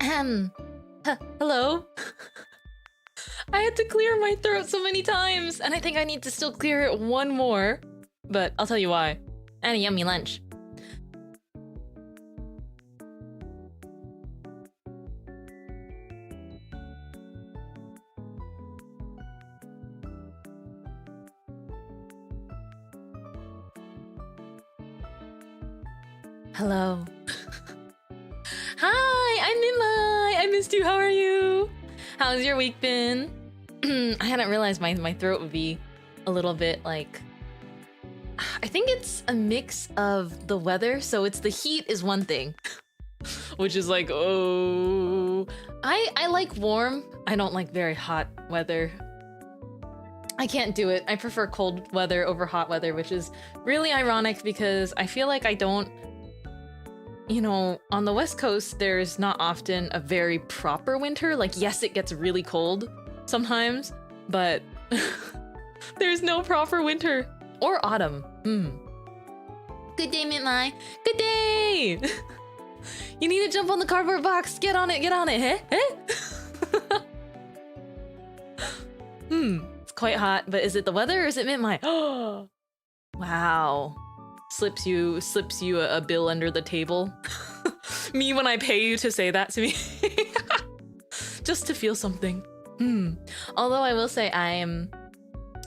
Hello? I had to clear my throat so many times, and I think I need to still clear it one more. But I'll tell you why. And a yummy lunch. Hello. Hi, I'm Mintmai. I missed you. How are you? How's your week been? I hadn't realized my throat would be a little bit like... I think it's a mix of the weather. So it's the heat is one thing. Which is like, oh... I like warm. I don't like very hot weather. I can't do it. I prefer cold weather over hot weather, which is really ironic because I feel like I don't... You know, on the West Coast, there's not often a very proper winter. Like, yes, it gets really cold sometimes, but there's no proper winter or autumn. Good day, Mintmai. Good day! You need to jump on the cardboard box. Get on it, eh? It's quite hot, but is it the weather or is it Mintmai? Wow. Slips you a bill under the table. Me when I pay you to say that to me. Just to feel something. Although I will say I am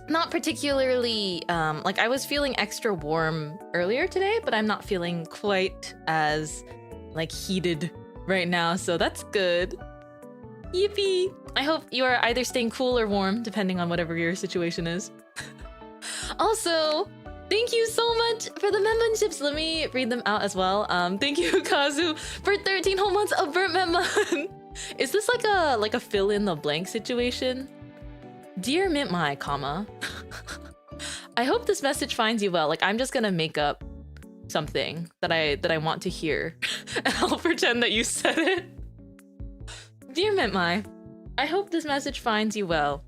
not particularly like I was feeling extra warm earlier today, but I'm not feeling quite as like heated right now, so that's good. Yippee! I hope you are either staying cool or warm, depending on whatever your situation is. Also, thank you so much for the memberships. Let me read them out as well. Thank you, Kazu, for 13 whole months of burnt memon. Is this like a fill in the blank situation? Dear Mintmai, comma. I hope this message finds you well. Like I'm just gonna make up something that I want to hear, and I'll pretend that you said it. Dear Mintmai, I hope this message finds you well.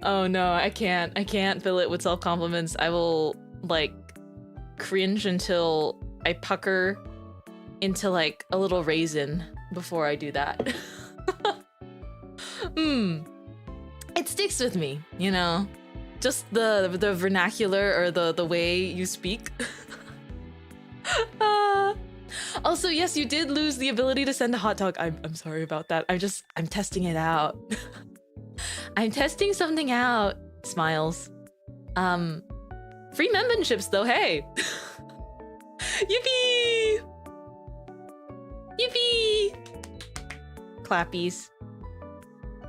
Oh no, I can't fill it with self-compliments. I will, like, cringe until I pucker into, like, a little raisin before I do that. It sticks with me, you know? Just the vernacular or the way you speak. Also, yes, you did lose the ability to send a hot dog. I'm sorry about that. I'm testing it out. I'm testing something out. Smiles. Free memberships though, hey! Yippee! Yippee! Clappies.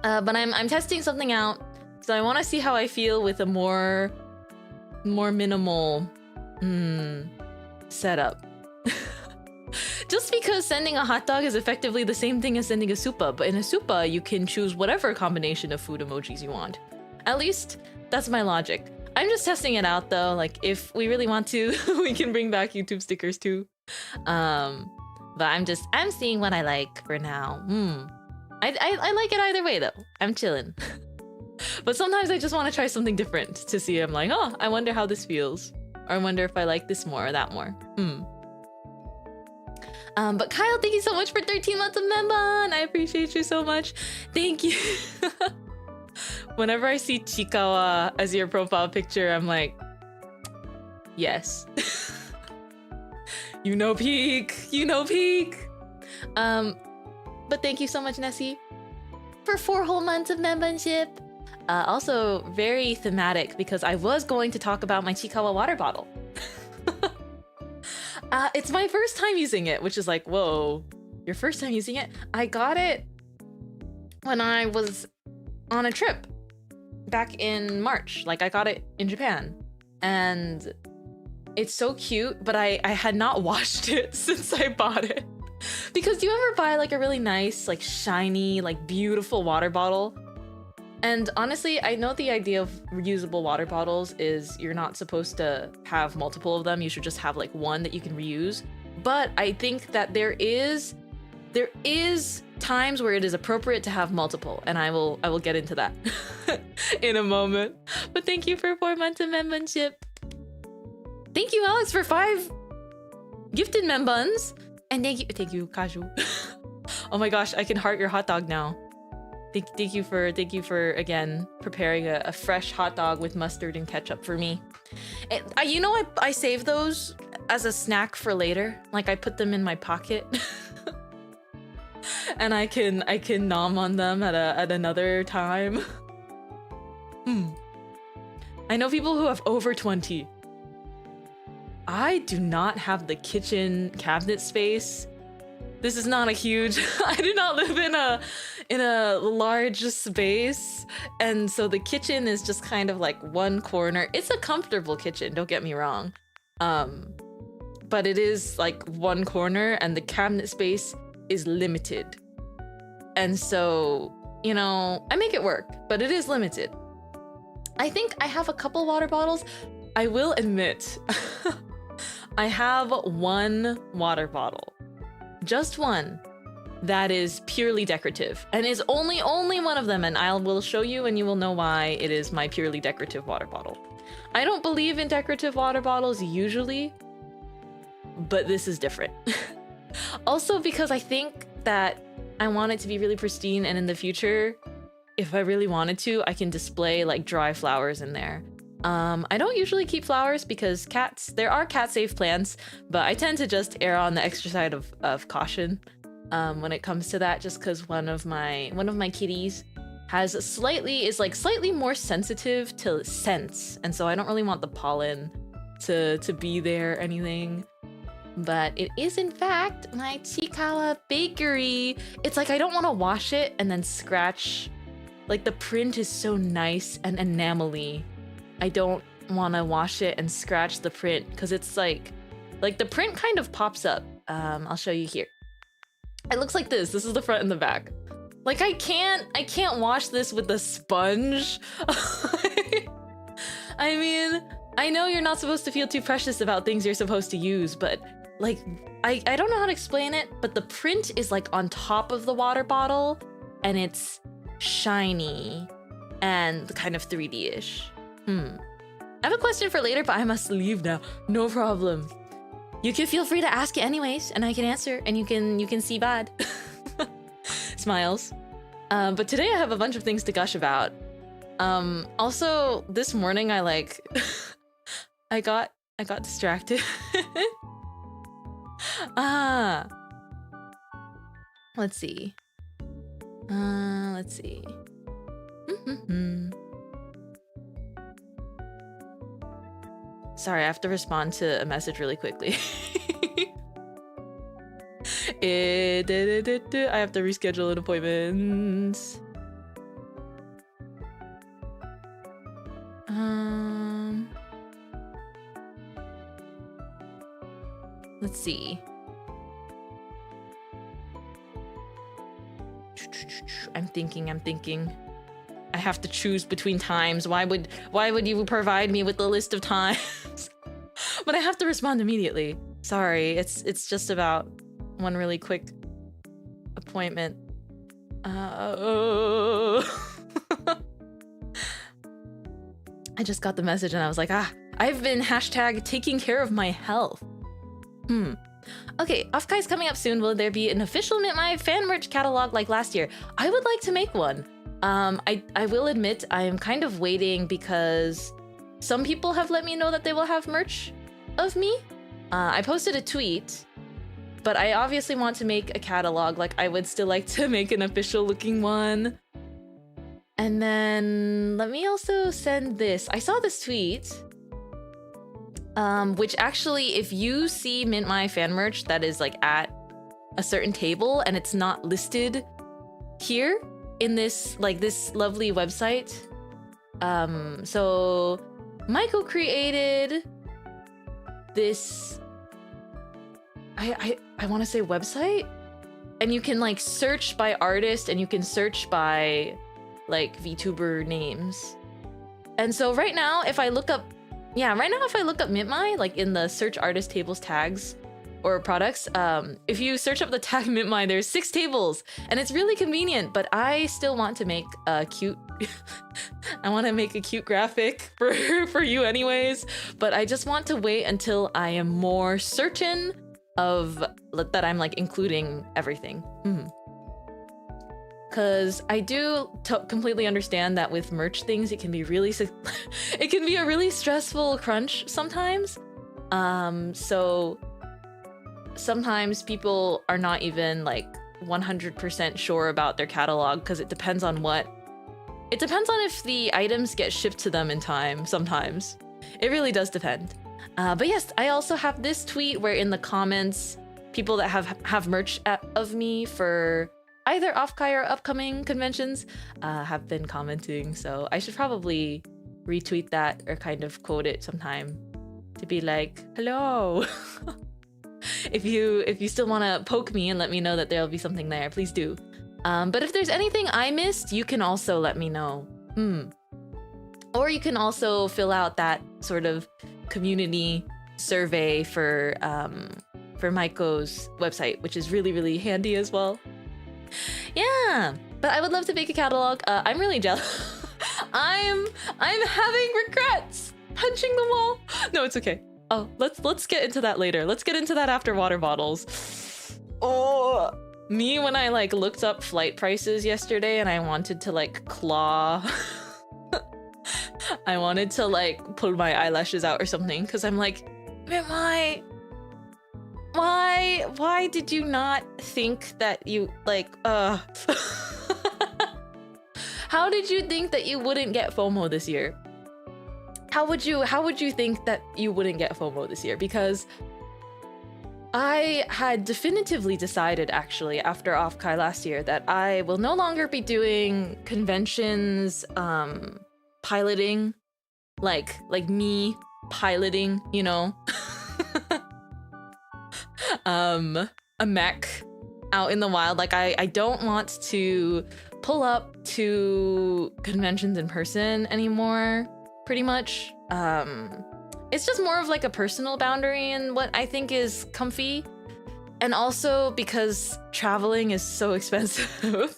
But I'm testing something out, so I want to see how I feel with a more minimal setup. Just because sending a hot dog is effectively the same thing as sending a supa, but in a supa you can choose whatever combination of food emojis you want. At least that's my logic. I'm just testing it out though. Like if we really want to, we can bring back YouTube stickers too. But I'm seeing what I like for now. I like it either way though. I'm chilling. But sometimes I just want to try something different to see. I'm like, oh, I wonder how this feels, or I wonder if I like this more or that more. But Kyle, thank you so much for 13 months of Memon! I appreciate you so much. Thank you. Whenever I see Chikawa as your profile picture, I'm like, yes. You know peak! You know peak! But thank you so much, Nessie, for 4 whole months of membership. Also, very thematic because I was going to talk about my Chikawa water bottle. It's my first time using it, which is like, whoa, your first time using it? I got it when I was on a trip back in March. Like I got it in Japan and it's so cute, but I had not washed it since I bought it. Because do you ever buy like a really nice, like shiny, like beautiful water bottle? And honestly, I know the idea of reusable water bottles is you're not supposed to have multiple of them. You should just have like one that you can reuse. But I think that there is times where it is appropriate to have multiple, and I will get into that in a moment. But thank you for 4 months of membership. Thank you, Alex, for 5 gifted membuns. And thank you, Kaju. Oh my gosh, I can heart your hot dog now. Thank you for again preparing a fresh hot dog with mustard and ketchup for me. You know, I save those as a snack for later. Like I put them in my pocket, and I can nom on them at another time. I know people who have over 20. I do not have the kitchen cabinet space. This is not a huge. I do not live in a large space, and so the kitchen is just kind of like one corner. It's a comfortable kitchen, don't get me wrong, but it is like one corner, and the cabinet space is limited. And so, you know, I make it work, but it is limited. I think I have a couple water bottles. I will admit, I have one water bottle. Just one that is purely decorative and is only one of them, and I will show you and you will know why it is my purely decorative water bottle. I don't believe in decorative water bottles usually, but this is different. Also because I think that I want it to be really pristine, and in the future, if I really wanted to, I can display like dry flowers in there. I don't usually keep flowers because there are cat-safe plants, but I tend to just err on the extra side of caution when it comes to that, just because one of my kitties is slightly more sensitive to scents, and so I don't really want the pollen to be there or anything. But it is in fact my Chikawa bakery. It's like I don't want to wash it and then scratch. Like the print is so nice and enamel-y. I don't want to wash it and scratch the print because it's like the print kind of pops up. I'll show you here. It looks like this. This is the front and the back. Like I can't wash this with a sponge. I mean, I know you're not supposed to feel too precious about things you're supposed to use, but like I don't know how to explain it, but the print is like on top of the water bottle and it's shiny and kind of 3D-ish. I have a question for later, but I must leave now. No problem. You can feel free to ask it anyways, and I can answer, and you can see bad. Smiles. But today I have a bunch of things to gush about. Also, this morning I I got distracted. Let's see. Sorry, I have to respond to a message really quickly. I have to reschedule an appointment. Let's see. I'm thinking. I have to choose between times. Why would you provide me with the list of times? But I have to respond immediately. Sorry, it's just about one really quick appointment. I just got the message and I was like, I've been #taking care of my health. Okay, Offkai's coming up soon. Will there be an official Mintmai fan merch catalog like last year? I would like to make one. I will admit I am kind of waiting because some people have let me know that they will have merch of me. I posted a tweet, but I obviously want to make a catalog. Like I would still like to make an official looking one. And then let me also send this. I saw this tweet, which actually, if you see Mintmai fan merch that is like at a certain table and it's not listed here in this lovely website, so Michael created this, I want to say website, and you can like search by artist and you can search by like VTuber names. And so right now if I look up Mintmai, like in the search artist tables tags or products, if you search up the tag Mintmai, there's 6 tables and it's really convenient, but I still want to make a cute I want to make a cute graphic for you anyways, but I just want to wait until I am more certain of that I'm like including everything. Because I do completely understand that with merch things, it can be really it can be a really stressful crunch sometimes. So sometimes people are not even like 100% sure about their catalog because it depends on if the items get shipped to them in time. Sometimes it really does depend. But yes, I also have this tweet where in the comments, people that have merch of me for either off-Kai or upcoming conventions have been commenting. So I should probably retweet that or kind of quote it sometime to be like, hello. If you still want to poke me and let me know that there'll be something there, please do. But if there's anything I missed, you can also let me know. Or you can also fill out that sort of community survey for Maiko's website, which is really, really handy as well. Yeah, but I would love to make a catalog. I'm really jealous. I'm having regrets punching the wall. No, it's okay. Oh, let's get into that later. Let's get into that after water bottles. Oh, me when I like looked up flight prices yesterday and I wanted to like claw. I wanted to like pull my eyelashes out or something because I'm like, Mintmai, why did you not think that you like how did you think that you wouldn't get FOMO this year? How would you think that you wouldn't get FOMO this year? Because I had definitively decided actually after off-Kai last year that I will no longer be doing conventions piloting like me piloting, you know, a mech out in the wild. Like I don't want to pull up to conventions in person anymore, pretty much. It's just more of like a personal boundary and what I think is comfy. And also because traveling is so expensive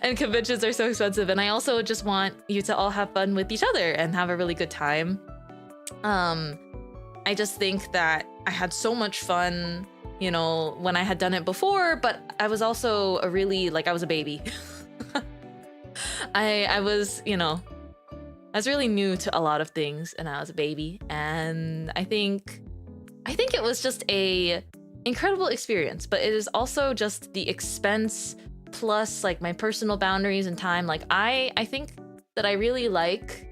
and conventions are so expensive. And I also just want you to all have fun with each other and have a really good time. I just think that I had so much fun, you know, when I had done it before, but I was also I was a baby. I was, you know, I was really new to a lot of things and I was a baby, and I think it was just a incredible experience, but it is also just the expense plus like my personal boundaries and time. Like I think that I really like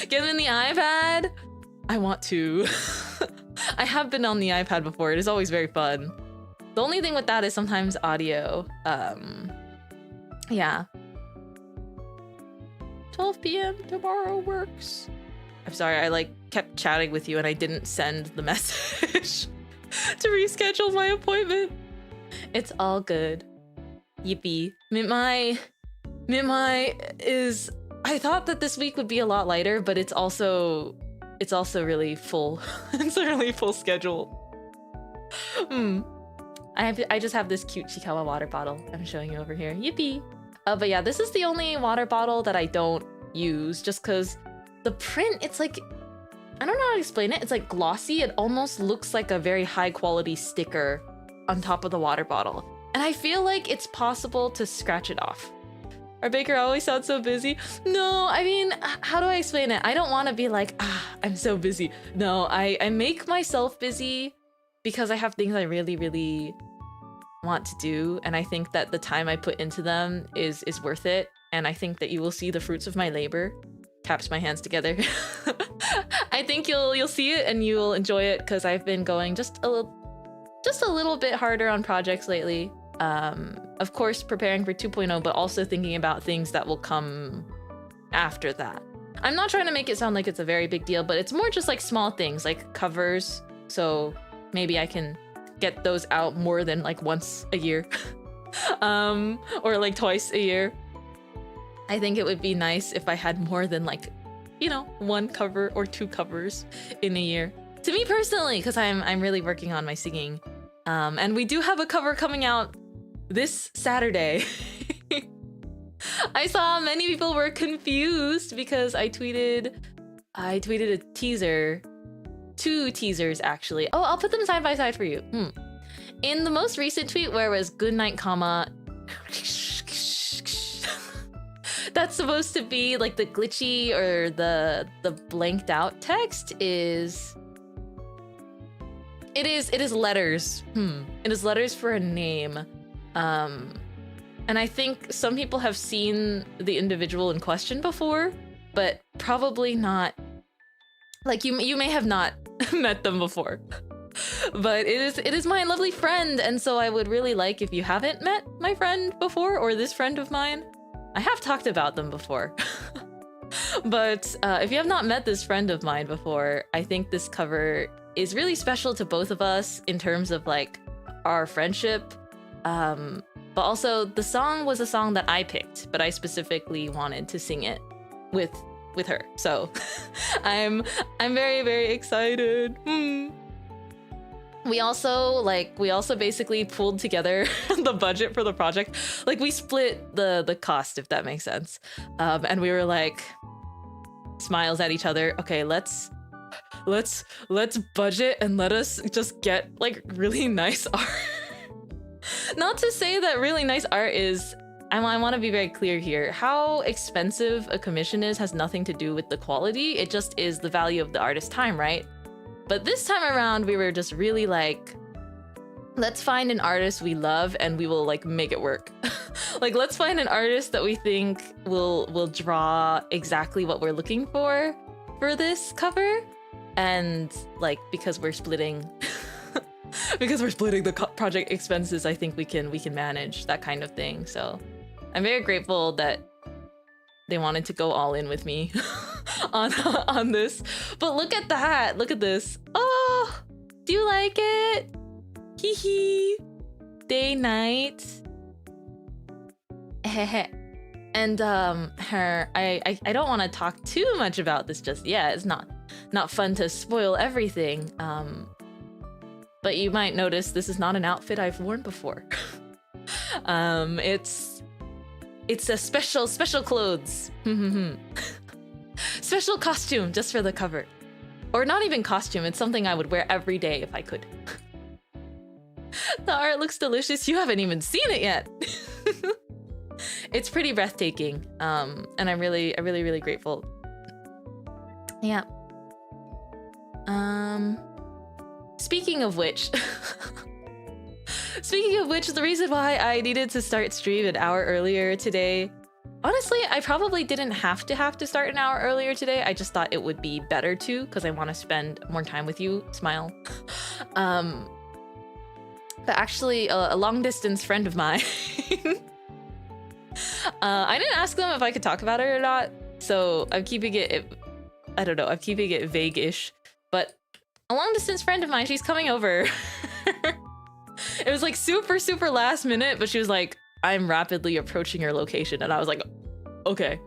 given the iPad. I want to. I have been on the iPad before. It is always very fun. The only thing with that is sometimes audio. Yeah. 12 p.m. tomorrow works. I'm sorry, I like kept chatting with you and I didn't send the message to reschedule my appointment. It's all good. Yippee. Mintmai is... I thought that this week would be a lot lighter, but it's also really full. It's a really full schedule. I just have this cute Chikawa water bottle I'm showing you over here. Yippee. But yeah, this is the only water bottle that I don't use just because the print, it's like, I don't know how to explain it. It's like glossy. It almost looks like a very high quality sticker on top of the water bottle. And I feel like it's possible to scratch it off. Our baker always sounds so busy. No, I mean, how do I explain it? I don't want to be like, I'm so busy. No, I make myself busy because I have things I really, really want to do, and I think that the time I put into them is worth it, and I think that you will see the fruits of my labor. Taps my hands together. I think you'll see it and you'll enjoy it because I've been going just a little bit harder on projects lately. Of course, preparing for 2.0, but also thinking about things that will come after that. I'm not trying to make it sound like it's a very big deal, but it's more just like small things like covers. So maybe I can get those out more than like once a year or like twice a year. I think it would be nice if I had more than like, you know, one cover or two covers in a year. To me personally, because I'm really working on my singing. And we do have a cover coming out this Saturday. I saw many people were confused because I tweeted a teaser two teasers actually. Oh, I'll put them side by side for you. In the most recent tweet where it was good night, comma, that's supposed to be like the glitchy or the blanked out text is. It is letters. It is letters for a name. And I think some people have seen the individual in question before, but probably not. Like you may have not met them before. But it is my lovely friend, and so I would really like if you haven't met my friend before or this friend of mine. I have talked about them before. But if you have not met this friend of mine before, I think this cover is really special to both of us in terms of like our friendship. But also the song was a song that I picked, but I specifically wanted to sing it with her. So I'm very, very excited. We also basically pulled together the budget for the project. Like we split the cost, if that makes sense. And we were like, smiles at each other. Okay, let's budget and let us just get like really nice art. Not to say that really nice art is, I want to be very clear here. How expensive a commission is has nothing to do with the quality. It just is the value of the artist's time, right? But this time around, we were just really like, let's find an artist we love and we will like make it work. Like, let's find an artist that we think will draw exactly what we're looking for this cover. And like, because we're splitting the project expenses, I think we can manage that kind of thing. So I'm very grateful that they wanted to go all in with me on this. But look at that. Look at this. Oh, do you like it? Hee hee. Day night. And I don't want to talk too much about this just yet. It's not fun to spoil everything. But you might notice this is not an outfit I've worn before. It's a special clothes. Special costume just for the cover. Or not even costume, it's something I would wear every day if I could. The art looks delicious. You haven't even seen it yet. It's pretty breathtaking. And I'm really grateful. Yeah. Speaking of which, the reason why I needed to start stream an hour earlier today, honestly, I probably didn't have to start an hour earlier today. I just thought it would be better to, because I want to spend more time with you. Smile. But actually, a long distance friend of mine, I didn't ask them if I could talk about it or not, so I'm keeping it, I don't know, I'm keeping it vague-ish, but a long distance friend of mine, she's coming over. It was like super last minute, but she was like, I'm rapidly approaching your location. And I was like, okay.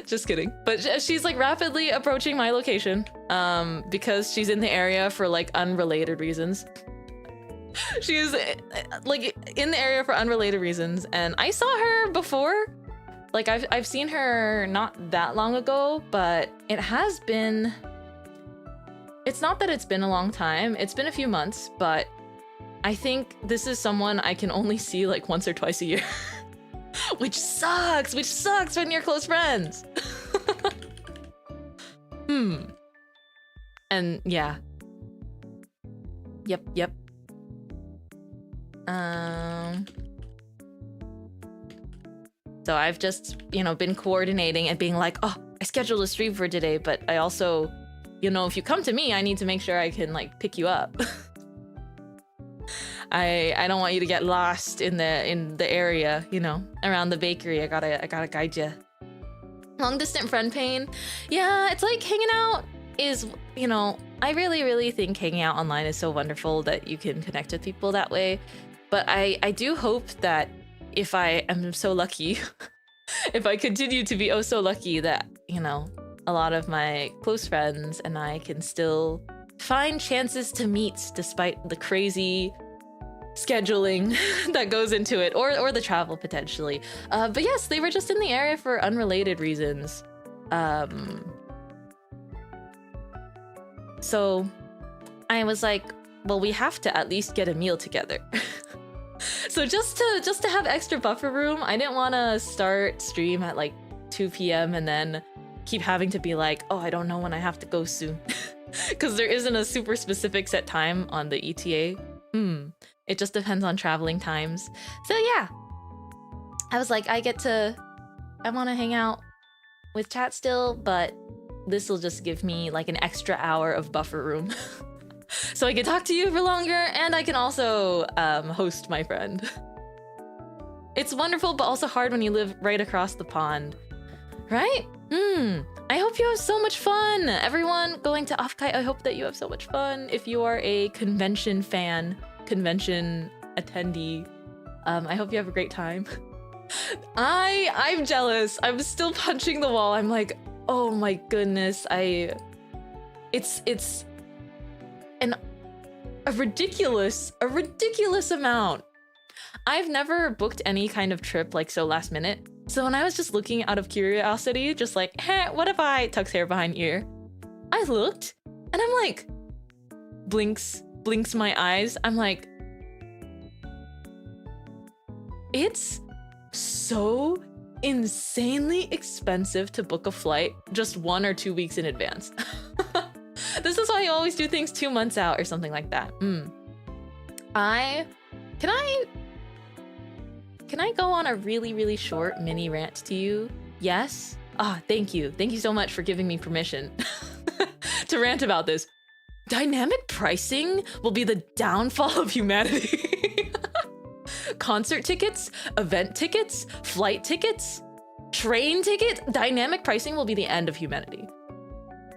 Just kidding. But she's like rapidly approaching my location because she's in the area for like unrelated reasons. She is like in the area for unrelated reasons. And I saw her before. Like I've seen her not that long ago, but it has been, it's not that it's been a long time. It's been a few months, but I think this is someone I can only see like once or twice a year. Which sucks when you're close friends. And yeah. Yep. So I've just, been coordinating and being like, oh, I scheduled a stream for today, but I also, if you come to me, I need to make sure I can like pick you up. I don't want you to get lost in the area, around the bakery. I gotta guide you. Long distant friend pain. Yeah, it's like hanging out is, I really think hanging out online is so wonderful that you can connect with people that way. But I do hope that if I am so lucky, if I continue to be oh so lucky that, a lot of my close friends and I can still find chances to meet despite the crazy scheduling that goes into it, or the travel potentially. But yes, they were just in the area for unrelated reasons. So I was like, well, we have to at least get a meal together. So just to have extra buffer room, I didn't want to start stream at like 2 p.m. and then keep having to be like, oh, I don't know when I have to go soon. Because there isn't a super specific set time on the ETA. It just depends on traveling times. So yeah, I was like, I want to hang out with chat still, but this will just give me like an extra hour of buffer room. So I can talk to you for longer, and I can also host my friend. It's wonderful, but also hard when you live right across the pond. Right? I hope you have so much fun. Everyone going to Offkite, I hope that you have so much fun. If you are a convention fan, convention attendee, I hope you have a great time. I'm jealous. I'm still punching the wall. I'm like, oh my goodness. It's a ridiculous amount. I've never booked any kind of trip like so last minute. So when I was just looking out of curiosity, just like, hey, what if I tucks hair behind ear? I looked and I'm like, blinks my eyes. I'm like, it's so insanely expensive to book a flight just 1 or 2 weeks in advance. This is why you always do things 2 months out or something like that. Can I go on a really, really short mini rant to you? Yes? Thank you. Thank you so much for giving me permission to rant about this. Dynamic pricing will be the downfall of humanity. Concert tickets, event tickets, flight tickets, train tickets. Dynamic pricing will be the end of humanity.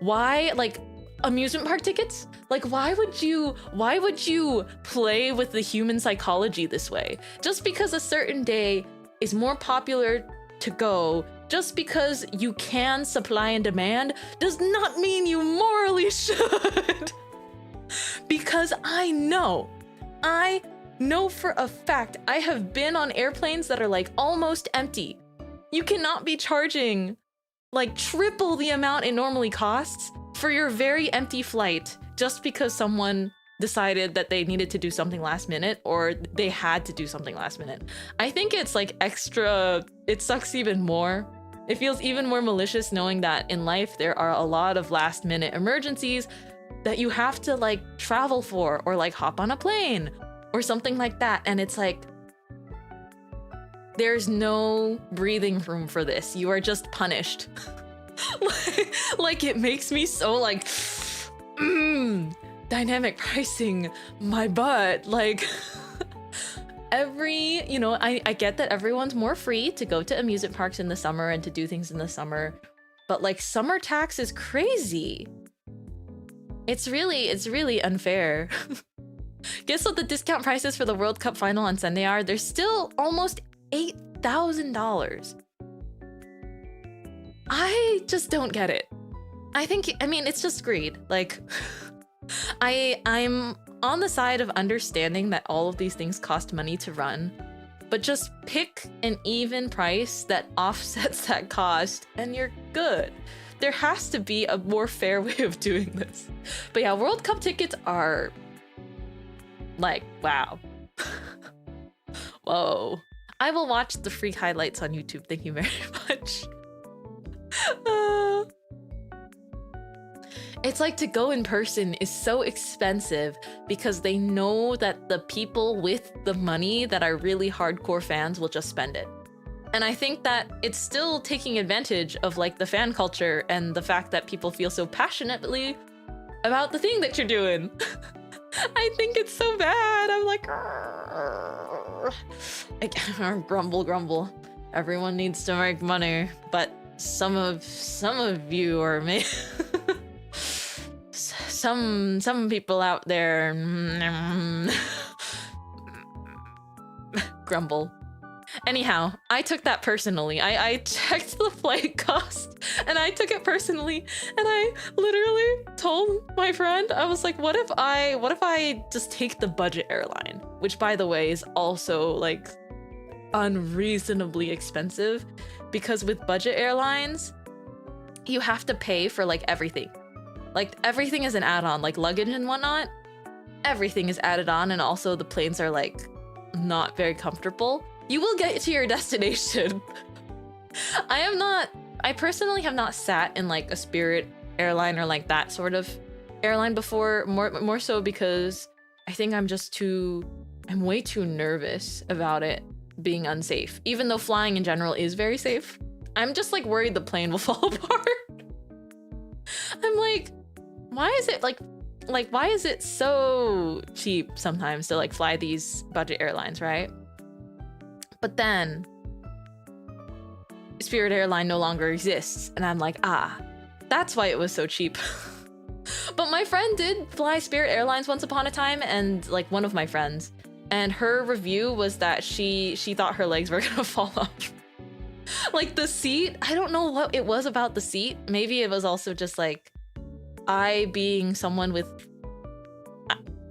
Why? Like, amusement park tickets? Like, why would you play with the human psychology this way? Just because a certain day is more popular to go, just because you can supply and demand, does not mean you morally should. Because I know for a fact, I have been on airplanes that are like almost empty. You cannot be charging like triple the amount it normally costs for your very empty flight just because someone decided that they needed to do something last minute or they had to do something last minute. I think it's like extra, it sucks even more. It feels even more malicious knowing that in life there are a lot of last minute emergencies that you have to like travel for or like hop on a plane or something like that. And it's like, there's no breathing room for this. You are just punished. like it makes me so like, dynamic pricing, my butt. Like I get that everyone's more free to go to amusement parks in the summer and to do things in the summer, but like summer tax is crazy. It's really unfair. Guess what the discount prices for the World Cup final on Sunday are? They're still almost $8,000. I just don't get it. I mean, it's just greed. Like, I'm on the side of understanding that all of these things cost money to run, but just pick an even price that offsets that cost and you're good. There has to be a more fair way of doing this. But yeah, World Cup tickets are like, wow. Whoa. I will watch the free highlights on YouTube. Thank you very much. It's like to go in person is so expensive because they know that the people with the money that are really hardcore fans will just spend it. And I think that it's still taking advantage of like the fan culture and the fact that people feel so passionately about the thing that you're doing. I think it's so bad. I'm like, grumble. Everyone needs to make money, but some of you are some people out there grumble. Anyhow, I took that personally. I checked the flight cost and I took it personally, and I literally told my friend, I was like, what if I just take the budget airline, which by the way is also like unreasonably expensive, because with budget airlines you have to pay for like everything. Like everything is an add-on, like luggage and whatnot. Everything is added on, and also the planes are like not very comfortable. You will get to your destination. I personally have not sat in like a Spirit airline or like that sort of airline before, more so because I think I'm way too nervous about it being unsafe. Even though flying in general is very safe, I'm just like worried the plane will fall apart. I'm like, why is it why is it so cheap sometimes to like fly these budget airlines, right? But then Spirit Airline no longer exists, and I'm like, that's why it was so cheap. But my friend did fly Spirit Airlines once upon a time, and like one of my friends, and her review was that she thought her legs were gonna fall off. Like the seat, I don't know what it was about the seat. Maybe it was also just like I being someone with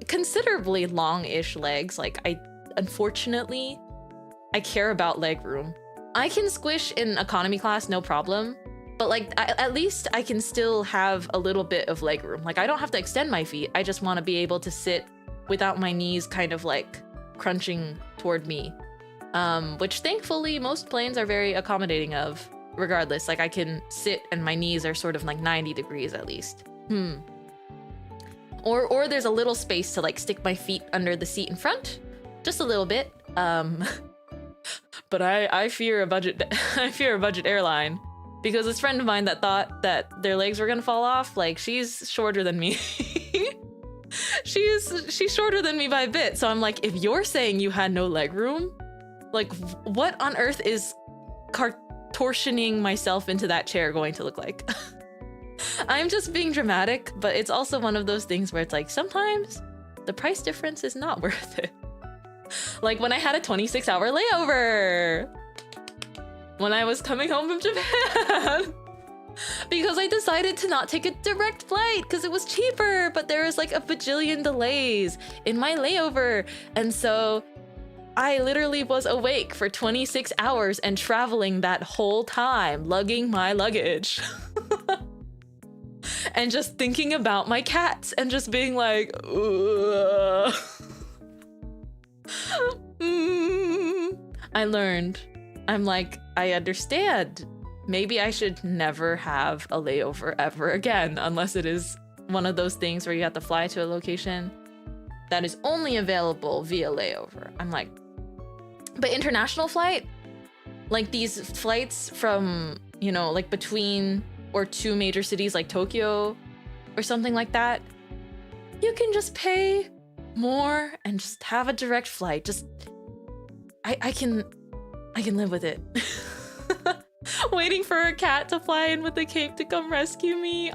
considerably long-ish legs. Like unfortunately, I care about leg room. I can squish in economy class, no problem. But like, at least I can still have a little bit of leg room. Like I don't have to extend my feet. I just want to be able to sit without my knees kind of like crunching toward me. Which thankfully most planes are very accommodating of, regardless. Like I can sit and my knees are sort of like 90 degrees at least. Or there's a little space to like stick my feet under the seat in front. Just a little bit. But I fear a budget airline, because this friend of mine that thought that their legs were gonna fall off, like she's shorter than me. she's shorter than me by a bit. So I'm like, if you're saying you had no leg room, like what on earth is contortioning myself into that chair going to look like? I'm just being dramatic, but it's also one of those things where it's like sometimes the price difference is not worth it. Like when I had a 26-hour layover when I was coming home from Japan because I decided to not take a direct flight because it was cheaper, but there was like a bajillion delays in my layover. And so I literally was awake for 26 hours and traveling that whole time, lugging my luggage. And just thinking about my cats and just being like, ugh. I learned. I'm like, I understand. Maybe I should never have a layover ever again, unless it is one of those things where you have to fly to a location that is only available via layover. I'm like, but international flight, like these flights from, you know, like between or to major cities like Tokyo or something like that, you can just pay more and just have a direct flight. Just I can live with it. Waiting for a cat to fly in with a cape to come rescue me.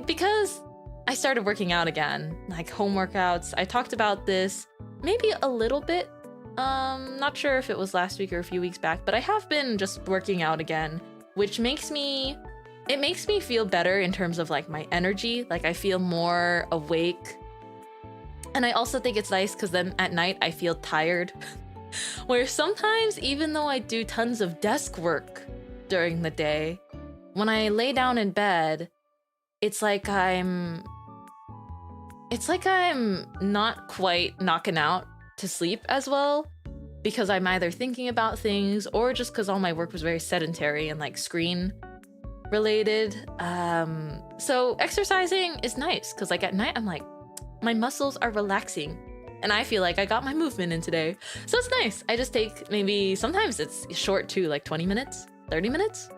Because I started working out again, like home workouts. I talked about this maybe a little bit. Not sure if it was last week or a few weeks back, but I have been just working out again, which makes me feel better in terms of like my energy. Like I feel more awake. And I also think it's nice because then at night I feel tired. Where sometimes, even though I do tons of desk work during the day, when I lay down in bed, it's like I'm not quite knocking out to sleep as well, because I'm either thinking about things or just because all my work was very sedentary and like screen related. So exercising is nice because like at night I'm like, my muscles are relaxing and I feel like I got my movement in today. So it's nice. I just take maybe, sometimes it's short too, like 20 minutes, 30 minutes,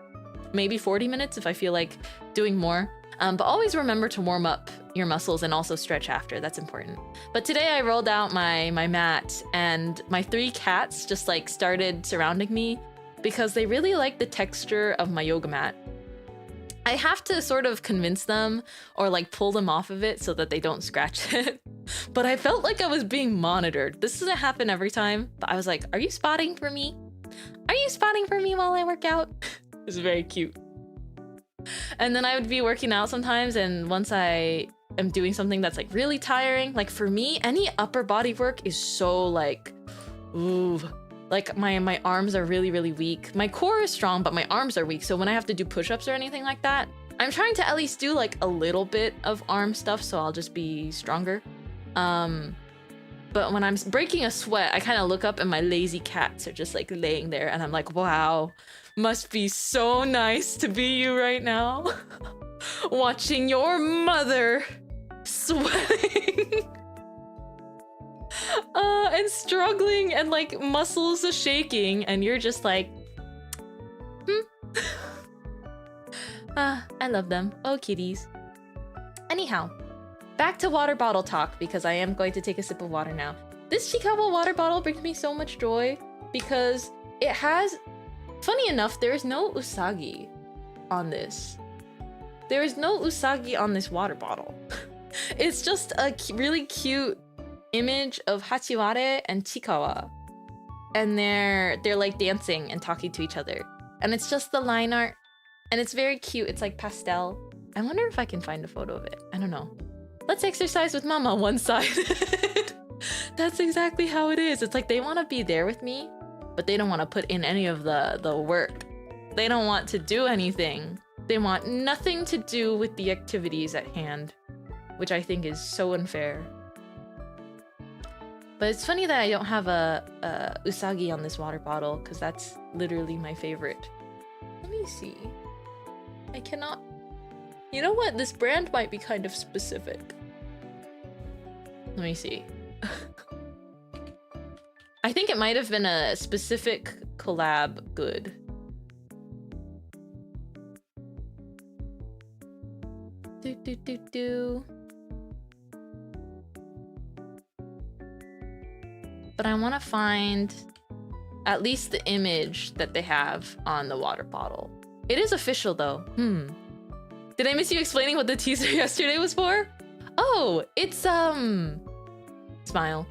maybe 40 minutes if I feel like doing more. But always remember to warm up your muscles and also stretch after. That's important. But today I rolled out my mat and my 3 cats just like started surrounding me because they really like the texture of my yoga mat. I have to sort of convince them or like pull them off of it so that they don't scratch it. But I felt like I was being monitored. This doesn't happen every time, but I was like, are you spotting for me? Are you spotting for me while I work out? It's very cute. And then I would be working out sometimes, and once I am doing something that's like really tiring, like for me, any upper body work is so like, ooh, like my arms are really, really weak. My core is strong, but my arms are weak. So when I have to do push-ups or anything like that, I'm trying to at least do like a little bit of arm stuff, so I'll just be stronger. But when I'm breaking a sweat, I kind of look up and my lazy cats are just like laying there, and I'm like, wow, must be so nice to be you right now. Watching your mother sweating. And struggling, and like muscles are shaking, and you're just like, I love them. Oh, kitties. Anyhow, back to water bottle talk, because I am going to take a sip of water now. This Chikawa water bottle brings me so much joy because it has, funny enough, there is no usagi on this. There is no usagi on this water bottle. It's just a really cute image of Hachiware and Chikawa, and they're like dancing and talking to each other, and it's just the line art, and it's very cute. It's like pastel. I wonder if I can find a photo of it. I don't know. Let's exercise with mama one-sided. That's exactly how it is. It's like they want to be there with me, but they don't want to put in any of the work. They don't want to do anything. They want nothing to do with the activities at hand, which I think is so unfair. But it's funny that I don't have a usagi on this water bottle, because that's literally my favorite. Let me see. I cannot... You know what? This brand might be kind of specific. Let me see. I think it might have been a specific collab good. But I want to find at least the image that they have on the water bottle. It is official though. Did I miss you explaining what the teaser yesterday was for? Oh, it's smile.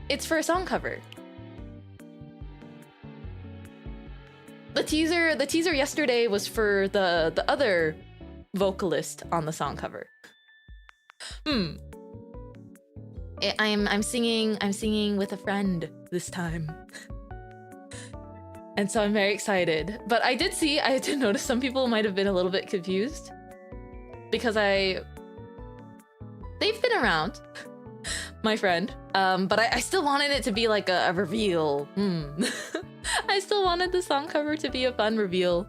It's for a song cover. The teaser yesterday was for the other vocalist on the song cover. I'm singing with a friend this time. And so I'm very excited. But I did notice some people might have been a little bit confused, because they've been around, my friend. But I still wanted it to be like a reveal. I still wanted the song cover to be a fun reveal.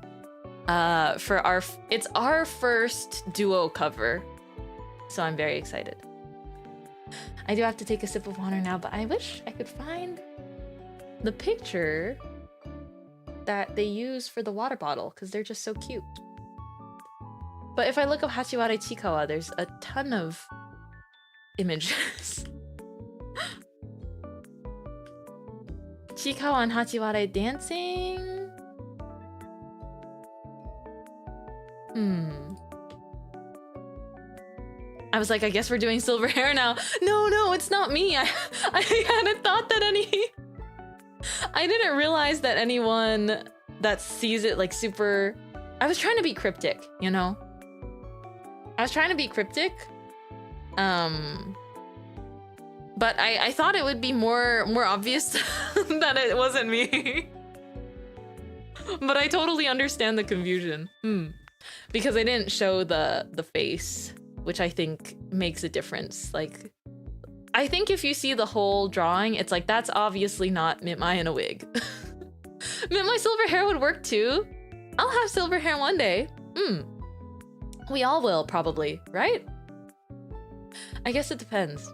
It's our first duo cover. So I'm very excited. I do have to take a sip of water now, but I wish I could find the picture that they use for the water bottle, because they're just so cute. But if I look up Hachiware Chikawa, there's a ton of images. Chikawa and Hachiware dancing. I was like, I guess we're doing silver hair now. No, it's not me. I hadn't thought that I didn't realize that anyone that sees it like super... I was trying to be cryptic, you know? I was trying to be cryptic. But I thought it would be more obvious that it wasn't me. But I totally understand the confusion. Because I didn't show the face, which I think makes a difference. Like, I think if you see the whole drawing, it's like, that's obviously not Mintmai in a wig. Mintmai silver hair would work too. I'll have silver hair one day. We all will, probably, right? I guess it depends.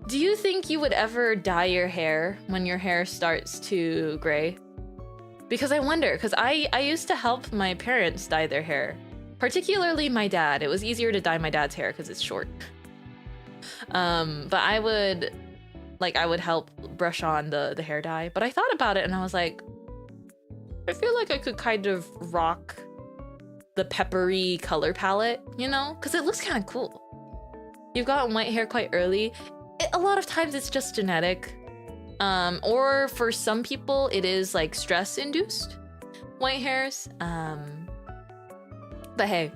Do you think you would ever dye your hair when your hair starts to gray? Because I wonder, because I used to help my parents dye their hair. Particularly my dad. It was easier to dye my dad's hair because it's short. But I would help brush on the hair dye. But I thought about it and I was like, I feel like I could kind of rock the peppery color palette, you know? Because it looks kind of cool. You've gotten white hair quite early. A lot of times it's just genetic. Or for some people, it is like stress-induced white hairs. But hey,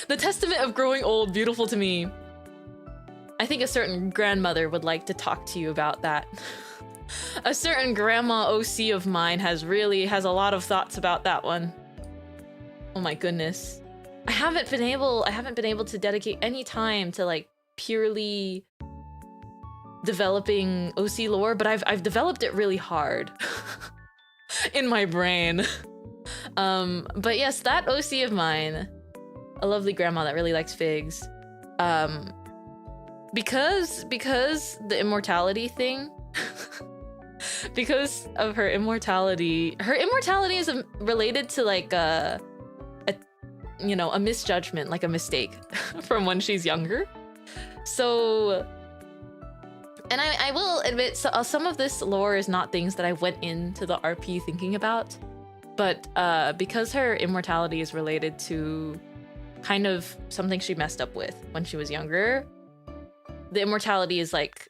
the testament of growing old, beautiful to me. I think a certain grandmother would like to talk to you about that. A certain grandma OC of mine has a lot of thoughts about that one. Oh my goodness. I haven't been able to dedicate any time to like purely developing OC lore, but I've developed it really hard in my brain. But yes, that OC of mine, a lovely grandma that really likes figs, because the immortality thing, because of her immortality is related to like a misjudgment, like a mistake from when she's younger. So, and I will admit, some of this lore is not things that I went into the RP thinking about, but because her immortality is related to kind of something she messed up with when she was younger, the immortality is like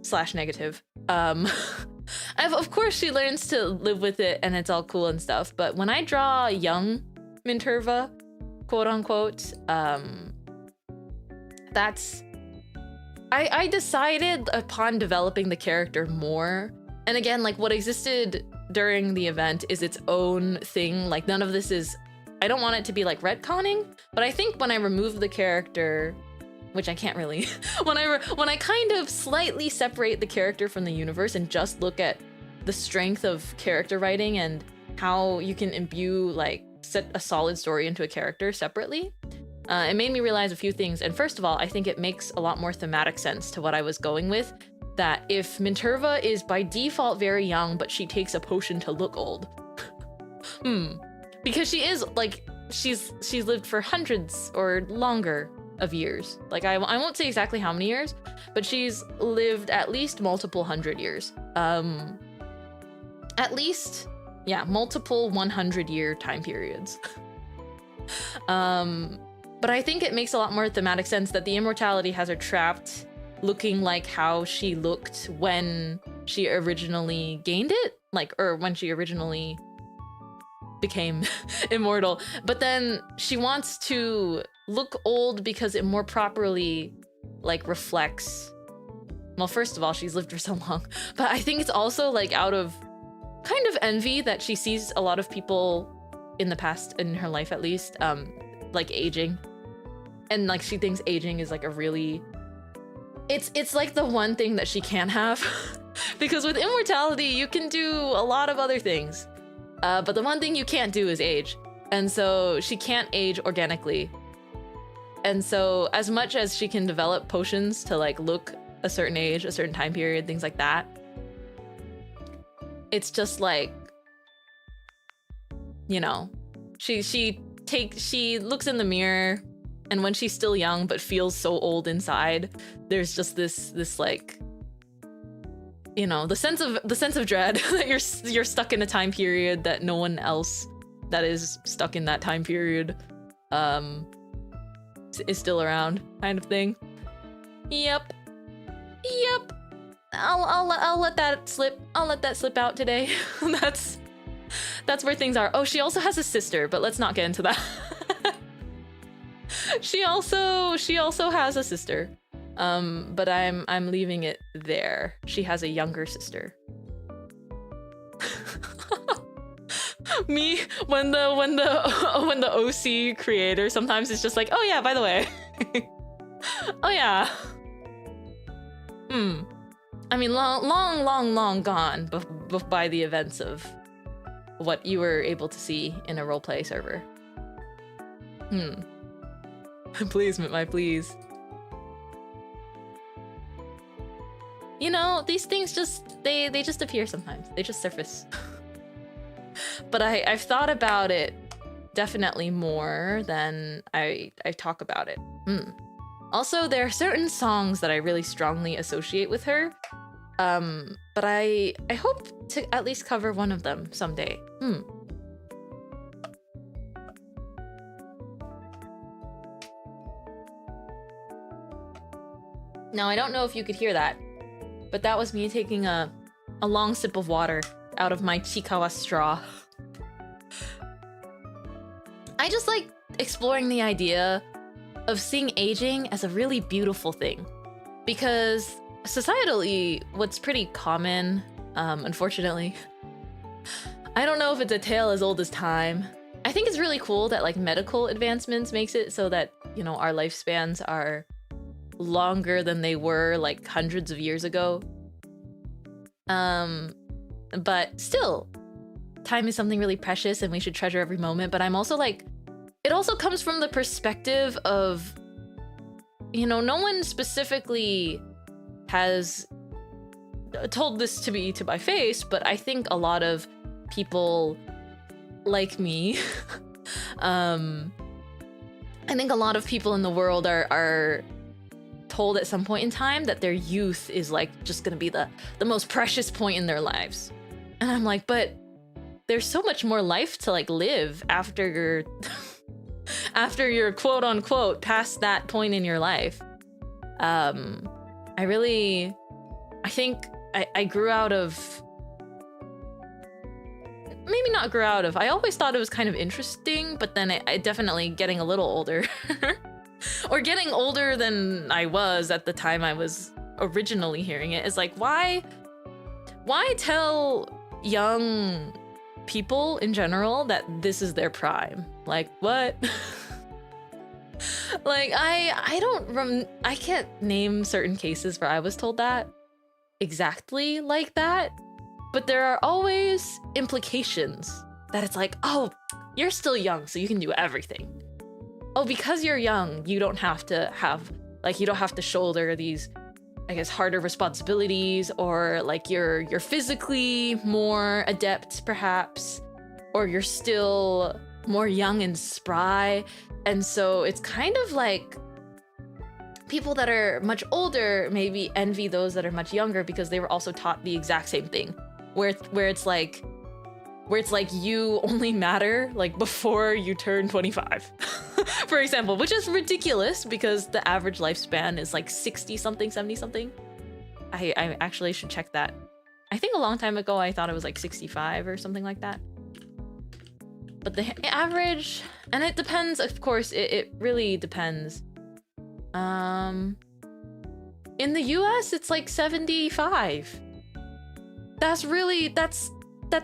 / negative. Of course she learns to live with it and it's all cool and stuff, but when I draw young Minterva, quote unquote, I decided upon developing the character more, and again, like what existed during the event is its own thing. Like none of this is, I don't want it to be like retconning, but I think when I remove the character, which I can't really, when I kind of slightly separate the character from the universe and just look at the strength of character writing and how you can imbue, like, set a solid story into a character separately, it made me realize a few things. And first of all, I think it makes a lot more thematic sense to what I was going with, that if Minterva is by default very young, but she takes a potion to look old, because she is, like, she's lived for hundreds or longer of years. Like, I won't say exactly how many years, but she's lived at least multiple 100 years. At least, yeah, multiple 100-year time periods. But I think it makes a lot more thematic sense that the immortality has her trapped looking like how she looked when she originally gained it, like, or when she originally became immortal. But then she wants to look old because it more properly, like, reflects, well, first of all, she's lived for so long, but I think it's also like out of kind of envy that she sees a lot of people in the past, in her life at least, like aging, and like she thinks aging is like a really, it's like the one thing that she can't have because with immortality you can do a lot of other things, but the one thing you can't do is age, and so she can't age organically. And so as much as she can develop potions to like look a certain age, a certain time period, things like that, it's just like, you know, she looks in the mirror, and when she's still young but feels so old inside, there's just this like, you know, the sense of dread that you're stuck in a time period that no one else that is stuck in that time period is still around, kind of thing. Yep. I'll let that slip. I'll let that slip out today. That's where things are. Oh, she also has a sister, but let's not get into that. She also has a sister. But I'm leaving it there. She has a younger sister. Me, when the OC creator sometimes is just like, oh yeah, by the way. Oh yeah. I mean, long gone by the events of what you were able to see in a roleplay server. Please, Mintmai, please. You know, these things just, they just appear sometimes. They just surface. But I've thought about it definitely more than I talk about it. Also, there are certain songs that I really strongly associate with her. But I hope to at least cover one of them someday. Now, I don't know if you could hear that, but that was me taking a long sip of water out of my Chikawa straw. I just like exploring the idea of seeing aging as a really beautiful thing, because societally, what's pretty common, unfortunately, I don't know if it's a tale as old as time. I think it's really cool that like medical advancements makes it so that, you know, our lifespans are longer than they were like hundreds of years ago. But still, time is something really precious and we should treasure every moment. But I'm also like, it also comes from the perspective of, you know, no one specifically has told this to me to my face, but I think a lot of people like me, I think a lot of people in the world are told at some point in time that their youth is like just gonna be the most precious point in their lives. And I'm like, but there's so much more life to like live after you're after you're quote unquote past that point in your life. I think I grew out of, maybe not grew out of, I always thought it was kind of interesting, but then I definitely getting a little older or getting older than I was at the time I was originally hearing it is like, why tell young people in general that this is their prime? Like, what? Like, I can't name certain cases where I was told that exactly like that, but there are always implications that it's like, oh, you're still young, so you can do everything. Oh, because you're young, you don't have to shoulder these, I guess, harder responsibilities, or like you're physically more adept perhaps, or you're still more young and spry. And so it's kind of like people that are much older maybe envy those that are much younger because they were also taught the exact same thing, where it's like you only matter like before you turn 25, for example, which is ridiculous because the average lifespan is like 60 something, 70 something. I actually should check that. I think a long time ago I thought it was like 65 or something like that. But the average, and it depends, of course, it really depends. In the US, it's like 75. That's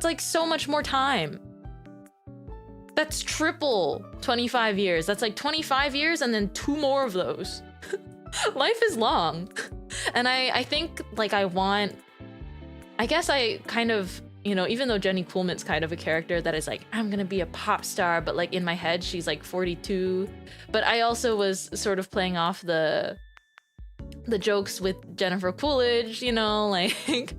like so much more time. That's triple 25 years. That's like 25 years and then 2 more of those. Life is long. And I think like I guess I kind of, you know, even though Jenny Coolman's kind of a character that is like, I'm gonna be a pop star, but like in my head, she's like 42. But I also was sort of playing off the jokes with Jennifer Coolidge, you know, like,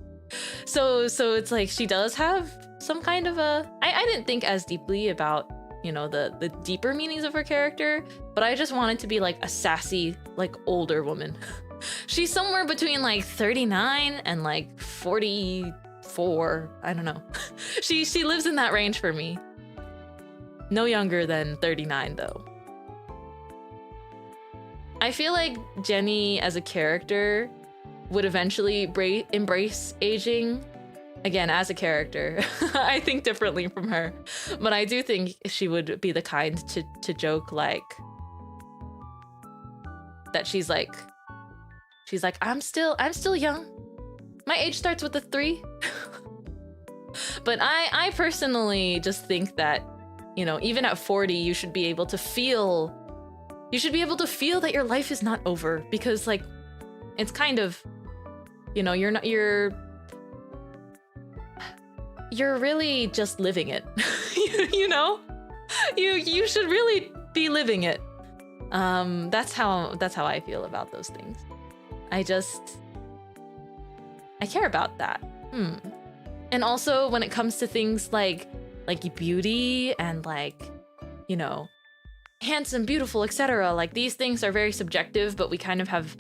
so it's like she does have some kind of a, I didn't think as deeply about, you know, the deeper meanings of her character, but I just wanted to be like a sassy, like older woman. She's somewhere between like 39 and like 44. I don't know. She lives in that range for me. No younger than 39 though. I feel like Jenny as a character would eventually embrace aging. Again, as a character, I think differently from her, but I do think she would be the kind to joke like that. She's like, I'm still young. My age starts with a 3. But I personally just think that, you know, even at 40, you should be able to feel that your life is not over, because like it's kind of, you know, you're really just living it. You know, you should really be living it. That's how I feel about those things. I care about that. And also when it comes to things like beauty and like, you know, handsome, beautiful, etc. Like these things are very subjective, but we kind of have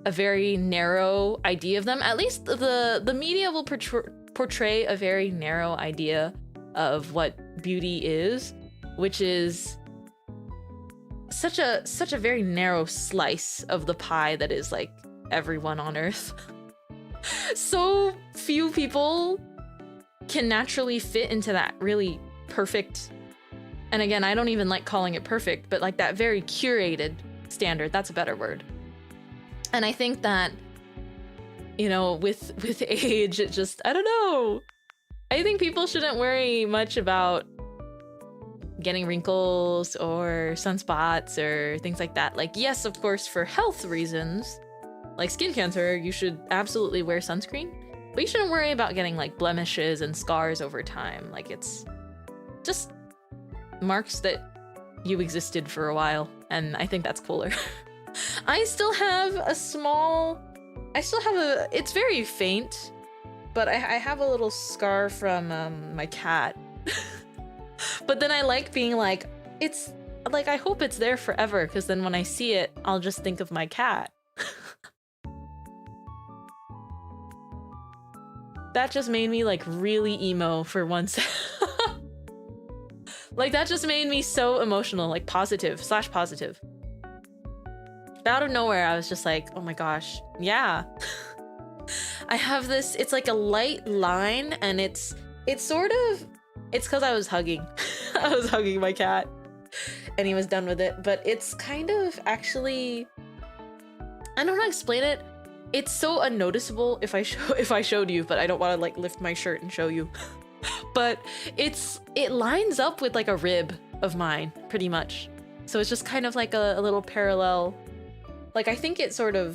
a very narrow idea of them. At least the media will portray a very narrow idea of what beauty is, which is such a very narrow slice of the pie that is like everyone on Earth. So few people can naturally fit into that really perfect, and again, I don't even like calling it perfect, but like that very curated standard. That's a better word. And I think that, you know, with age, it just, I don't know. I think people shouldn't worry much about getting wrinkles or sunspots or things like that. Like, yes, of course, for health reasons, like skin cancer, you should absolutely wear sunscreen, but you shouldn't worry about getting like blemishes and scars over time. Like, it's just marks that you existed for a while, and I think that's cooler. I still have it's very faint, but I have a little scar from my cat. But then I like being like, it's like, I hope it's there forever, because then when I see it, I'll just think of my cat. That just made me like really emo for once. Like, that just made me so emotional, like positive. Out of nowhere, I was just like, oh my gosh, yeah. I have this, it's like a light line, and it's because I was hugging. I was hugging my cat, and he was done with it, but it's kind of actually, I don't know how to explain it. It's so unnoticeable if I showed you, but I don't want to like lift my shirt and show you. But it lines up with like a rib of mine, pretty much. So it's just kind of like a little parallel. Like, I think it's a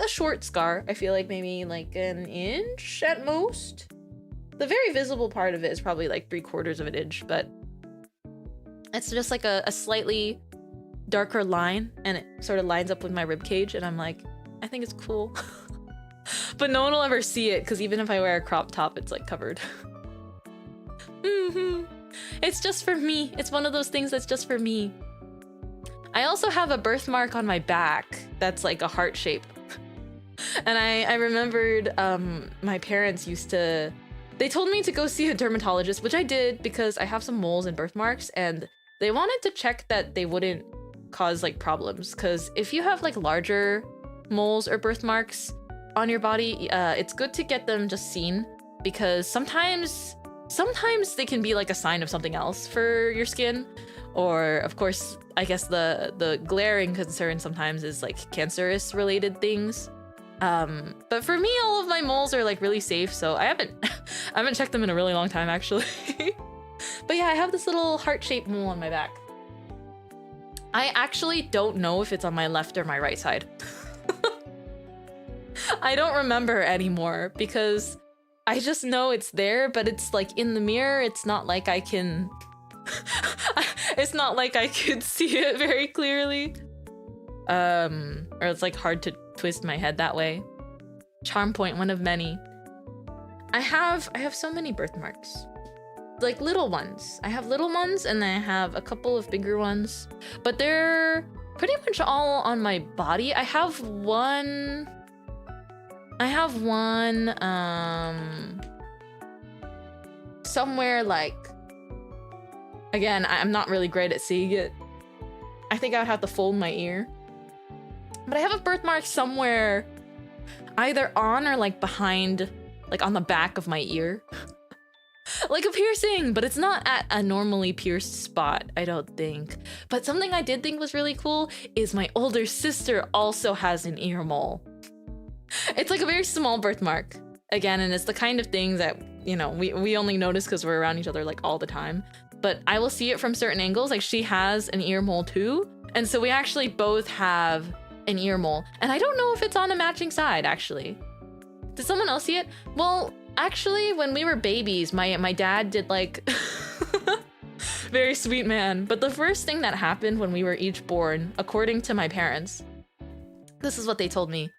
short scar. I feel like maybe like an inch at most. The very visible part of it is probably like 3/4 of an inch, but it's just like a slightly darker line, and it sort of lines up with my rib cage, and I'm like, I think it's cool. But no one will ever see it, because even if I wear a crop top, it's like covered. It's just for me. It's one of those things that's just for me. I also have a birthmark on my back that's like a heart shape. And I remembered my parents they told me to go see a dermatologist, which I did because I have some moles and birthmarks, and they wanted to check that they wouldn't cause like problems. Because if you have like larger moles or birthmarks on your body, it's good to get them just seen, because sometimes they can be like a sign of something else for your skin. Or of course, I guess the glaring concern sometimes is like cancerous related things. But for me, all of my moles are like really safe, so I haven't checked them in a really long time, actually. But yeah, I have this little heart-shaped mole on my back. I actually don't know if it's on my left or my right side. I don't remember anymore, because I just know it's there, but it's like in the mirror, it's not like I can... It's not like I could see it very clearly. Or it's like hard to twist my head that way. Charm point, one of many. I have so many birthmarks. Like little ones. I have little ones, and then I have a couple of bigger ones. But they're pretty much all on my body. I have one somewhere like, again, I'm not really great at seeing it. I think I would have to fold my ear. But I have a birthmark somewhere either on or like behind, like on the back of my ear. Like a piercing, but it's not at a normally pierced spot, I don't think. But something I did think was really cool is my older sister also has an ear mole. It's like a very small birthmark, again, and it's the kind of thing that, you know, we only notice because we're around each other like all the time. But I will see it from certain angles, like she has an ear mole too. And so we actually both have an ear mole. And I don't know if it's on a matching side, actually. Did someone else see it? Well, actually, when we were babies, my dad did like... Very sweet man. But the first thing that happened when we were each born, according to my parents, this is what they told me.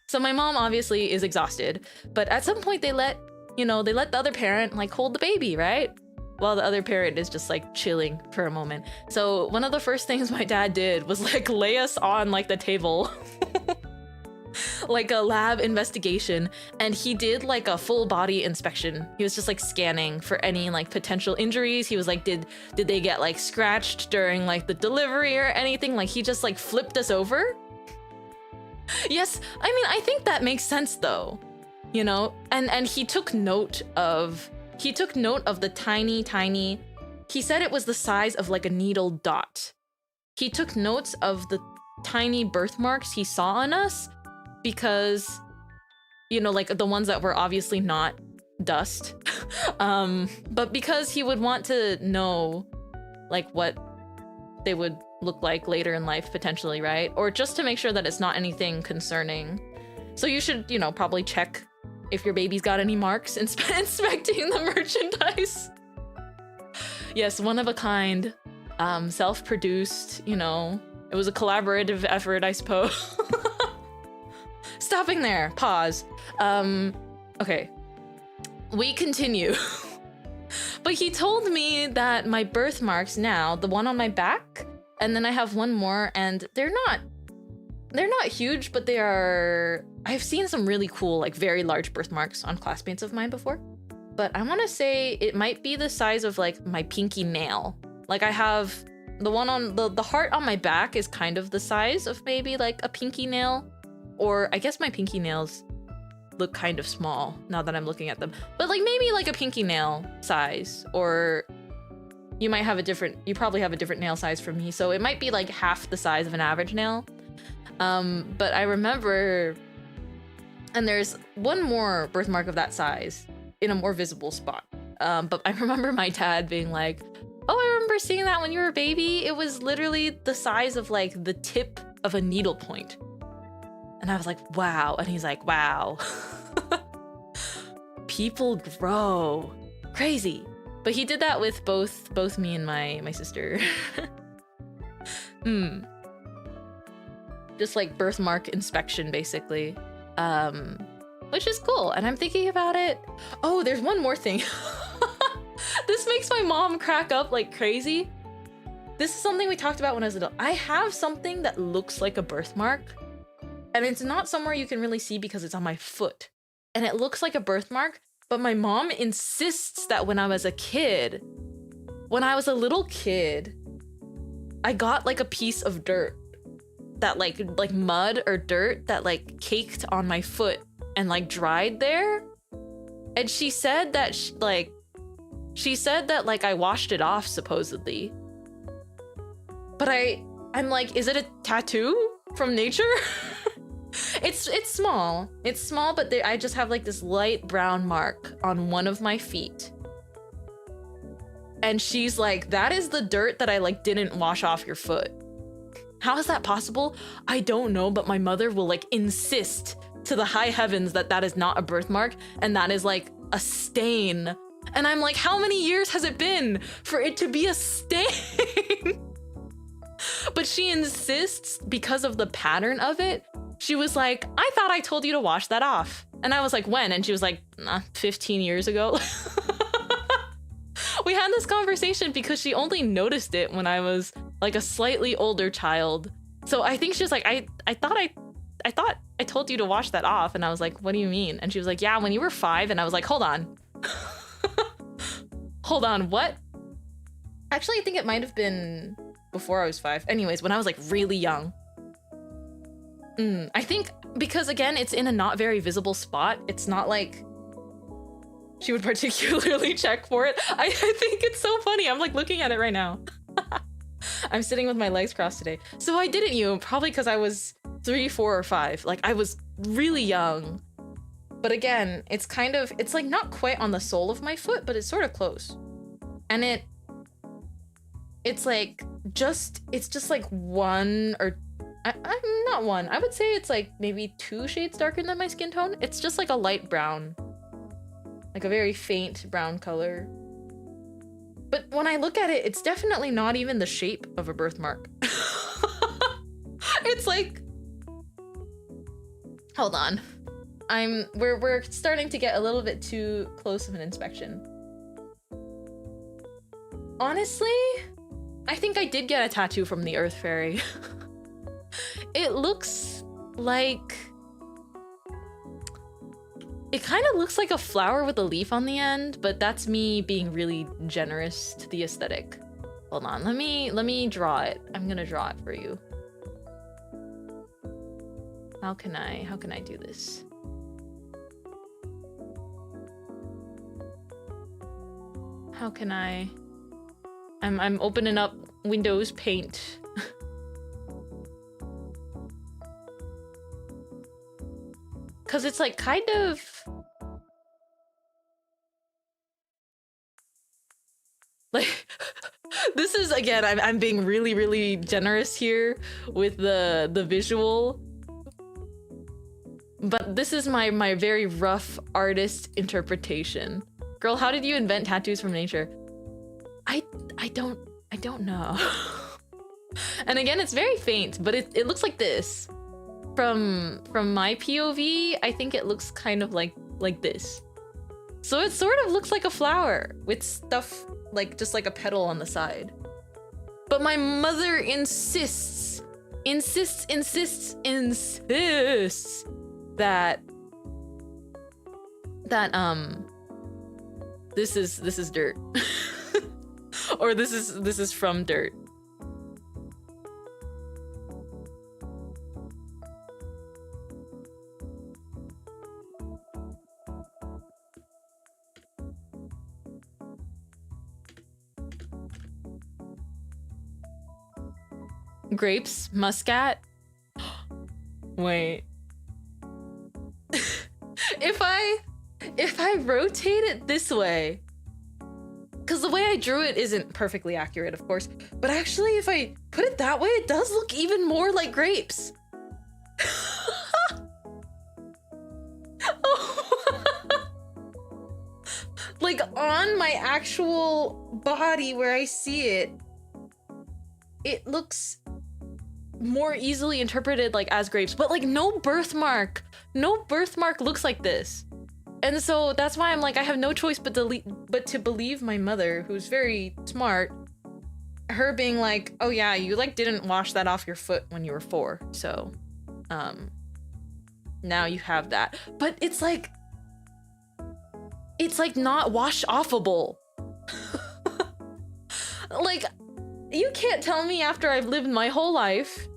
So my mom obviously is exhausted, but at some point they let the other parent like hold the baby, right? While the other parent is just like chilling for a moment. So one of the first things my dad did was like lay us on like the table. Like a lab investigation, and he did like a full body inspection. He was just like scanning for any like potential injuries. He was like, did they get like scratched during like the delivery or anything? Like he just like flipped us over. Yes, I mean, I think that makes sense though, you know? And he took note of the tiny, he said it was the size of like a needle dot. He took notes of the tiny birthmarks he saw on us, because, you know, like the ones that were obviously not dust. But because he would want to know like what they would look like later in life potentially, right? Or just to make sure that it's not anything concerning. So you should, you know, probably check if your baby's got any marks, inspecting the merchandise. Yes, one of a kind, self-produced, you know, it was a collaborative effort, I suppose. Stopping there, pause. Okay, we continue. But he told me that my birthmarks now, the one on my back, and then I have one more, and they're not huge, but they are, I've seen some really cool, like very large birthmarks on classmates of mine before. But I want to say it might be the size of like my pinky nail. Like I have the one on the heart on my back is kind of the size of maybe like a pinky nail, or I guess my pinky nails look kind of small now that I'm looking at them, but like maybe like a pinky nail size, or you might have you probably have a different nail size from me, so it might be like half the size of an average nail. But I remember, and there's one more birthmark of that size in a more visible spot. But I remember my dad being like, oh, I remember seeing that when you were a baby. It was literally the size of like the tip of a needle point. And I was like, wow. And he's like, wow. People grow. Crazy. But he did that with both me and my sister. Just like birthmark inspection, basically. Which is cool. And I'm thinking about it. Oh, there's one more thing. This makes my mom crack up like crazy. This is something we talked about when I was little. I have something that looks like a birthmark. And it's not somewhere you can really see because it's on my foot. And it looks like a birthmark, but my mom insists that when I was a little kid, I got like a piece of dirt that like mud or dirt that like caked on my foot and like dried there. And she said that I washed it off supposedly. But I'm like, is it a tattoo from nature? It's small. It's small, but I just have like this light brown mark on one of my feet. And she's like, that is the dirt that I like didn't wash off your foot. How is that possible? I don't know, but my mother will like insist to the high heavens that that is not a birthmark and that is like a stain. And I'm like, how many years has it been for it to be a stain? But she insists because of the pattern of it. She was like, I thought I told you to wash that off. And I was like, when? And she was like, 15 years ago. We had this conversation because she only noticed it when I was like a slightly older child. So I think she was like, I thought I told you to wash that off. And I was like, what do you mean? And she was like, yeah, when you were 5. And I was like, hold on. Hold on, what? Actually, I think it might have been before I was 5. Anyways, when I was like really young. I think because again, it's in a not very visible spot. It's not like she would particularly check for it. I think it's so funny. I'm like looking at it right now. I'm sitting with my legs crossed today. So I didn't probably because I was 3, 4, or 5. Like I was really young. But again, it's like not quite on the sole of my foot, but it's sort of close. And it's just like one or I'm not one. I would say it's like maybe 2 shades darker than my skin tone. It's just like a light brown, like a very faint brown color. But when I look at it, it's definitely not even the shape of a birthmark. It's like, hold on. We're starting to get a little bit too close of an inspection. Honestly, I think I did get a tattoo from the Earth Fairy. It looks like... It kind of looks like a flower with a leaf on the end, but that's me being really generous to the aesthetic. Hold on, let me draw it. I'm gonna draw it for you. How can I do this? How can I? I'm opening up Windows Paint. Cause it's like kind of Like, this is, again, I'm being really, really generous here with the visual. But this is my very rough artist interpretation. Girl, how did you invent tattoos from nature? I don't know. And again, it's very faint, but it looks like this. From my POV, I think it looks kind of like this. So it sort of looks like a flower with stuff like just like a petal on the side. But my mother insists that this is dirt. Or this is from dirt. Grapes, muscat. Wait. If I rotate it this way, because the way I drew it isn't perfectly accurate, of course, but actually if I put it that way, it does look even more like grapes. Like on my actual body where I see it, it looks more easily interpreted like as grapes, but like no birthmark looks like this. And so that's why I'm like, I have no choice but to believe my mother, who's very smart, her being like, oh yeah, you like didn't wash that off your foot when you were 4, so now you have that. But it's like not wash offable. Like, you can't tell me after I've lived my whole life,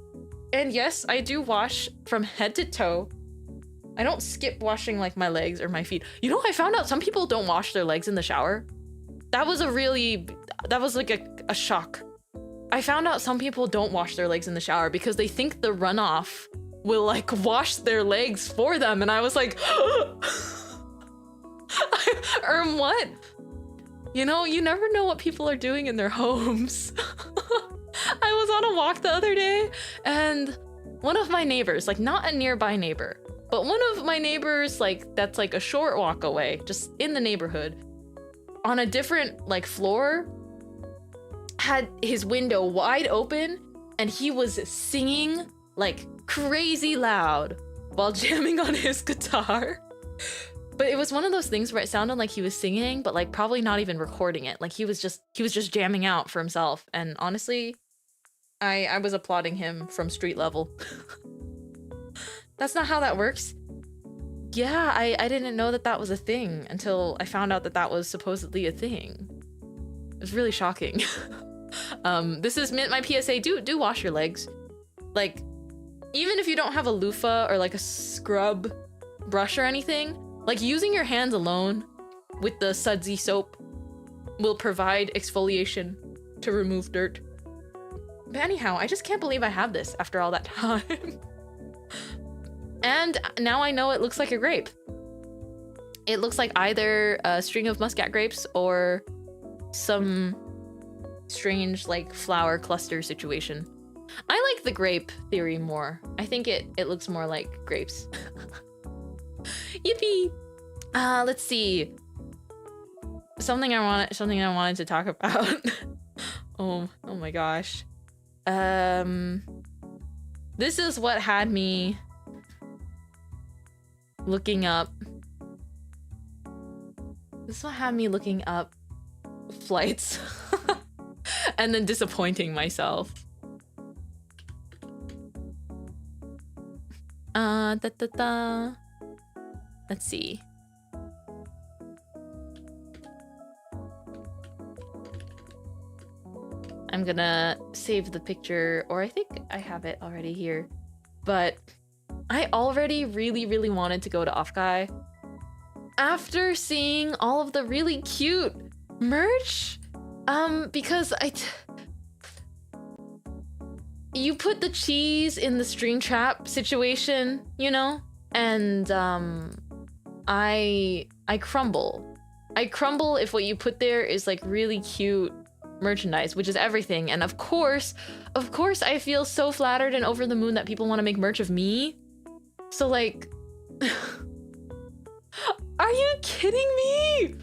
and yes, I do wash from head to toe. I don't skip washing like my legs or my feet. You know, I found out some people don't wash their legs in the shower. That was like a shock. I found out some people don't wash their legs in the shower because they think the runoff will like wash their legs for them. And I was like, what? You know, you never know what people are doing in their homes. I was on a walk the other day and one of my neighbors, like not a nearby neighbor, but one of my neighbors, like that's like a short walk away, just in the neighborhood, on a different like floor, had his window wide open and he was singing like crazy loud while jamming on his guitar. But it was one of those things where it sounded like he was singing, but like probably not even recording it. Like he was just jamming out for himself. And honestly, I was applauding him from street level. That's not how that works. Yeah, I didn't know that was a thing until I found out that was supposedly a thing. It was really shocking. This is Mintmai PSA. Do wash your legs. Like, even if you don't have a loofah or like a scrub brush or anything, like using your hands alone with the sudsy soap will provide exfoliation to remove dirt. But anyhow, I just can't believe I have this after all that time. And now I know it looks like a grape. It looks like either a string of muscat grapes or some strange like flower cluster situation. I like the grape theory more. I think it looks more like grapes. Yippee! Let's see. Something I wanted to talk about. oh my gosh. This is what had me looking up. This is what had me looking up flights and then disappointing myself. Let's see. I'm gonna save the picture, or I think I have it already here. But I already really wanted to go to Offguy after seeing all of the really cute merch. Because you put the cheese in the string trap situation, you know? And I crumble. I crumble if what you put there is like really cute merchandise, which is everything. And of course, I feel so flattered and over the moon that people want to make merch of me. So like, are you kidding me?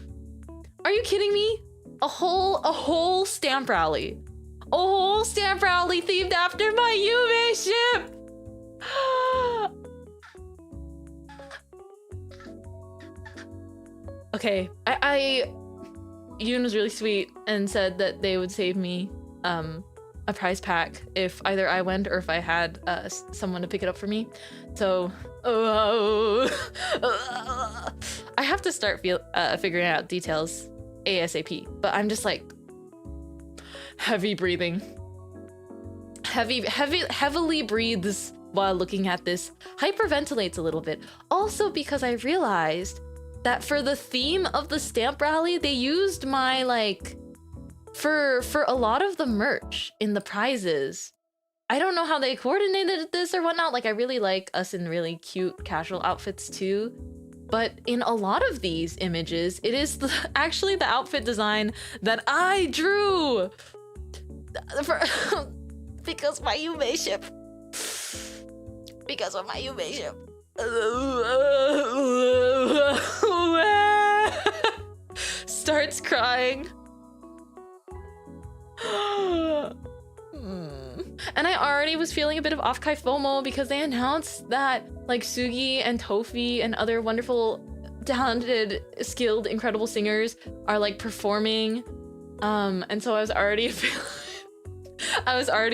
Are you kidding me? A whole stamp rally. A whole stamp rally themed after my Yume ship. Okay, Yoon was really sweet and said that they would save me a prize pack if either I went or if I had someone to pick it up for me. So I have to start figuring out details ASAP, but I'm just like heavy breathing. Heavily breathes while looking at this, hyperventilates a little bit. Also because I realized that for the theme of the stamp rally, they used my like for a lot of the merch in the prizes. I don't know how they coordinated this or whatnot. Like I really like us in really cute casual outfits too. But in a lot of these images, it is actually the outfit design that I drew. Because my Yume ship. Because of my Yume ship. Starts crying. And I already was feeling a bit of off-kai FOMO because they announced that like Sugi and Tofi and other wonderful, talented, skilled, incredible singers are like performing. And so I was already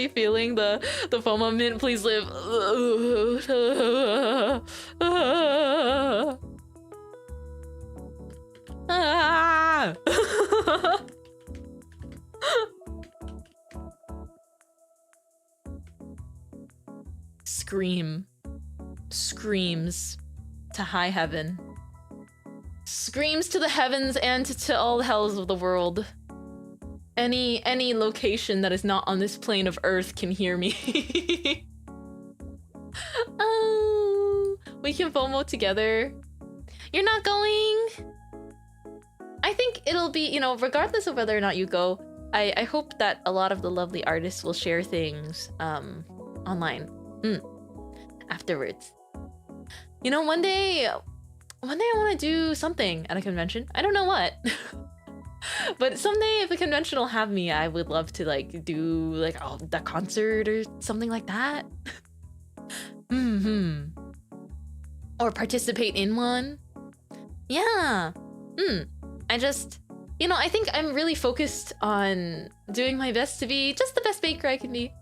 feeling the FOMO. Mint, please live. Screams to high heaven. Screams to the heavens and to all the hells of the world. Any location that is not on this plane of Earth can hear me. Oh, we can FOMO together. You're not going? I think it'll be, you know, regardless of whether or not you go, I hope that a lot of the lovely artists will share things online afterwards. You know, one day I want to do something at a convention. I don't know what. But someday if a convention will have me, I would love to like do like the concert or something like that. Or participate in one. Yeah. I just, you know, I think I'm really focused on doing my best to be just the best baker I can be.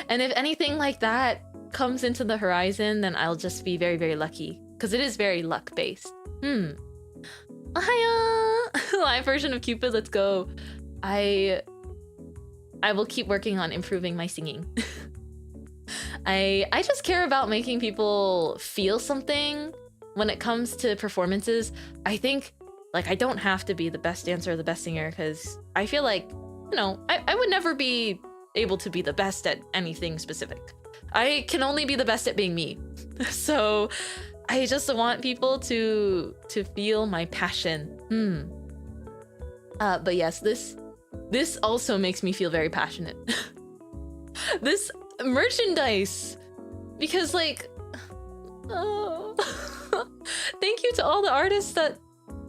And if anything like that comes into the horizon, then I'll just be very, very lucky. Because it is very luck-based. Ohio! Live version of Cupid, let's go. I will keep working on improving my singing. I just care about making people feel something when it comes to performances. I think, like, I don't have to be the best dancer or the best singer, because I feel like, you know, I would never be able to be the best at anything specific. I can only be the best at being me. So I just want people to feel my passion. But yes, this also makes me feel very passionate. This merchandise, because like, oh, thank you to all the artists that,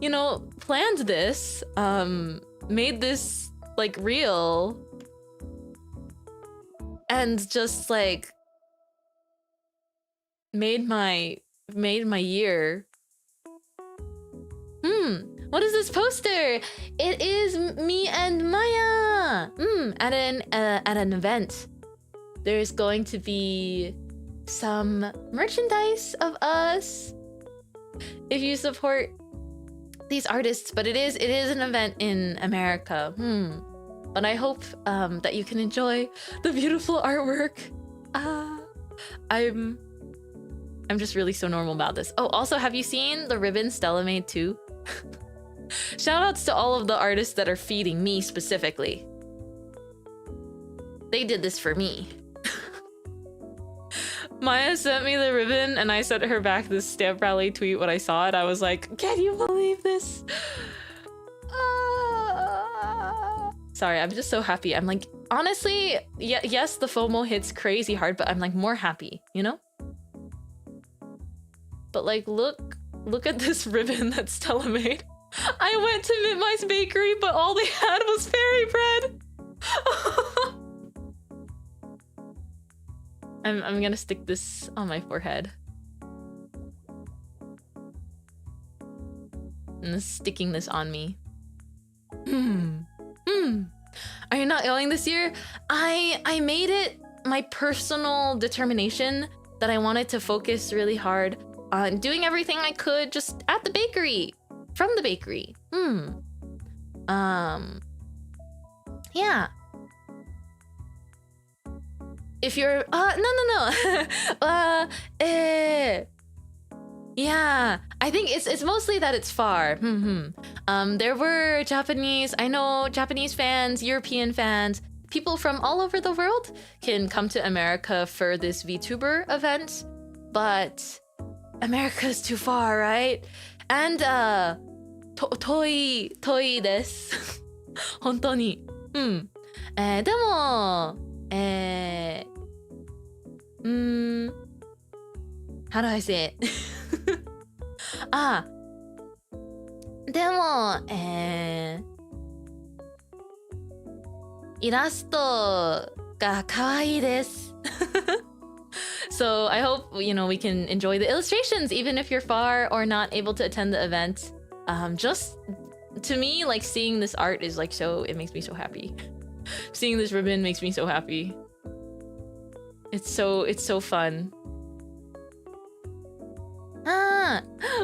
you know, planned this, made this like real, and just like made my year. What is this poster? It is me and Maya. At an event. There's going to be some merchandise of us if you support these artists, but it is an event in America. But I hope that you can enjoy the beautiful artwork. I'm just really so normal about this. Oh, also, have you seen the ribbon Stella made too? Shoutouts to all of the artists that are feeding me specifically. They did this for me. Maya sent me the ribbon and I sent her back this stamp rally tweet when I saw it. I was like, can you believe this? Sorry, I'm just so happy. I'm like, honestly, yeah, yes, the FOMO hits crazy hard, but I'm like more happy, you know? But like, look at this ribbon that Stella made. I went to Mintmai's bakery, but all they had was fairy bread. I'm gonna stick this on my forehead. And sticking this on me. Are you not going this year? I made it my personal determination that I wanted to focus really hard on doing everything I could just at the bakery. From the bakery. Yeah. If you're no. Yeah, I think it's mostly that it's far. There were Japanese, I know Japanese fans, European fans, people from all over the world can come to America for this VTuber event, but America's too far, right? And 遠いです。本当に。でも、how do I say it? でも、イラストが可愛いです。So I hope, you know, we can enjoy the illustrations even if you're far or not able to attend the event. Just to me, like seeing this art is like it makes me so happy. Seeing this ribbon makes me so happy. It's so fun.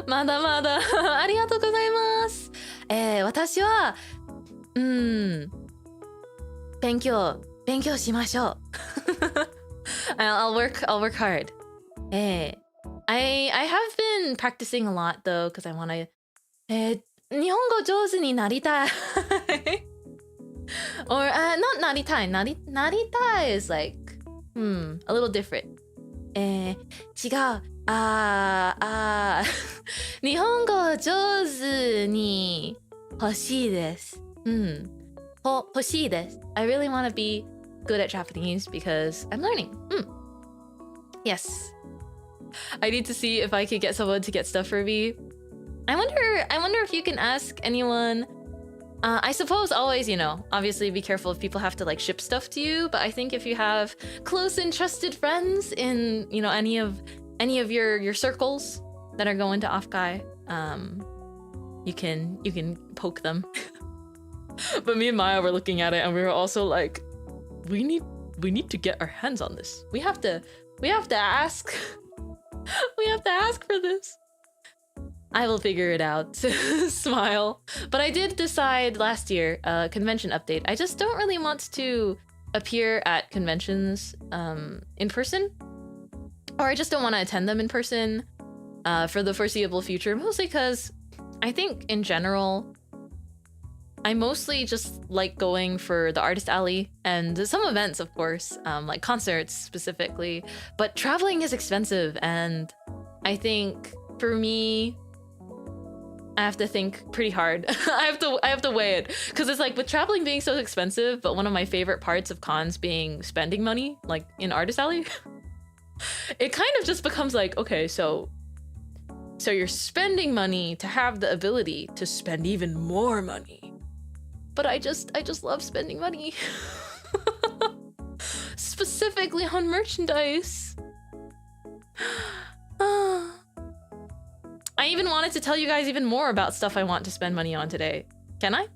まだまだありがとうございます。私は勉強しましょう。I'll work hard. I have been practicing a lot though because I want to 日本語上手になりたい。or not なりたい。なりたい is like a little different. 違う。日本語上手に欲しいです。欲しいです。I really want to be good at Japanese because I'm learning. Yes. I need to see if I could get someone to get stuff for me. I wonder if you can ask anyone. I suppose always, you know, obviously be careful if people have to like ship stuff to you, but I think if you have close and trusted friends in, you know, any of your circles that are going to Offkai, you can poke them. But me and Maya were looking at it and we were also like, we need to get our hands on this. We have to ask. We have to ask for this. I will figure it out. Smile. But I did decide last year, convention update. I just don't really want to appear at conventions in person. Or I just don't want to attend them in person for the foreseeable future. Mostly because I think in general, I mostly just like going for the artist alley and some events, of course, like concerts specifically. But traveling is expensive, and I think for me, I have to think pretty hard. I have to weigh it because it's like with traveling being so expensive, but one of my favorite parts of cons being spending money, like in artist alley. It kind of just becomes like, okay, so you're spending money to have the ability to spend even more money. But I just love spending money. Specifically on merchandise. I even wanted to tell you guys even more about stuff I want to spend money on today. Can I?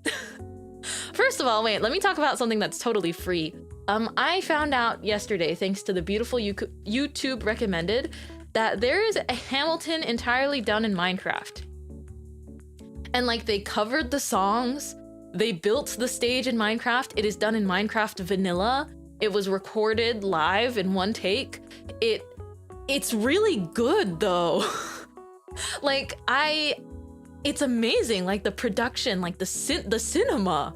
First of all, wait, let me talk about something that's totally free. I found out yesterday, thanks to the beautiful YouTube recommended, that there is a Hamilton entirely done in Minecraft. And like they covered the songs, they built the stage in Minecraft. It is done in Minecraft vanilla. It was recorded live in one take. It's really good though. Like it's amazing, like the production, like the cinema.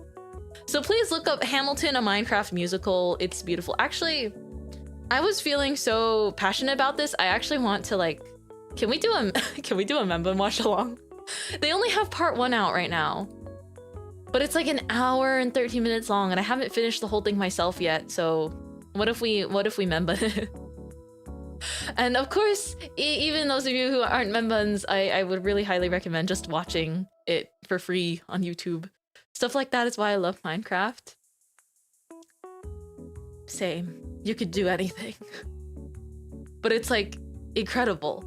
So please look up Hamilton, a Minecraft musical. It's beautiful. Actually, I was feeling so passionate about this. I actually want to like, can we do a Memba watch along? They only have part 1 out right now. But it's like an hour and 13 minutes long, and I haven't finished the whole thing myself yet. So what if we memba it? And of course, even those of you who aren't membans, I would really highly recommend just watching it for free on YouTube. Stuff like that is why I love Minecraft. Same. You could do anything. But it's like incredible.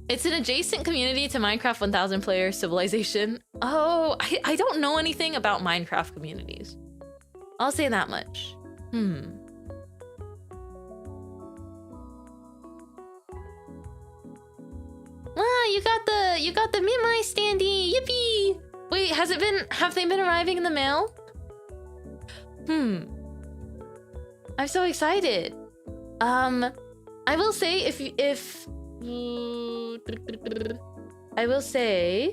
It's an adjacent community to Minecraft 1000 player Civilization. Oh, I don't know anything about Minecraft communities. I'll say that much. Ah, you got the Mintmai standee. Yippee! Wait, have they been arriving in the mail? I'm so excited. I will say I will say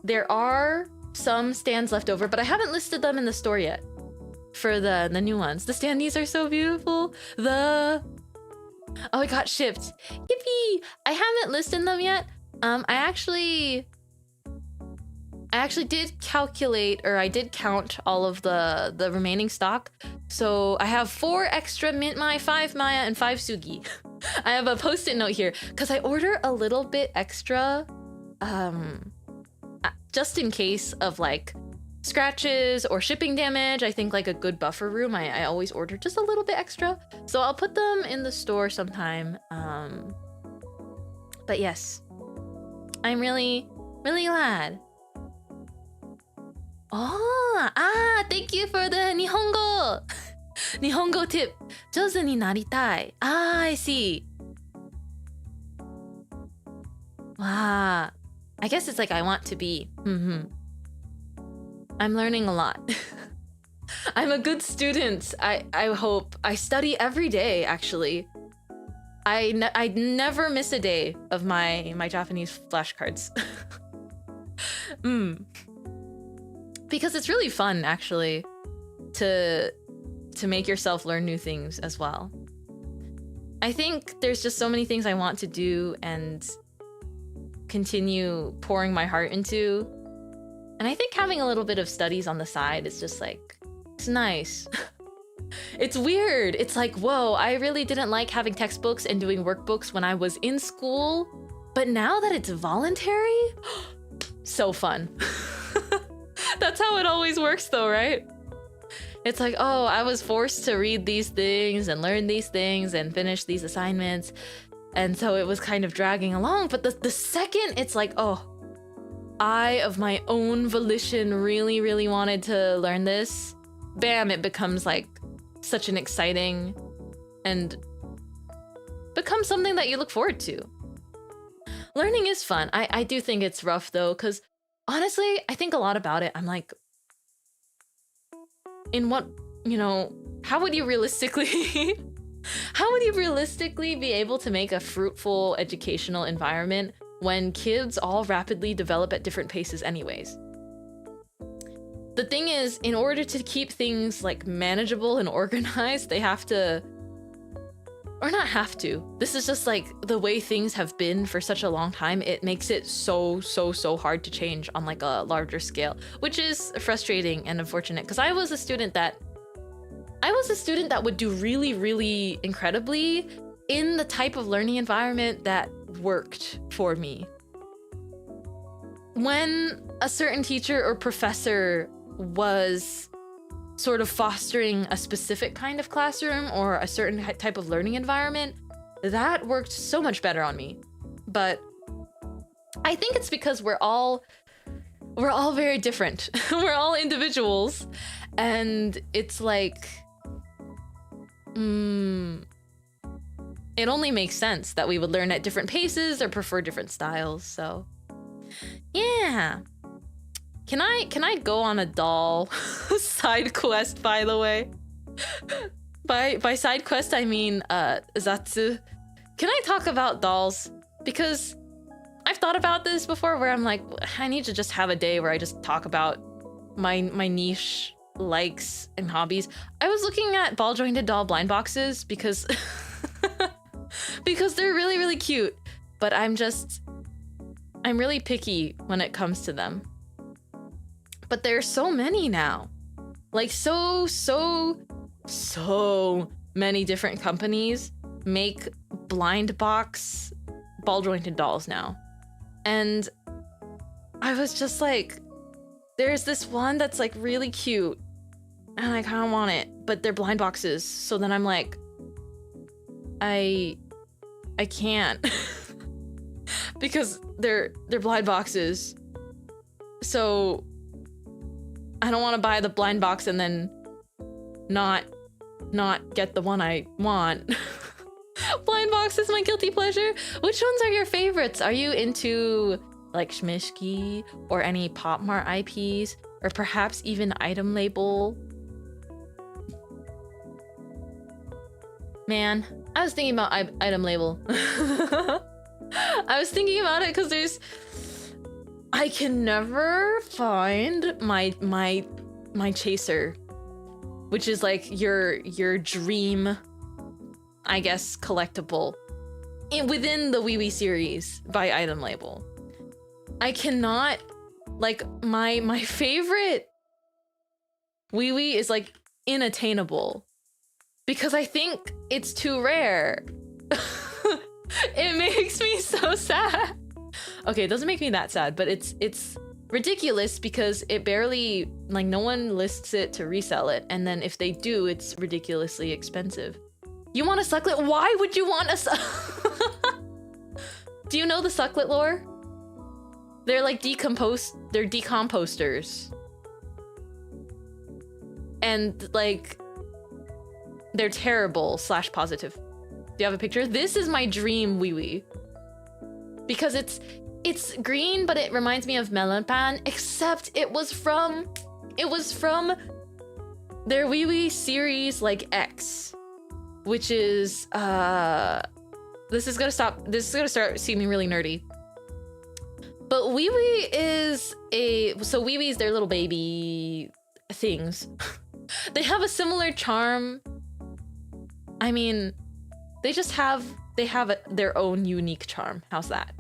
there are some stands left over, but I haven't listed them in the store yet for the new ones. The standees are so beautiful. Oh, it got shipped. Yippee! I haven't listed them yet. I actually did calculate, or I did count all of the remaining stock. So I have 4 extra Mintmai, 5 Maya, and 5 Sugi. I have a post-it note here because I order a little bit extra, just in case of like scratches or shipping damage. I think like a good buffer room, I always order just a little bit extra. So I'll put them in the store sometime. But yes, I'm really, really glad. Oh, thank you for the Nihongo! Nihongo tip. 上手になりたい. I see. Wow. I guess it's like I want to be. I'm learning a lot. I'm a good student. I hope. I study every day, actually. I never miss a day of my Japanese flashcards. Because it's really fun, actually, to make yourself learn new things as well. I think there's just so many things I want to do and continue pouring my heart into. And I think having a little bit of studies on the side is just like, it's nice. It's weird. It's like, whoa, I really didn't like having textbooks and doing workbooks when I was in school. But now that it's voluntary, so fun. That's how it always works though, right? It's like, oh, I was forced to read these things and learn these things and finish these assignments. And so it was kind of dragging along. But the second it's like, oh, I, of my own volition, really, really wanted to learn this, bam, it becomes like such an exciting and becomes something that you look forward to. Learning is fun. I do think it's rough though, because honestly, I think a lot about it. I'm like, in what, how would you realistically be able to make a fruitful educational environment when kids all rapidly develop at different paces anyways? The thing is, in order to keep things like manageable and organized, they have to, or not have to, this is just like the way things have been for such a long time. It makes it so hard to change on like a larger scale, which is frustrating and unfortunate, because I was a student that would do really, really incredibly in the type of learning environment that worked for me. When a certain teacher or professor was sort of fostering a specific kind of classroom or a certain type of learning environment, that worked so much better on me. But I think it's because we're all very different. We're all individuals, and it's like, it only makes sense that we would learn at different paces or prefer different styles. So yeah. Can I go on a doll side quest, by the way? By side quest, I mean Zatsu. Can I talk about dolls? Because I've thought about this before, where I'm like, I need to just have a day where I just talk about my niche likes and hobbies. I was looking at ball jointed doll blind boxes because because they're really, really cute. But I'm just, I'm really picky when it comes to them. But there's so many now. Like so many different companies make blind box ball jointed dolls now. And I was just like, there's this one that's like really cute and I kind of want it, but they're blind boxes. So then I'm like, I can't because they're blind boxes. So I don't want to buy the blind box and then not get the one I want. Blind box is my guilty pleasure. Which ones are your favorites? Are you into like Shmishki or any Pop Mart IPs or perhaps even Item Label? Man, I was thinking about Item Label. I was thinking about it because I can never find my chaser, which is like your dream, I guess, collectible within the Wee Wee series by Item Label. I cannot, like, my favorite Wee Wee is like inattainable because I think it's too rare. It makes me so sad. Okay, it doesn't make me that sad, but it's ridiculous because it barely, like, no one lists it to resell it, and then if they do, it's ridiculously expensive. You want a sucklet? Why would you want a Do you know the sucklet lore? They're like they're decomposters. And like, they're terrible / positive. Do you have a picture? This is my dream Wee Wee. Because it's green, but it reminds me of Melon Pan, except it was from their Wee Wee series like X, which is this is gonna start seeming really nerdy. But Wee Wee is Wee Wee's their little baby things. They have a similar charm. I mean, they have their own unique charm. How's that?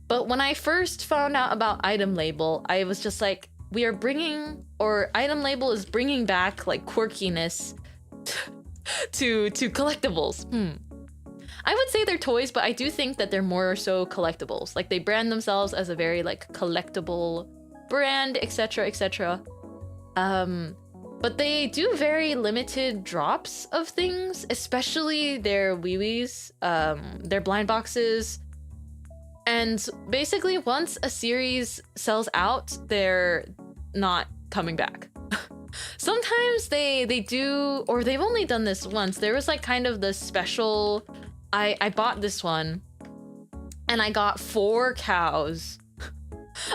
But when I first found out about Item Label, I was just like, Item Label is bringing back like quirkiness to collectibles. I would say they're toys, but I do think that they're more so collectibles. Like, they brand themselves as a very like collectible brand, etc, etc. But they do very limited drops of things, especially their Wee Wees, their blind boxes. And basically, once a series sells out, they're not coming back. Sometimes they do, or they've only done this once. There was like kind of the special, I bought this one and I got 4 cows.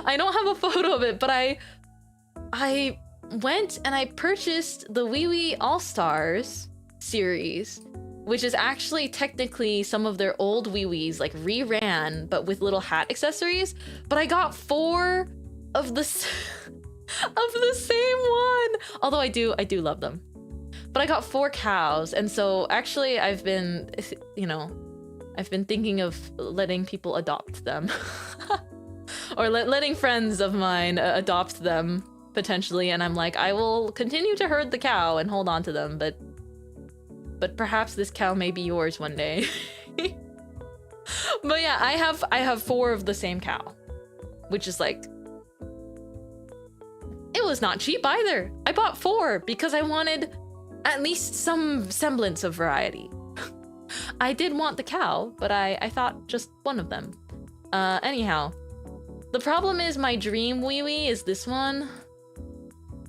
I don't have a photo of it, but I went and I purchased the Wee Wee All-Stars series, which is actually technically some of their old Wee Wees, like reran, but with little hat accessories. But I got 4 of the same one. Although I do love them. But I got 4 cows, and so actually I've been thinking of letting people adopt them. Or letting friends of mine adopt them, potentially, and I'm like, I will continue to herd the cow and hold on to them, but perhaps this cow may be yours one day. But yeah, I have 4 of the same cow, which is like, it was not cheap either. I bought 4 because I wanted at least some semblance of variety. I did want the cow, but I thought just one of them. Anyhow, the problem is my dream Wee Wee is this one.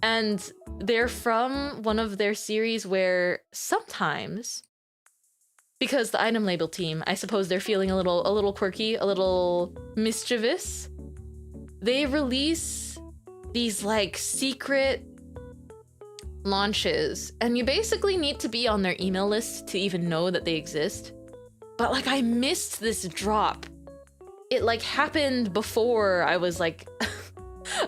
And they're from one of their series where sometimes, because the Item Label team, I suppose they're feeling a little quirky, a little mischievous, they release these like secret launches, and you basically need to be on their email list to even know that they exist. But like, I missed this drop. It like happened before I was like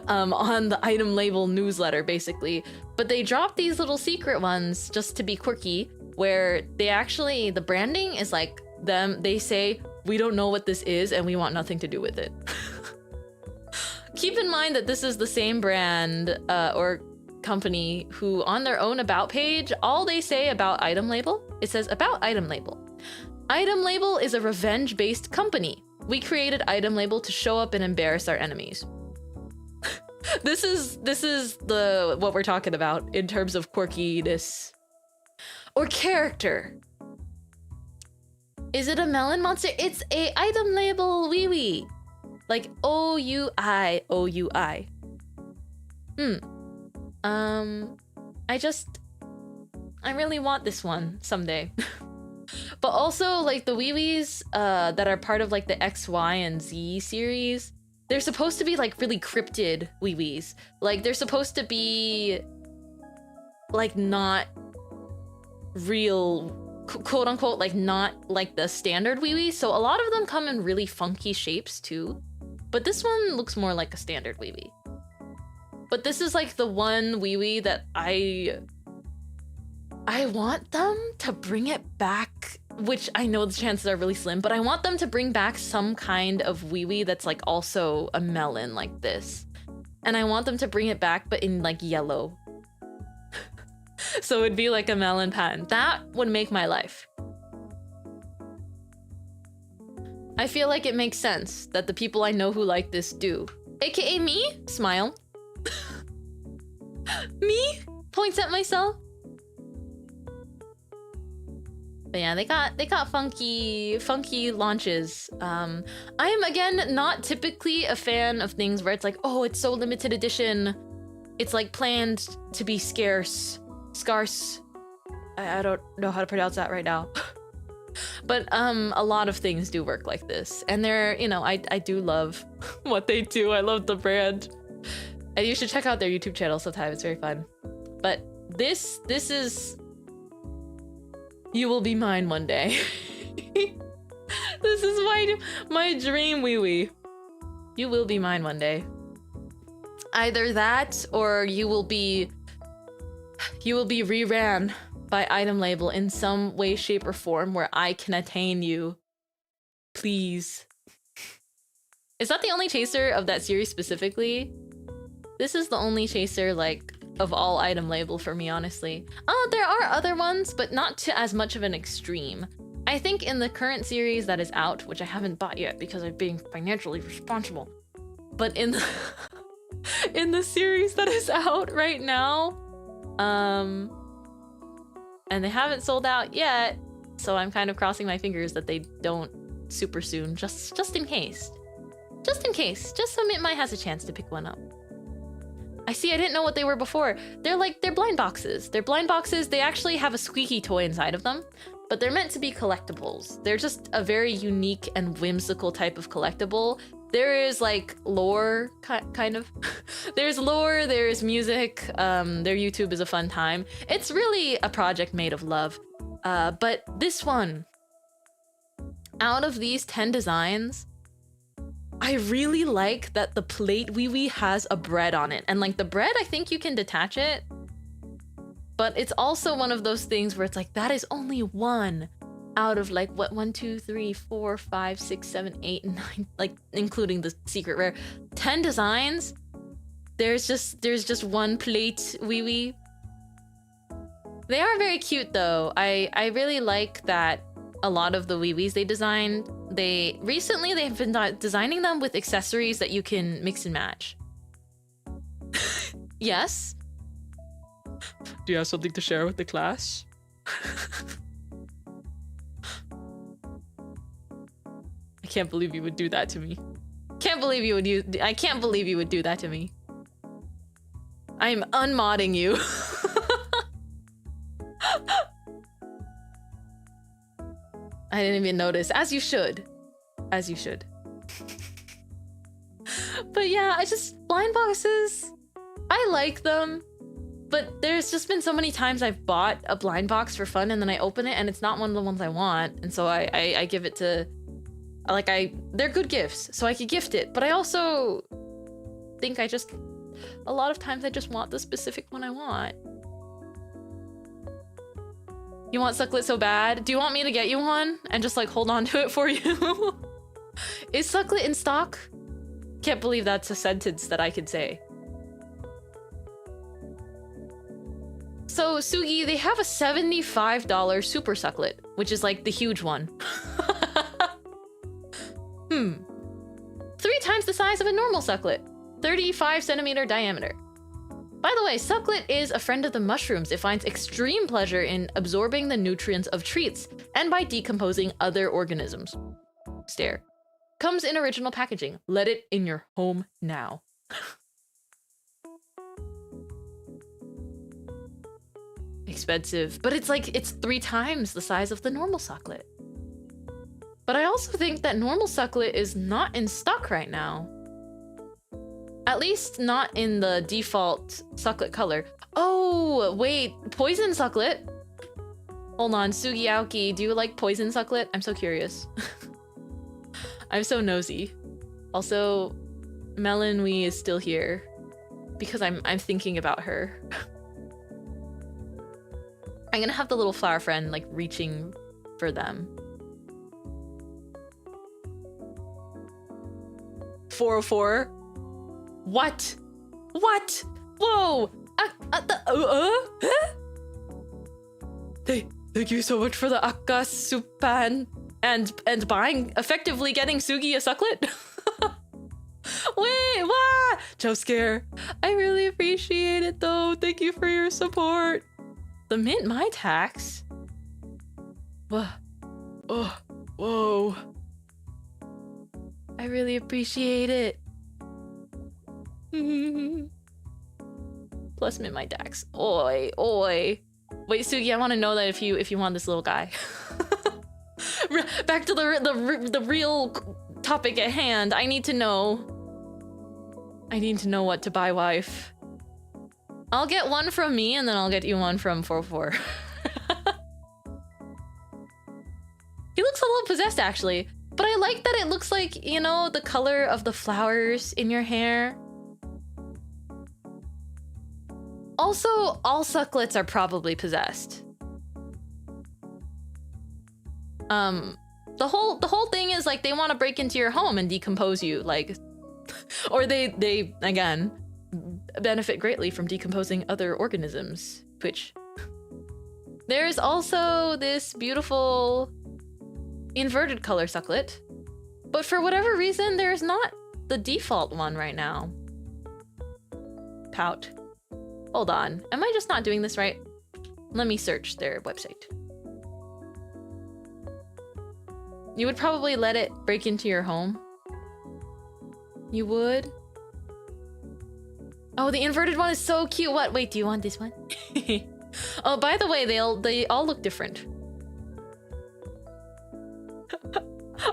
on the Item Label newsletter, basically. But they dropped these little secret ones just to be quirky, where they actually, the branding is like them, they say, we don't know what this is and we want nothing to do with it. keep in mind that this is the same brand or company who on their own about page, all they say about item label, it says about item label. Item label is a revenge-based company. We created item label to show up and embarrass our enemies. This is what we're talking about in terms of quirkiness. Or character. Is it a melon monster? It's a item label wee wee. Like O-U-I, O-U-I. I really want this one someday. But also, like, the wee-wees that are part of, like, the X, Y, and Z series, they're supposed to be, like, really cryptid wee-wees. Like, they're supposed to be, like, not real, quote-unquote, like, not, like, the standard wee-wee. So a lot of them come in really funky shapes, too. But this one looks more like a standard wee-wee. But this is, like, the one wee-wee that I want them to bring it back, which I know the chances are really slim, but I want them to bring back some kind of wee-wee that's like also a melon like this. And I want them to bring it back, but in like yellow. So it'd be like a melon pattern. That would make my life. I feel like it makes sense that the people I know who like this do. AKA me? Smile. Me? Points at myself. But yeah, they got funky launches. I am again not typically a fan of things where it's like, oh, it's so limited edition. It's like planned to be scarce. I don't know how to pronounce that right now. But a lot of things do work like this, and they're, you know, I do love what they do. I love the brand, and you should check out their YouTube channel sometime. It's very fun. But this is. You will be mine one day. This is my dream wee wee. You will be mine one day. Either that, or you will be reran by item label in some way, shape, or form where I can attain you. Please. Is that the only chaser of that series specifically? This is the only chaser, like, of all item label for me, honestly. There are other ones, but not to as much of an extreme. I think in the current series that is out, which I haven't bought yet because I'm being financially responsible, but in the in the series that is out right now, and they haven't sold out yet, so I'm kind of crossing my fingers that they don't super soon, just in case. Just in case, just so Mintmai has a chance to pick one up. I didn't know what they were before. They're blind boxes. They're blind boxes. They actually have a squeaky toy inside of them, but they're meant to be collectibles. They're just a very unique and whimsical type of collectible. There is like lore, kind of. There's lore, there's music. Their YouTube is a fun time. It's really a project made of love. But this one, out of these 10 designs, I really like that the plate wee wee has a bread on it. And like the bread, I think you can detach it. But it's also one of those things where it's like, that is only one out of like, what, 1, 2, 3, 4, 5, 6, 7, 8, 9, like including the secret rare. 10 designs. There's just one plate wee wee. They are very cute though. I really like that a lot of the wee wees they designed, recently they've been designing them with accessories that you can mix and match. Yes? Do you have something to share with the class? I can't believe you would do that to me. I can't believe you would do that to me. I'm unmodding you. I didn't even notice, as you should. As you should. But yeah, blind boxes, I like them, but there's just been so many times I've bought a blind box for fun and then I open it and it's not one of the ones I want, and so I give it to, like, they're good gifts, so I could gift it, but I also think a lot of times I just want the specific one I want. You want Sucklet so bad? Do you want me to get you one and just like hold on to it for you? Is Sucklet in stock? Can't believe that's a sentence that I could say. So, Sugi, they have a $75 super sucklet, which is like the huge one. 3 times the size of a normal sucklet. 35cm diameter. By the way, sucklet is a friend of the mushrooms. It finds extreme pleasure in absorbing the nutrients of treats and by decomposing other organisms. Stare. Comes in original packaging. Let it in your home now. Expensive, but it's like, it's 3 times the size of the normal sucklet. But I also think that normal sucklet is not in stock right now. At least not in the default sucklet color. Oh, wait, poison sucklet? Hold on, Sugi Aoki, do you like poison sucklet? I'm so curious. I'm so nosy. Also, Melon Wee is still here because I'm thinking about her. I'm gonna have the little flower friend like reaching for them. 404? What? What? Whoa! Thank you so much for the akasupan and buying, effectively getting Sugi a sucklet. Wait, what? Joe Scare. I really appreciate it though. Thank you for your support. The Mintmai tax? Whoa. Oh, whoa. I really appreciate it. Plus Mintmai tax. Oi, oi. Wait, Sugi, I want to know that if you want this little guy. Back to the real topic at hand. I need to know what to buy, wife. I'll get one from me and then I'll get you one from 44. He looks a little possessed actually, but I like that it looks like, you know, the color of the flowers in your hair. Also, all sucklets are probably possessed. The whole thing is like they want to break into your home and decompose you, like, or they again benefit greatly from decomposing other organisms, which there's also this beautiful inverted color sucklet, but for whatever reason there's not the default one right now. Pout. Hold on, am I just not doing this right? Let me search their website. You would probably let it break into your home? You would? Oh, the inverted one is so cute. What? Wait, do you want this one? Oh, by the way, they all look different.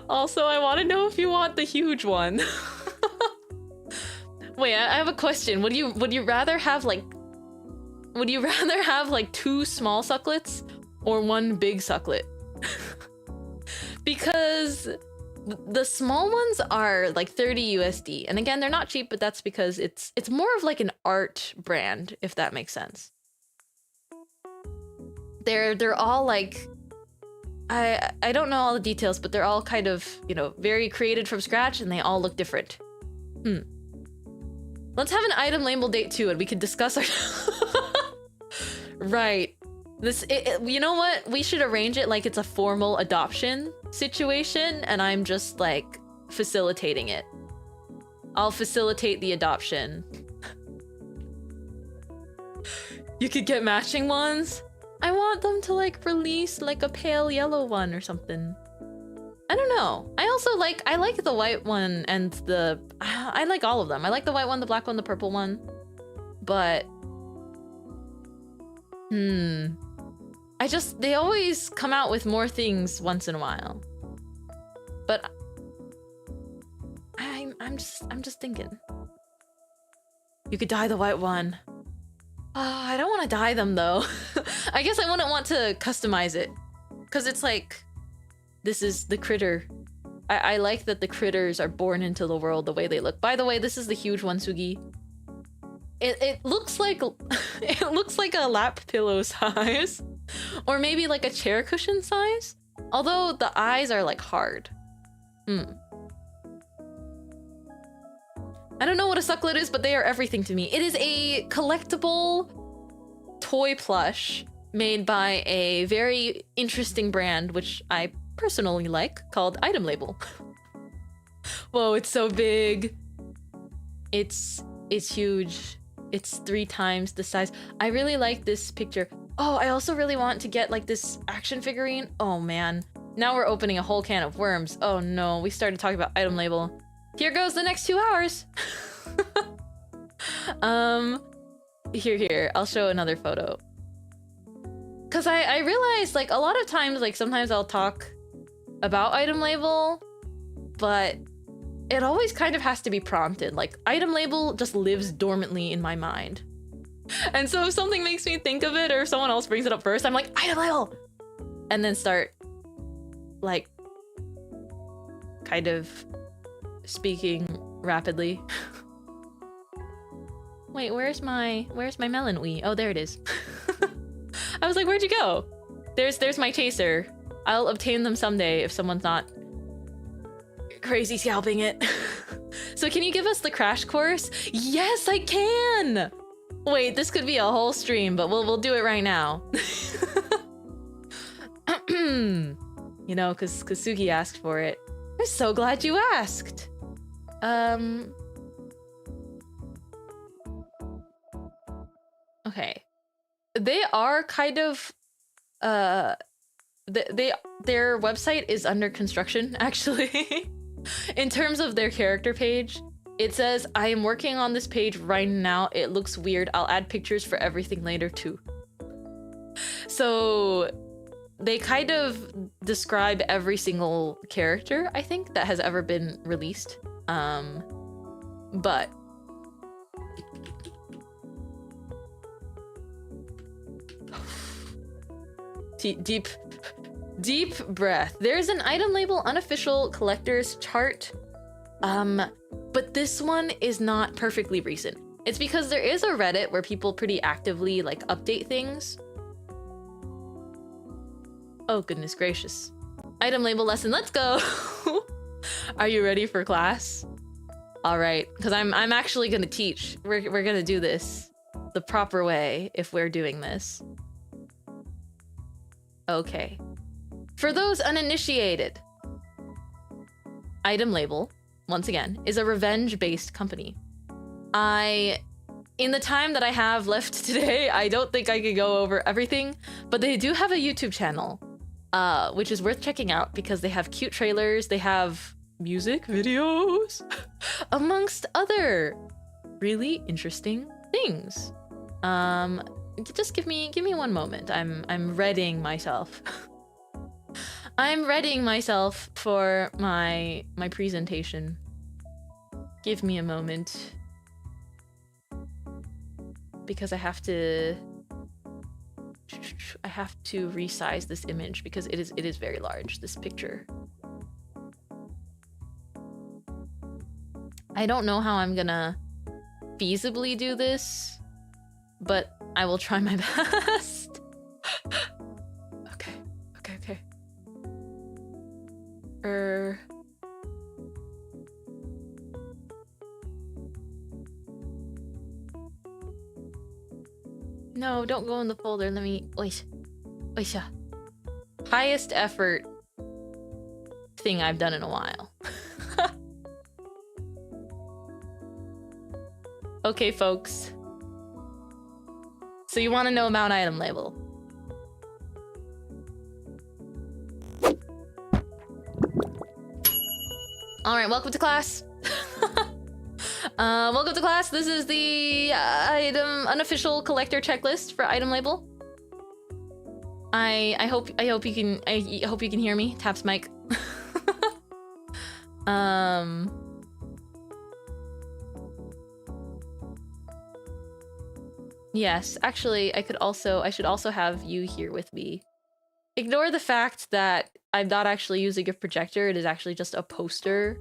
Also, I want to know if you want the huge one. Wait, I have a question. Would you rather have like 2 small sucklets or 1 big sucklet? Because the small ones are like 30 USD. And again, they're not cheap, but that's because it's more of like an art brand, if that makes sense. They're all like, I don't know all the details, but they're all kind of, you know, very created from scratch and they all look different. Let's have an item label date too and we can discuss our Right. You know what? We should arrange it like it's a formal adoption situation and I'm just like facilitating it. I'll facilitate the adoption. You could get matching ones? I want them to like release like a pale yellow one or something. I don't know. I like the white one and I like all of them. I like the white one, the black one, the purple one. But they always come out with more things once in a while. But I'm just thinking. You could dye the white one. I don't want to dye them though. I guess I wouldn't want to customize it. Cause it's like, this is the critter. I like that the critters are born into the world the way they look. By the way, this is the huge one, Sugi. It looks like a lap pillow size, or maybe like a chair cushion size. Although the eyes are like hard. I don't know what a sucklet is, but they are everything to me. It is a collectible toy plush made by a very interesting brand, which I personally like, called Item Label. Whoa, it's so big. It's huge. It's 3 times the size. I really like this picture. Oh, I also really want to get like this action figurine. Oh man, now we're opening a whole can of worms. Oh no, we started talking about Item Label. Here goes the next 2 hours. Here, I'll show another photo. Cause I realized like a lot of times, like sometimes I'll talk about Item Label, but it always kind of has to be prompted. Like Item Label just lives dormantly in my mind. And so if something makes me think of it or if someone else brings it up first, I'm like, Item Label! And then start like kind of speaking rapidly. Wait, where's my melon wee? Oh, there it is. I was like, where'd you go? There's my chaser. I'll obtain them someday if someone's not crazy scalping it. So can you give us the crash course? Yes, I can! Wait, this could be a whole stream, but we'll do it right now. You know, cause Sugi asked for it. I'm so glad you asked. Okay. They are kind of their website is under construction, actually. In terms of their character page, it says, I am working on this page right now. It looks weird. I'll add pictures for everything later too. So they kind of describe every single character, I think, that has ever been released. But deep breath. There's an Item Label unofficial collector's chart, but this one is not perfectly recent. It's because there is a Reddit where people pretty actively like update things. Oh goodness gracious. Item Label lesson, let's go. Are you ready for class? All right, because I'm actually gonna teach. We're gonna do this the proper way if we're doing this. Okay. For those uninitiated, Item Label, once again, is a revenge-based company. In the time that I have left today, I don't think I could go over everything, but they do have a YouTube channel, which is worth checking out because they have cute trailers, they have music videos, amongst other really interesting things. Just give me 1 moment. I'm readying myself. I'm readying myself for my presentation. Give me a moment. Because I have to resize this image because it is very large, this picture. I don't know how I'm gonna feasibly do this, but I will try my best. Okay. No, don't go in the folder. Let me... Oisha. Highest effort thing I've done in a while. Okay, folks. So you want to know about Item Label. All right, welcome to class. Welcome to class. This is the unofficial collector checklist for Item Label. I hope you can hear me. Taps mic. Yes, actually, I should also have you here with me. Ignore the fact that I'm not actually using a projector. It is actually just a poster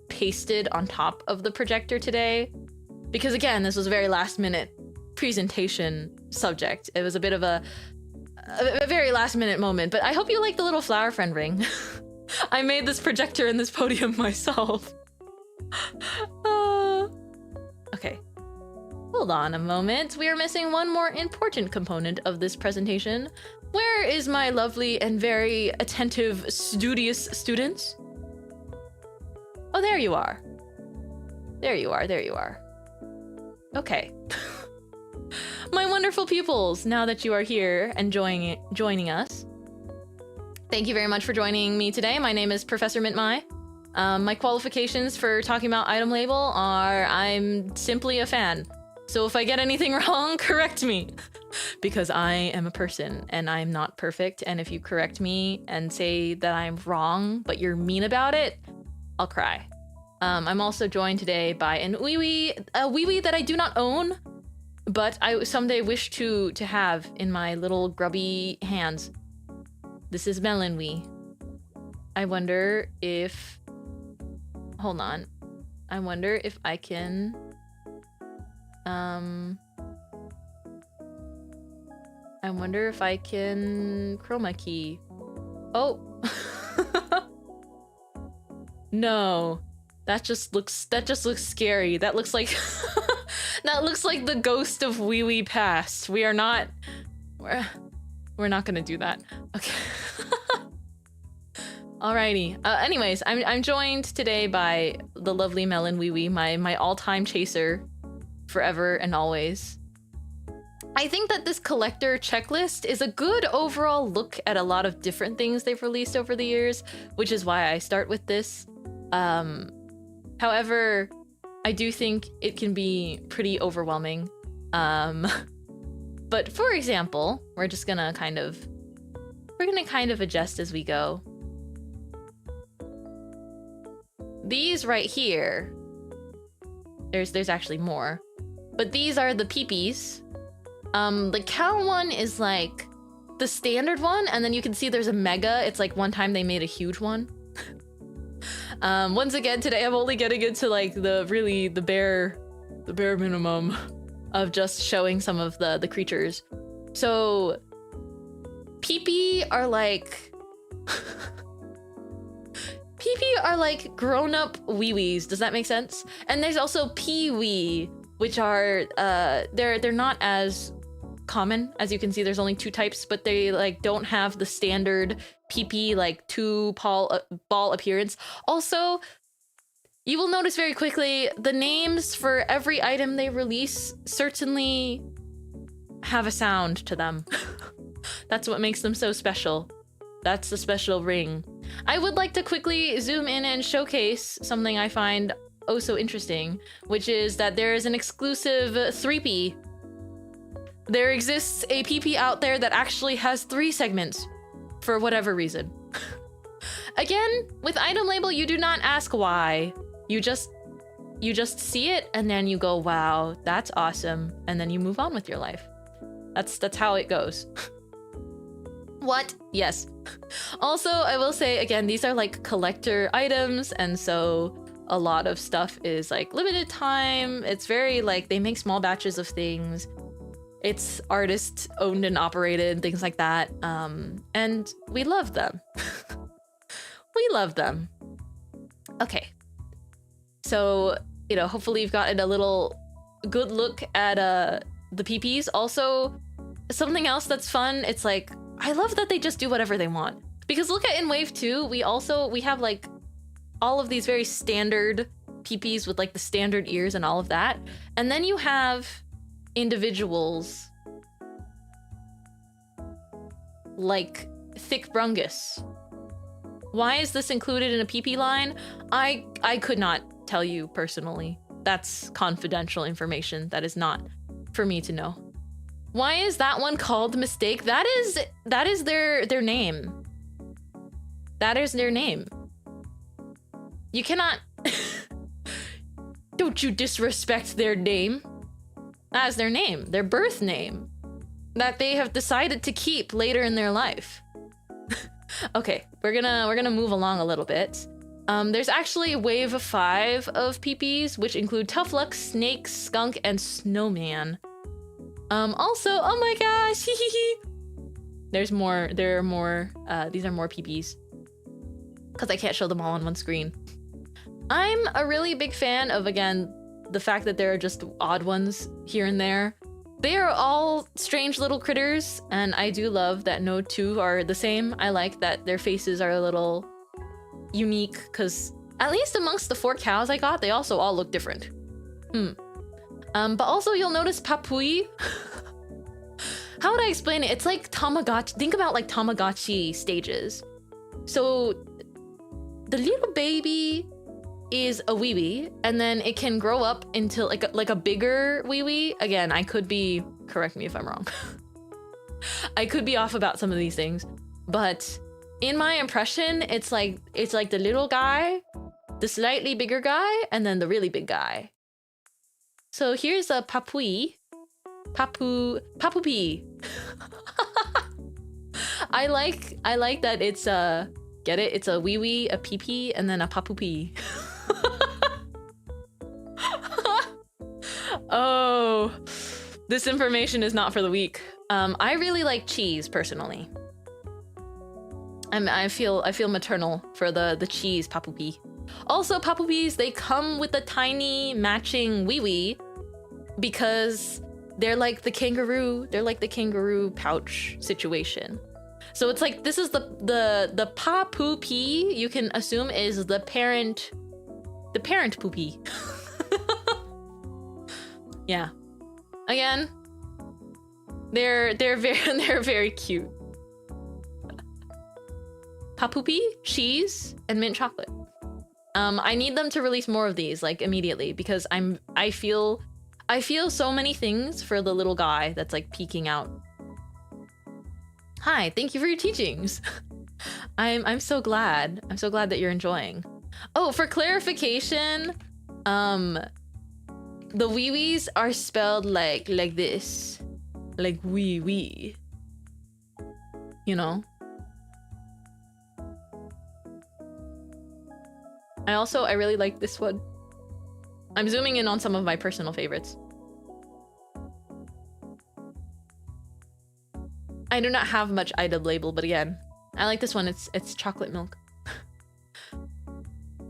pasted on top of the projector today. Because again, this was a very last minute presentation subject. It was a bit of a very last minute moment, but I hope you like the little flower friend ring. I made this projector and this podium myself. Okay. Hold on a moment. We are missing one more important component of this presentation. Where is my lovely and very attentive, studious student? Oh, there you are. There you are, there you are. Okay. My wonderful pupils, now that you are here and joining us, thank you very much for joining me today. My name is Professor Mintmai. My qualifications for talking about item label are I'm simply a fan. So if I get anything wrong, correct me. Because I am a person and I'm not perfect. And if you correct me and say that I'm wrong, but you're mean about it, I'll cry. I'm also joined today by a wee that I do not own, but I someday wish to have in my little grubby hands. This is Melon Wee. I wonder if... Hold on. I wonder if I can... I wonder if I can chroma key. Oh! No. That just looks scary. That looks like that looks like the ghost of Wee Wee past. We are not we're not gonna do that. Okay. Alrighty. Anyways, I'm joined today by the lovely Melon Wee Wee, my all-time chaser, forever and always. I think that this collector checklist is a good overall look at a lot of different things they've released over the years, which is why I start with this. However, I do think it can be pretty overwhelming. But for example, we're gonna kind of adjust as we go. These right here, there's actually more, but these are the peepees. The cow one is like the standard one, and then you can see there's a mega. It's like one time they made a huge one. Once again, today I'm only getting into like the bare minimum of just showing some of the creatures. So peepee are like peepee are like grown-up wee-wees. Does that make sense? And there's also pee-wee, which are they're not as common. As you can see, there's only 2 types, but they like don't have the standard PP like 2 ball appearance. Also, you will notice very quickly the names for every item they release certainly have a sound to them. That's what makes them so special. That's the special ring. I would like to quickly zoom in and showcase something I find oh so interesting, which is that there is an exclusive 3P. There exists a PP out there that actually has 3 segments, for whatever reason. Again, with item label, you do not ask why. You just see it and then you go, wow, that's awesome, and then you move on with your life. That's how it goes. What? Yes. Also, I will say again, these are like collector items, and so a lot of stuff is like limited time. It's very like they make small batches of things. It's artist owned and operated, things like that. And we love them. We love them. Okay. So, you know, hopefully you've gotten a little good look at the PPs. Also, something else that's fun, it's like, I love that they just do whatever they want. Because look at in Wave 2, we have like all of these very standard PPs with like the standard ears and all of that. And then you have individuals like Thick Brungus. Why is this included in a PP line? I could not tell you personally. That's confidential information. That is not for me to know. Why is that one called Mistake? That is their name. That is their name. You cannot... Don't you disrespect their name. That is their name, their birth name, that they have decided to keep later in their life. Okay, we're gonna move along a little bit. There's actually wave 5 of PPs, which include Tough Luck, Snake, Skunk, and Snowman. Also, oh my gosh, there's more. There are more. These are more PPs because I can't show them all on one screen. I'm a really big fan of, again, the fact that there are just odd ones here and there. They are all strange little critters, and I do love that no two are the same. I like that their faces are a little unique, because at least amongst the 4 cows I got, they also all look different. But also you'll notice Papui. How would I explain it? It's like Tamagotchi. Think about like Tamagotchi stages. So the little baby is a wee wee, and then it can grow up into like a bigger wee wee. Again, I could be, correct me if I'm wrong. I could be off about some of these things, but in my impression, it's like the little guy, the slightly bigger guy, and then the really big guy. So here's a Papui. Papu-pee. I like that it's get it? It's a wee wee, a pee pee, and then a papu-pee. Oh, this information is not for the weak. I really like cheese personally. I feel maternal for the cheese papu-pee. Also, papu-pees, they come with a tiny matching wee wee because they're like the kangaroo. They're like the kangaroo pouch situation. So it's like, this is the papu-pee, you can assume, is the parent poopy. Yeah. Again, they're very cute. Papu-pee, cheese, and mint chocolate. I need them to release more of these, like, immediately, because I feel so many things for the little guy that's like peeking out. Hi, thank you for your teachings. I'm so glad. I'm so glad that you're enjoying. Oh, for clarification, the wee-wees are spelled like this. Like wee-wee. You know? I really like this one. I'm zooming in on some of my personal favorites. I do not have much item label, but again, I like this one. It's chocolate milk.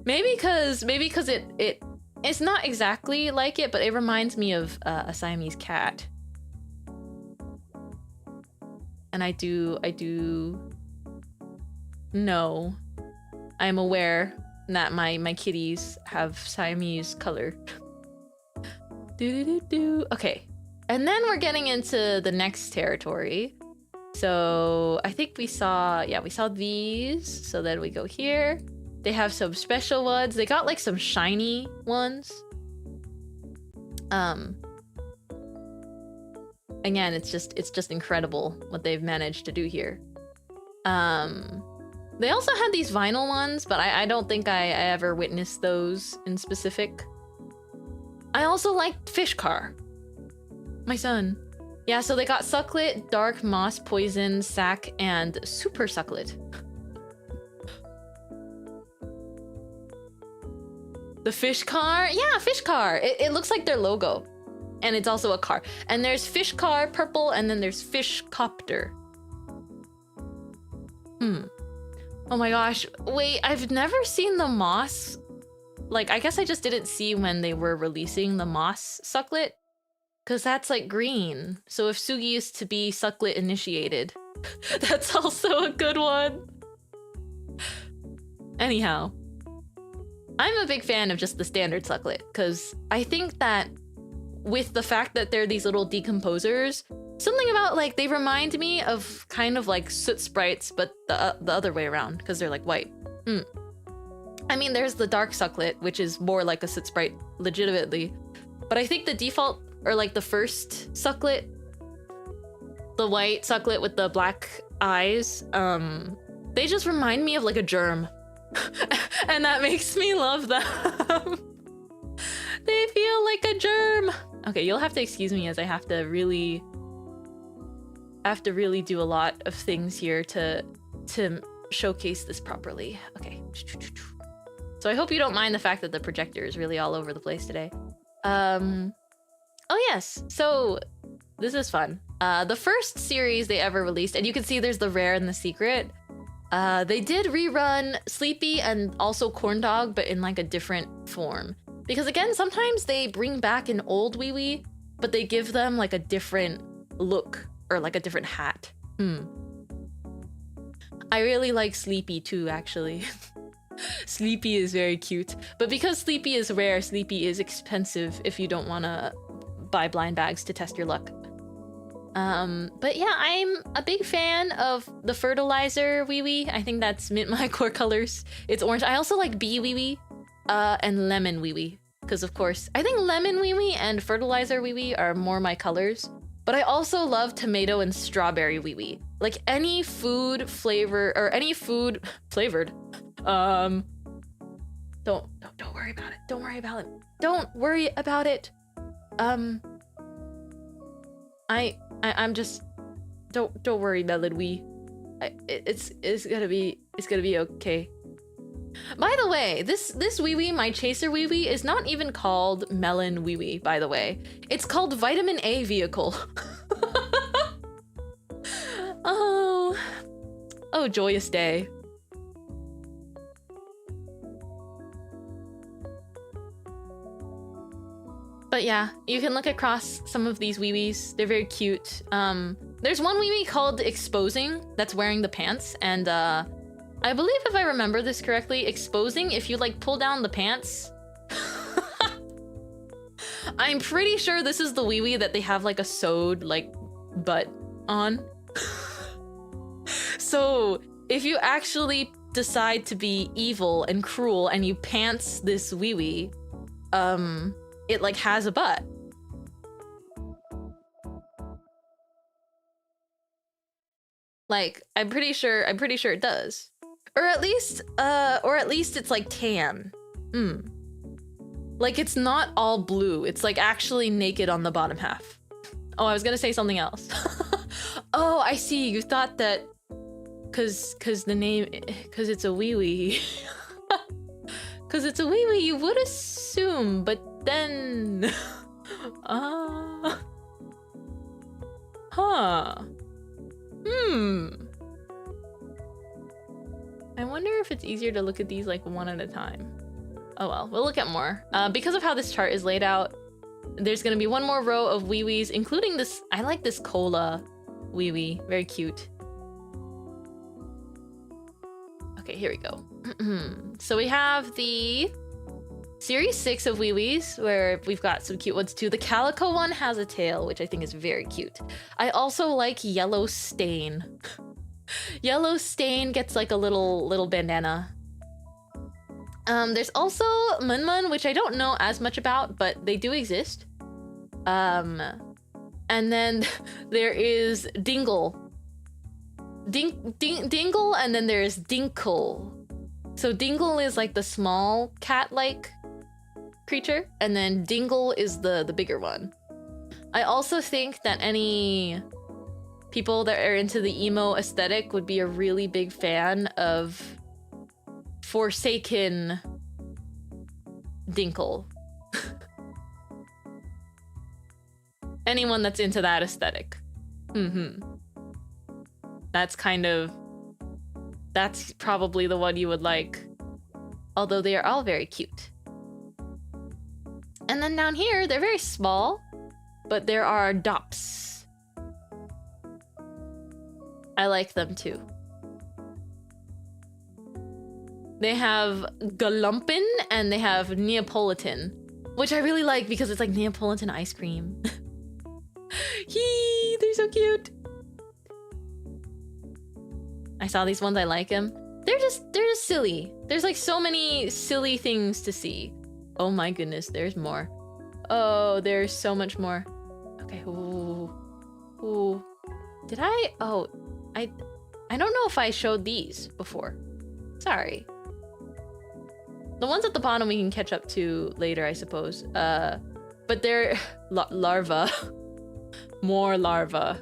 maybe because it's not exactly like it, but it reminds me of a Siamese cat. And I do know, I'm aware that my kitties have Siamese color. Okay, and then we're getting into the next territory. So I think we saw these. So then we go here. They have some special ones. They got like some shiny ones. Again, it's just incredible what they've managed to do here. They also had these vinyl ones, but I don't think I ever witnessed those in specific. I also liked Fish Car. My son. Yeah, so they got Sucklet, Dark, Moss, Poison, Sack, and Super Sucklet. The Fish Car? Yeah, Fish Car. It looks like their logo. And it's also a car. And there's Fish Car, purple, and then there's Fish Copter. Oh my gosh. Wait, I've never seen the Moss. Like, I guess I just didn't see when they were releasing the Moss Sucklet. Because that's like green. So if Sugi is to be Sucklet initiated, that's also a good one. Anyhow, I'm a big fan of just the standard Sucklet, because I think that with the fact that they're these little decomposers, something about like they remind me of kind of like soot sprites, but the other way around, because they're like white. I mean, there's the dark Sucklet, which is more like a soot sprite legitimately, but I think the default, or like the first Sucklet, the white Sucklet with the black eyes, they just remind me of like a germ. And that makes me love them. They feel like a germ. Okay, you'll have to excuse me as I have to really do a lot of things here to showcase this properly. Okay. So I hope you don't mind the fact that the projector is really all over the place today. Oh yes, so this is fun. The first series they ever released, and you can see there's the rare and the secret. They did rerun Sleepy and also Corn Dog, but in like a different form. Because again, sometimes they bring back an old wee wee, but they give them like a different look or like a different hat. I really like Sleepy too, actually. Sleepy is very cute. But because Sleepy is rare, Sleepy is expensive if you don't want to buy blind bags to test your luck. But yeah, I'm a big fan of the fertilizer wee wee. I think that's Mintmai core colors. It's orange. I also like bee wee wee and lemon wee wee. Because of course, I think lemon wee wee and fertilizer wee wee are more my colors. But I also love tomato and strawberry wee wee. Like any food flavor or any food flavored. Don't worry about it. Don't worry about it. Don't worry about it. I'm just don't worry, Melon Wee. It's gonna be okay. By the way, this wee wee, my chaser wee wee, is not even called Melon Wee Wee, by the way. It's called Vitamin A Vehicle. Oh, joyous day. But yeah, you can look across some of these wee wees. They're very cute. There's one wee wee called Exposing that's wearing the pants, and I believe if I remember this correctly, Exposing, if you like pull down the pants, I'm pretty sure this is the wee wee that they have like a sewed like butt on. So if you actually decide to be evil and cruel and you pants this wee wee, it like has a butt. Like, I'm pretty sure it does. Or at least it's like tan. Like it's not all blue. It's like actually naked on the bottom half. Oh, I was gonna say something else. Oh, I see. You thought that cause the name, cause it's a wee wee. Cause it's a wee wee, you would assume, but then I wonder if it's easier to look at these like one at a time. Oh well, we'll look at more. Because of how this chart is laid out, there's gonna be one more row of wee wees, including this. I like this cola wee wee, very cute. Okay, here we go. So we have the Series 6 of wee wees, where we've got some cute ones too. The calico one has a tail, which I think is very cute. I also like Yellow Stain. Yellow Stain gets like a little bandana. There's also Munmun, which I don't know as much about, but they do exist. And then there is Dingle. Dingle, and then there's Dinkle. So Dingle is like the small cat-like creature, and then Dingle is the bigger one. I also think that any people that are into the emo aesthetic would be a really big fan of Forsaken Dinkle. Anyone that's into that aesthetic. That's probably the one you would like. Although they are all very cute. And then down here, they're very small, but there are Dops. I like them too. They have Galumpin and they have Neapolitan, which I really like because it's like Neapolitan ice cream. Yee, they're so cute. I saw these ones, I like them. They're just silly. There's like so many silly things to see. Oh my goodness, there's more. Oh, there's so much more. Okay, ooh. Did I? Oh, I don't know if I showed these before. Sorry. The ones at the bottom we can catch up to later, I suppose. But they're larva. More larva.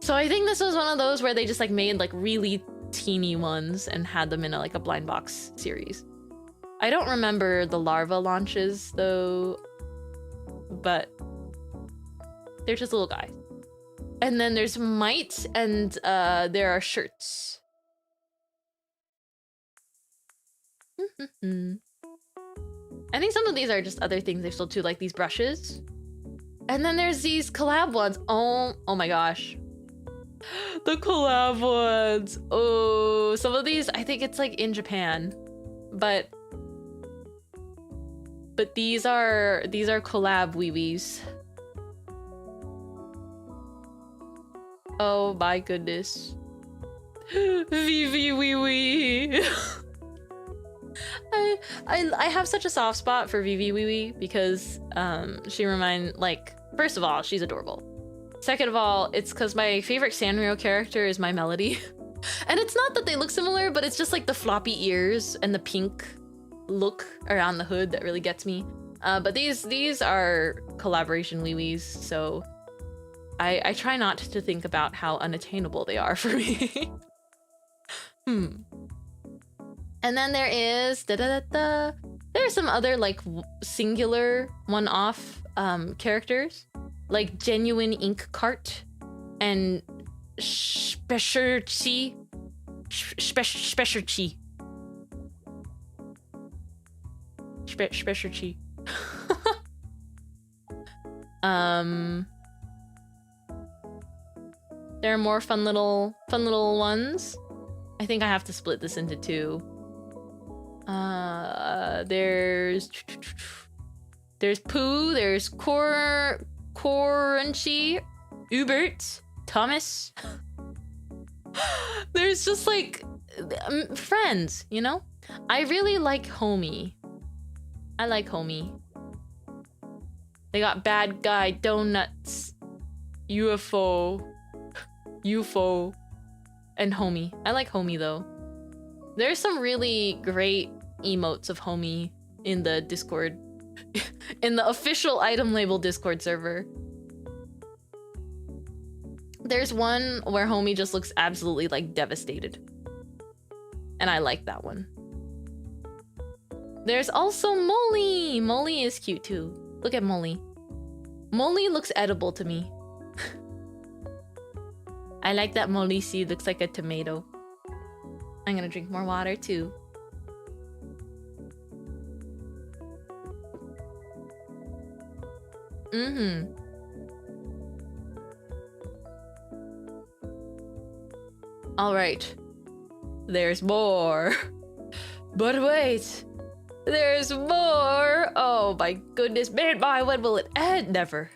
So I think this was one of those where they just like made like really teeny ones and had them in like a blind box series. I don't remember the larva launches though, but they're just little guys. And then there's Mite, and there are shirts. I think some of these are just other things they've sold too, like these brushes. And then there's these collab ones. Oh my gosh. The collab ones. Oh, some of these, I think it's like in Japan. But these are collab wee-wees. Oh my goodness. Vivi wee wee. I have such a soft spot for Vivi wee wee because she like, first of all, she's adorable. Second of all, it's because my favorite Sanrio character is my Melody. And it's not that they look similar, but it's just like the floppy ears and the pink look around the hood that really gets me. But these are collaboration wee-wees, so I try not to think about how unattainable they are for me. And then there is there's some other like singular one-off characters, like Genuine Ink Cart and Specialty. Specialty. There are more fun little ones. I think I have to split this into two. There's Pooh, there's Crunchy, Hubert, Thomas. There's just like friends, you know? I really like Homie. I like Homie. They got Bad Guy, Donuts, UFO, and Homie. I like Homie though. There's some really great emotes of Homie in the Discord, in the official item label Discord server. There's one where Homie just looks absolutely like devastated. And I like that one. There's also Molly. Molly is cute too. Look at Molly. Molly looks edible to me. I like that Molly seed looks like a tomato. I'm gonna drink more water too. All right. There's more. But wait. There's more. Oh my goodness. Mintmai, when will it end? Never.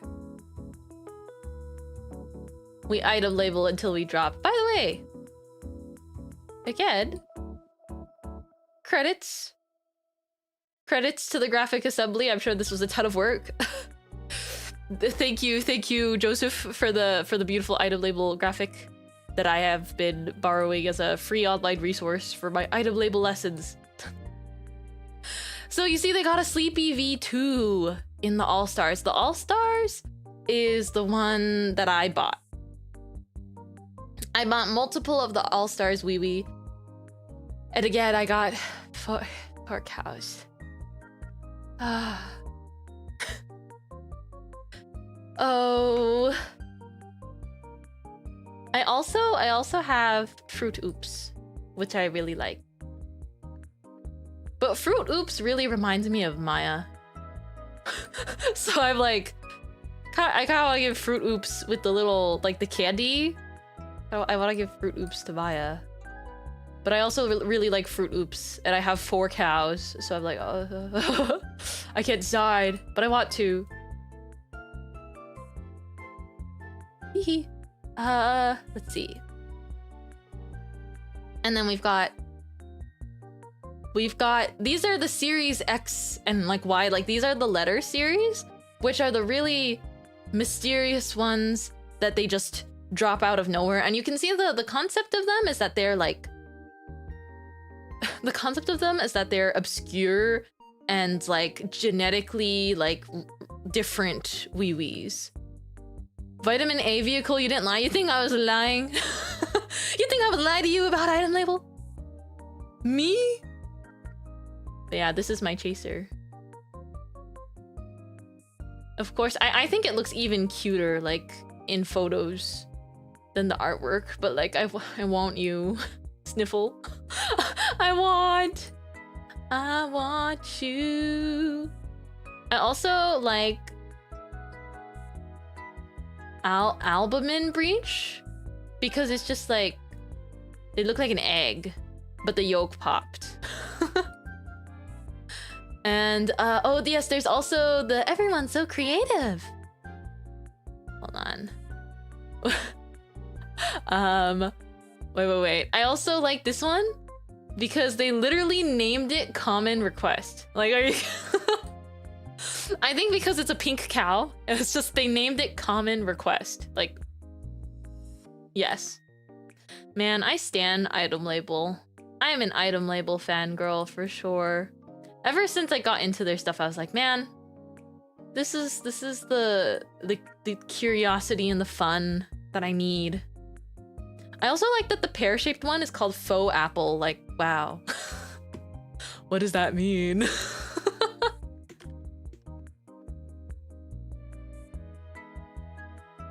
We item label until we drop. By the way, again, credits to the graphic assembly. I'm sure this was a ton of work. Thank you, Joseph, for the beautiful item label graphic that I have been borrowing as a free online resource for my item label lessons. So you see, they got a Sleepy V2 in the All-Stars. The All-Stars is the one that I bought. I bought multiple of the All-Stars wee-wee. And again, I got four cows. Oh. I also have Fruit Oops, which I really like. But Fruit Oops really reminds me of Maya. So I'm like, I kind of want to give Fruit Oops with the little, like the candy. I want to give Fruit Oops to Maya. But I also really like Fruit Oops, and I have 4 cows, so I'm like, oh, I can't decide, but I want to. Hehe. Let's see. And then we've got, these are the series X and like Y, like these are the letter series, which are the really mysterious ones that they just drop out of nowhere. And you can see the concept of them is that they're like, the concept of them is that they're obscure and like genetically like different wee-wees. Vitamin A vehicle, you didn't lie? You think I was lying? You think I would lie to you about item label? Me? But yeah, this is my chaser. Of course, I think it looks even cuter like in photos than the artwork, but like I want you. Sniffle. I I want you. I also like albumin breach because it's just like they look like an egg, but the yolk popped. And oh yes, there's also the everyone's so creative. Hold on. Wait. I also like this one because they literally named it common request. Like, are you? I think because it's a pink cow, it's just they named it common request. Like, yes. Man, I stan item label. I am an item label fangirl for sure. Ever since I got into their stuff, I was like, man, this is the curiosity and the fun that I need. I also like that the pear-shaped one is called faux apple. Like, wow. What does that mean?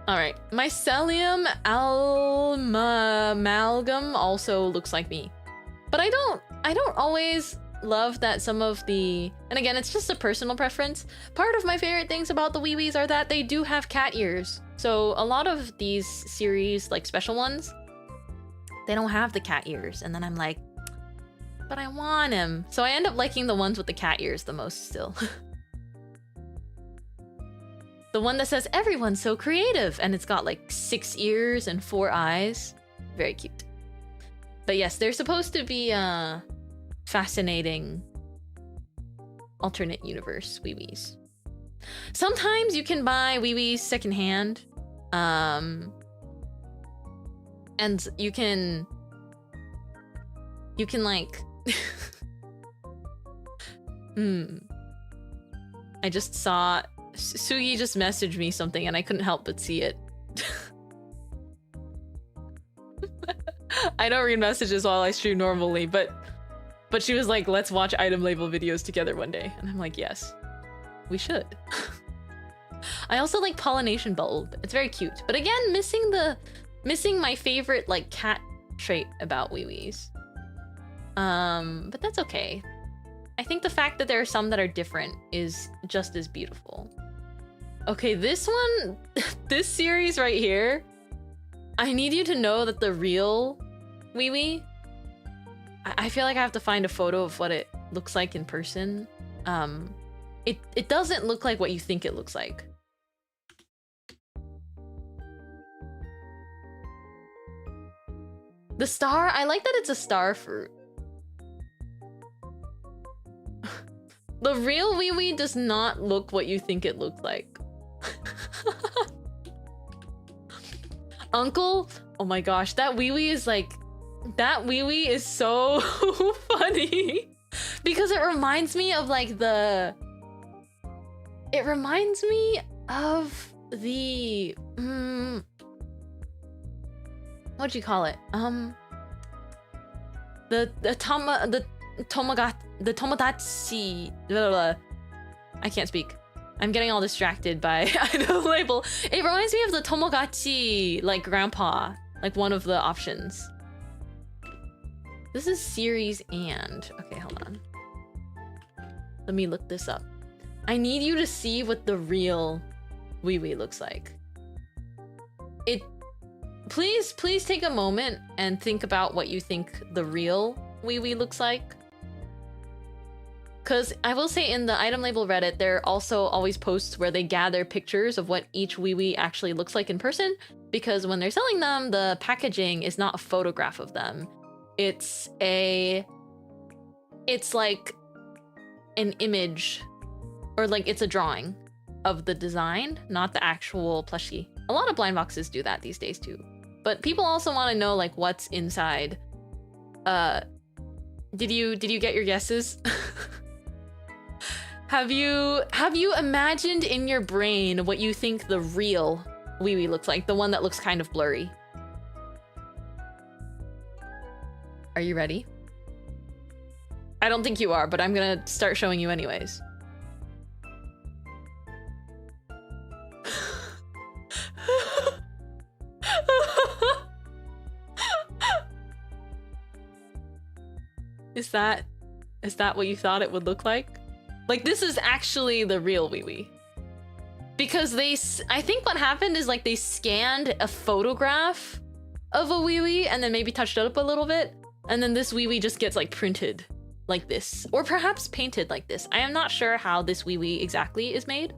Alright, mycelium amalgam also looks like me. But I don't always love that some of the, and again, it's just a personal preference. Part of my favorite things about the Wee-Wees are that they do have cat ears. So a lot of these series, like special ones, they don't have the cat ears. And then I'm like, but I want him. So I end up liking the ones with the cat ears the most still. The one that says everyone's so creative and it's got like 6 ears and 4 eyes. Very cute. But yes, they're supposed to be fascinating alternate universe Wee-Wees. Sometimes you can buy Wee-Wees secondhand. And you can like I just saw Sugi just messaged me something and I couldn't help but see it. I don't read messages while I stream normally, but she was like, let's watch item label videos together one day. And I'm like, yes, we should. I also like pollination bulb. It's very cute. But again, missing my favorite like cat trait about Wee-Wees. But that's okay. I think the fact that there are some that are different is just as beautiful. Okay, this one, this series right here, I need you to know that the real Wee-Wee, I feel like I have to find a photo of what it looks like in person. It doesn't look like what you think it looks like. The star, I like that it's a star fruit. The real Wee-Wee does not look what you think it looked like. Uncle, oh my gosh, that Wee-Wee is like, that Wee-Wee is so funny because it reminds me of like the, it reminds me of the, what'd you call it? The Tomodachi, blah, blah, blah. I can't speak. I'm getting all distracted by the label. It reminds me of the Tomodachi, like grandpa, like one of the options. This is series and, okay, hold on. Let me look this up. I need you to see what the real Wee-Wee looks like. Please take a moment and think about what you think the real Wee-Wee looks like. Because I will say in the item label Reddit, there are also always posts where they gather pictures of what each Wee-Wee actually looks like in person. Because when they're selling them, the packaging is not a photograph of them. It's like an image, or like it's a drawing of the design, not the actual plushie. A lot of blind boxes do that these days too. But people also want to know like what's inside. Did you get your guesses? Have you imagined in your brain what you think the real Wee-Wee looks like? The one that looks kind of blurry. Are you ready? I don't think you are, but I'm gonna start showing you anyways. Is that Is that what you thought it would look like? Like, this is actually the real wee wee. Because I think what happened is like they scanned a photograph of a wee wee and then maybe touched it up a little bit. And then this wee wee just gets like printed like this. Or perhaps painted like this. I am not sure how this wee wee exactly is made.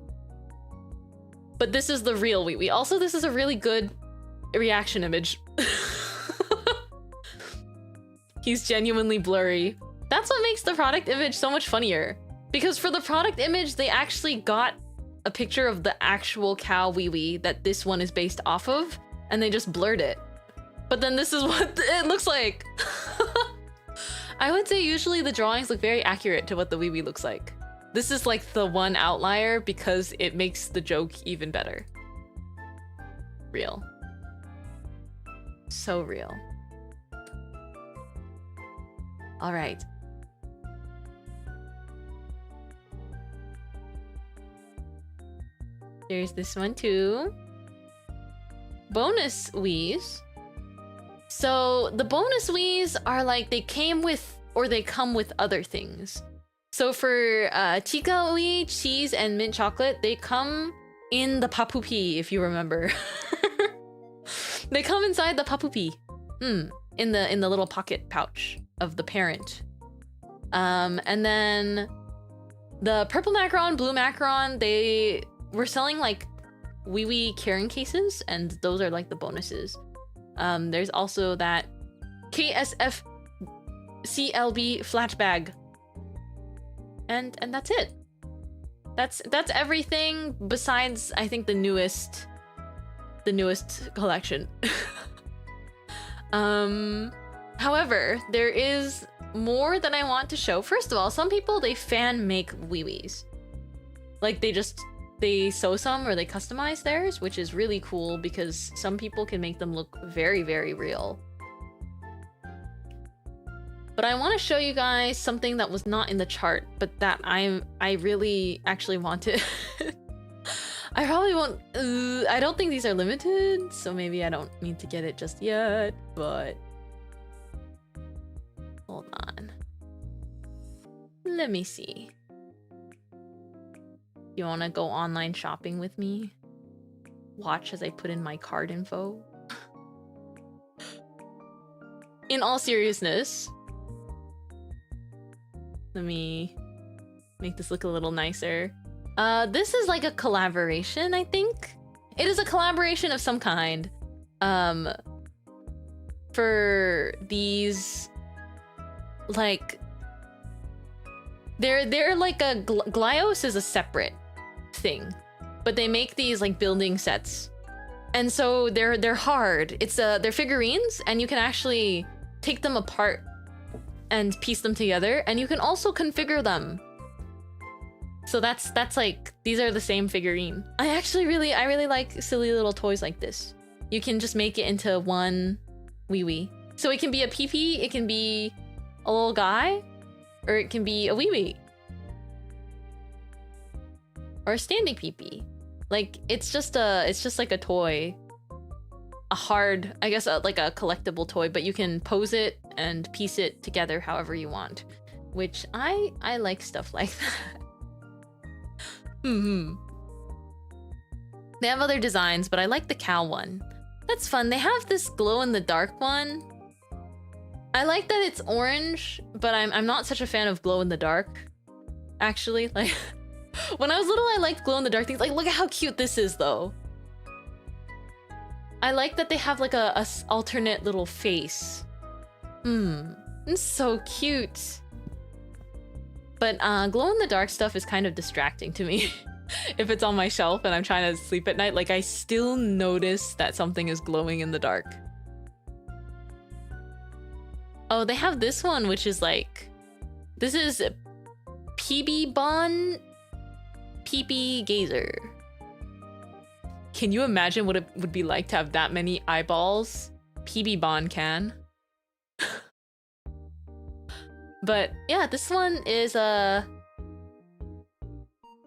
But this is the real wee wee. Also, this is a really good reaction image. He's genuinely blurry. That's what makes the product image so much funnier. Because for the product image, they actually got a picture of the actual cow wee wee that this one is based off of, and they just blurred it. But then this is what it looks like. I would say usually the drawings look very accurate to what the wee wee looks like. This is like the one outlier because it makes the joke even better. Real. So real. All right. There's this one too. Bonus Wiis. So the bonus Wiis are like they came with or they come with other things. So for Chica Wii, cheese, and mint chocolate, they come in the papupi, if you remember. They come inside the papupi. In the little pocket pouch of the parent. And then the purple macaron, blue macaron, they were selling like wee wee carrying cases, and those are like the bonuses. There's also that KSF CLB flat bag. And that's it. That's everything besides I think the newest collection. However, there is more that I want to show. First of all, some people they fan make wee wees. Like they sew some or they customize theirs, which is really cool because some people can make them look very, very real. But I want to show you guys something that was not in the chart, but that I really actually want to. I probably won't. I don't think these are limited, so maybe I don't need to get it just yet, but hold on. Let me see. You want to go online shopping with me? Watch as I put in my card info. In all seriousness, let me make this look a little nicer. This is like a collaboration, I think. It is a collaboration of some kind. For these, like, they're like a Glyos is a separate thing, but they make these like building sets, and so they're hard. It's they're figurines, and you can actually take them apart and piece them together, and you can also configure them. So that's like, these are the same figurine. I really like silly little toys like this. You can just make it into one wee wee. So it can be a pee-pee, it can be a little guy, or it can be a wee wee. Or a standing pee-pee. Like, it's just like a toy. A hard, I guess, like a collectible toy, but you can pose it and piece it together however you want. Which I like stuff like that. They have other designs, but I like the cow one. That's fun. They have this glow-in-the-dark one. I like that it's orange, but I'm not such a fan of glow-in-the-dark. Actually, like, when I was little, I liked glow-in-the-dark things. Like, look at how cute this is, though. I like that they have like a alternate little face. It's so cute. But glow-in-the-dark stuff is kind of distracting to me. If it's on my shelf and I'm trying to sleep at night, like, I still notice that something is glowing in the dark. Oh, they have this one, which is like... This is PB Bon Peepee Gazer. Can you imagine what it would be like to have that many eyeballs? PB Bon can. But yeah, this one is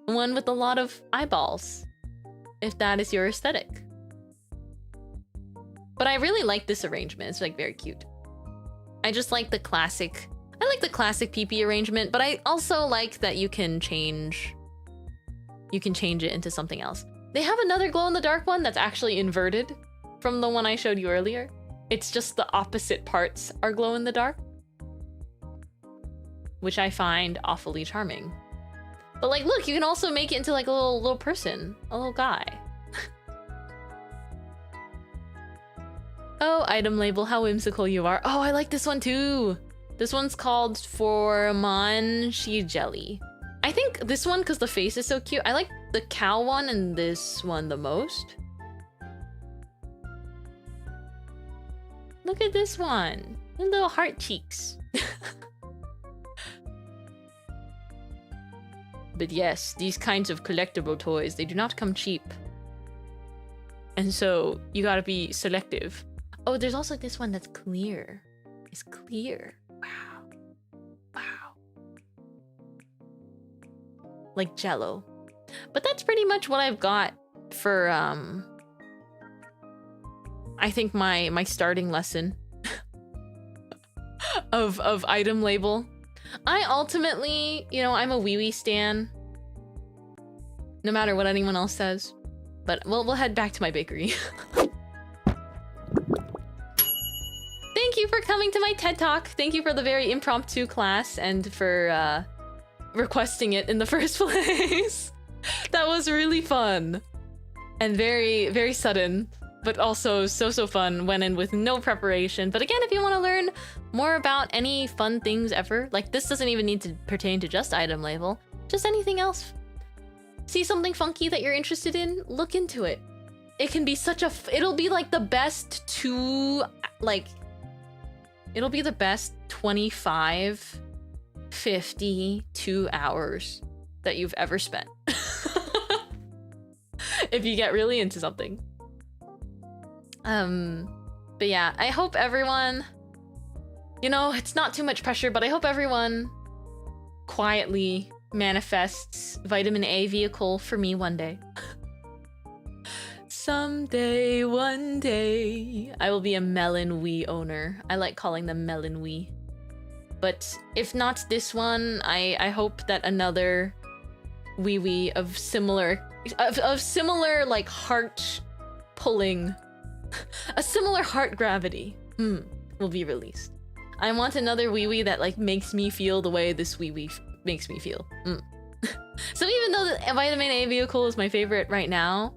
one with a lot of eyeballs, if that is your aesthetic. But I really like this arrangement. It's like very cute. I just like the classic. I like the classic PP arrangement, but I also like that you can change it into something else. They have another glow-in-the-dark one that's actually inverted from the one I showed you earlier. It's just the opposite parts are glow-in-the-dark, which I find awfully charming. But like, look, you can also make it into like a little person, a little guy. Oh, item label, how whimsical you are. Oh, I like this one too. This one's called Formanshi Jelly. I think this one, because the face is so cute. I like the cow one and this one the most. Look at this one. Little heart cheeks. But yes, these kinds of collectible toys, they do not come cheap. And so you gotta be selective. Oh, there's also this one that's clear. It's clear. Wow. Wow. Like Jello. But that's pretty much what I've got for I think my starting lesson of item label. I ultimately, you know, I'm a wee stan. No matter what anyone else says. But we'll head back to my bakery. Thank you for coming to my TED Talk. Thank you for the very impromptu class and for requesting it in the first place. That was really fun. And very, very sudden, but also so fun. Went in with no preparation. But again, if you want to learn more about any fun things ever, like this doesn't even need to pertain to just item label, just anything else. See something funky that you're interested in? Look into it. It can be such a, it'll be like the best it'll be the best 25, 50, 2 hours that you've ever spent. If you get really into something. But yeah, I hope everyone, you know, it's not too much pressure, but I hope everyone quietly manifests vitamin A vehicle for me one day. Someday, one day, I will be a melon wee owner. I like calling them melon wee. But if not this one, I hope that another wee of similar like heart pulling, a similar heart gravity, will be released. I want another wee that like makes me feel the way this wee makes me feel. So even though the vitamin A vehicle is my favorite right now,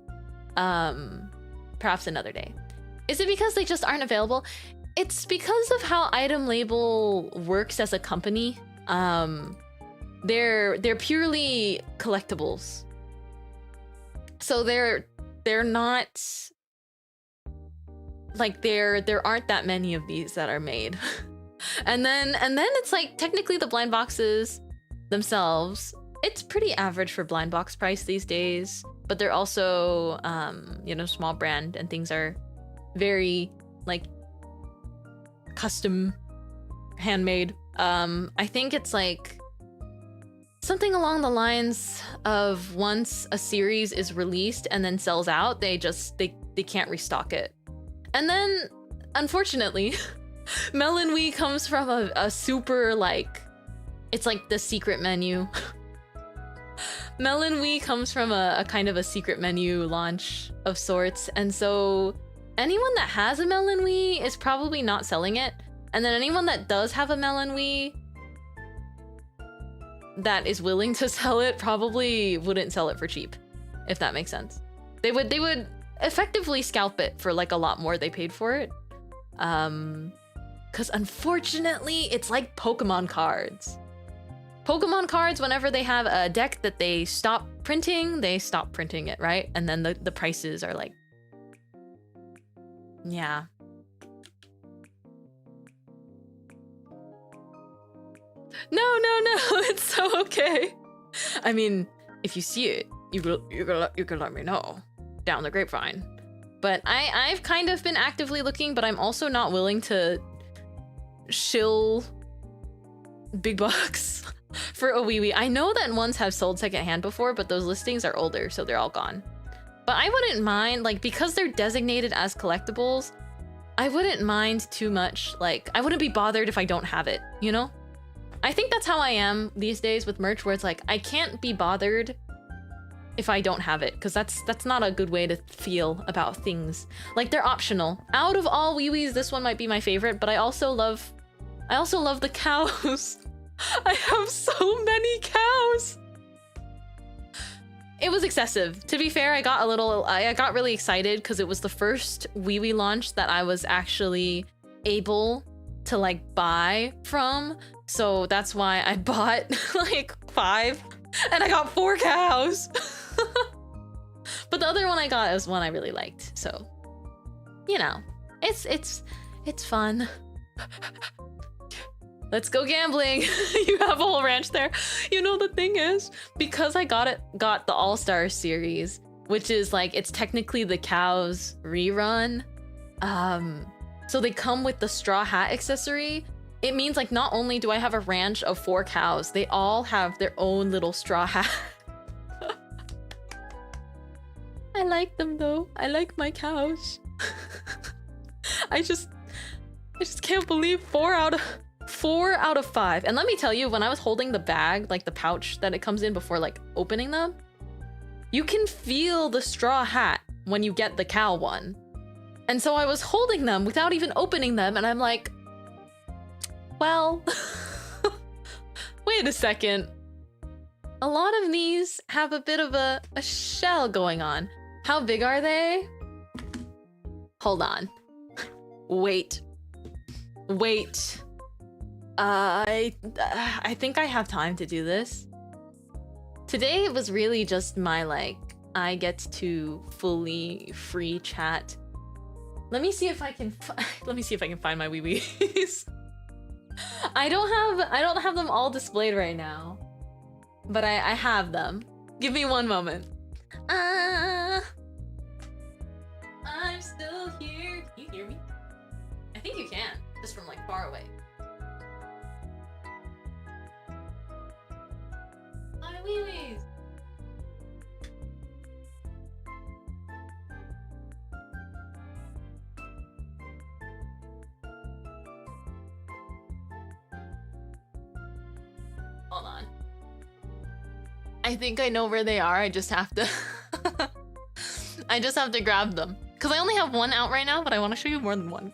perhaps another day. Is it because they just aren't available? It's because of how item label works as a company. They're purely collectibles. So they're not like there aren't that many of these that are made. and then it's like technically the blind boxes themselves, it's pretty average for blind box price these days, but they're also you know, small brand and things are very like custom handmade. I think it's like something along the lines of once a series is released and then sells out, they can't restock it. And then unfortunately Melon Wee comes from a super like, it's like the secret menu. Melon Wee comes from a kind of a secret menu launch of sorts, and so anyone that has a Melon Wee is probably not selling it, and then anyone that does have a Melon Wee that is willing to sell it probably wouldn't sell it for cheap, if that makes sense. They would effectively scalp it for like a lot more they paid for it. Because unfortunately, it's like Pokemon cards. Pokemon cards, whenever they have a deck that they stop printing it, right? And then the prices are like, yeah. No, it's so okay. I mean, if you see it, you can let me know down the grapevine. But I've kind of been actively looking, but I'm also not willing to shill big bucks for a wee. I know that ones have sold secondhand before, but those listings are older, so they're all gone. But I wouldn't mind, like, because they're designated as collectibles, I wouldn't mind too much. Like, I wouldn't be bothered if I don't have it, you know? I think that's how I am these days with merch, where it's like, I can't be bothered if I don't have it, because that's not a good way to feel about things. Like, they're optional. Out of all wee-wees, this one might be my favorite, but I also love the cows. I have so many cows. It was excessive. To be fair, I got really excited because it was the first wee-wee launch that I was actually able to like buy from. So that's why I bought like 5 and I got 4 cows. But the other one I got is one I really liked. So, you know, it's fun. Let's go gambling. You have a whole ranch there. You know, the thing is, because I got the All-Star series, which is like, it's technically the cows rerun. So they come with the straw hat accessory. It means like, not only do I have a ranch of 4 cows, they all have their own little straw hat. I like them though. I like my cows. I just can't believe 4 out of 5. And let me tell you, when I was holding the bag, like the pouch that it comes in before like opening them, you can feel the straw hat when you get the cow one. And so I was holding them without even opening them, and I'm like, well, wait a second. A lot of these have a bit of a shell going on. How big are they? Hold on. Wait. I think I have time to do this. Today it was really just my like, I get to fully free chat. Let me see if I can find my wee-wees. I don't have them all displayed right now, but I have them. Give me one moment. I'm still here. Can you hear me? I think you can, just from like far away. My wee-wees. Hold on. I think I know where they are. I just have to I just have to grab them. Because I only have one out right now, but I want to show you more than one.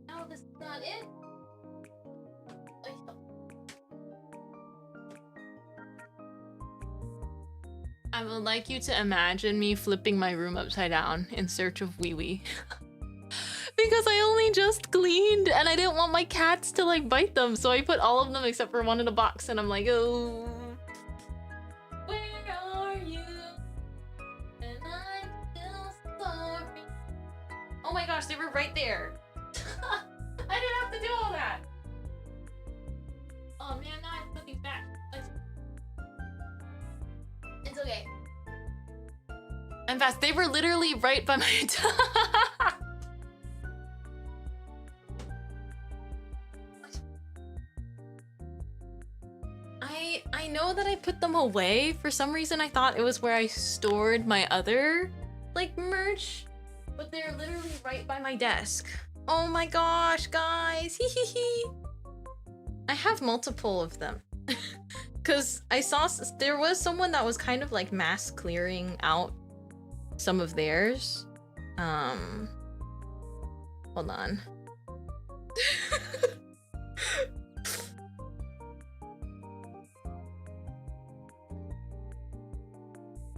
No, this is not it. I would like you to imagine me flipping my room upside down in search of wee-wee. Because I only just cleaned and I didn't want my cats to like bite them, so I put all of them except for one in a box, and I'm like, oh, where are you? And I'm still sorry. Oh my gosh, they were right there. I didn't have to do all that. Oh man, now I'm looking back. It's okay. I'm fast. They were literally right by my I know that I put them away. For some reason, I thought it was where I stored my other, like, merch. But they're literally right by my desk. Oh my gosh, guys. Hee hee hee. I have multiple of them. Because I saw there was someone that was kind of like mass clearing out some of theirs. Hold on.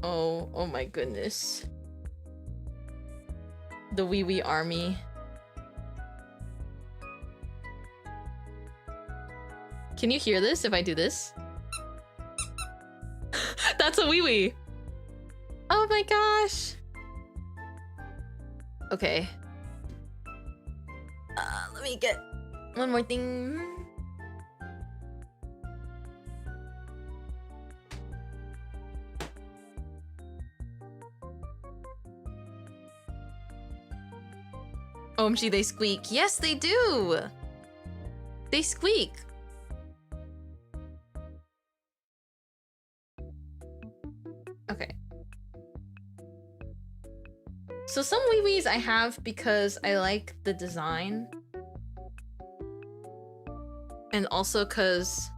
Oh my goodness. The wee-wee army. Can you hear this if I do this? That's a wee-wee. Oh my gosh. Okay. Let me get one more thing. OMG, they squeak. Yes, they do. They squeak. So some wee-wees I have because I like the design. And also because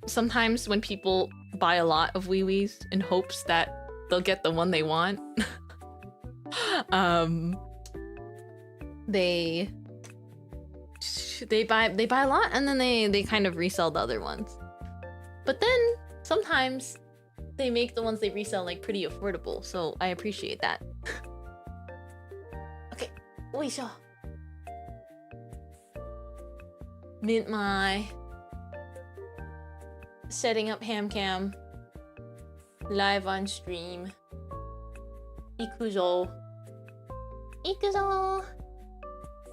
sometimes when people buy a lot of wee-wees in hopes that they'll get the one they want, they buy a lot and then they kind of resell the other ones. But then sometimes they make the ones they resell like pretty affordable, so I appreciate that. Okay, oisho. Mintmai. Setting up ham cam. Live on stream. Ikuzo. Ikuzo.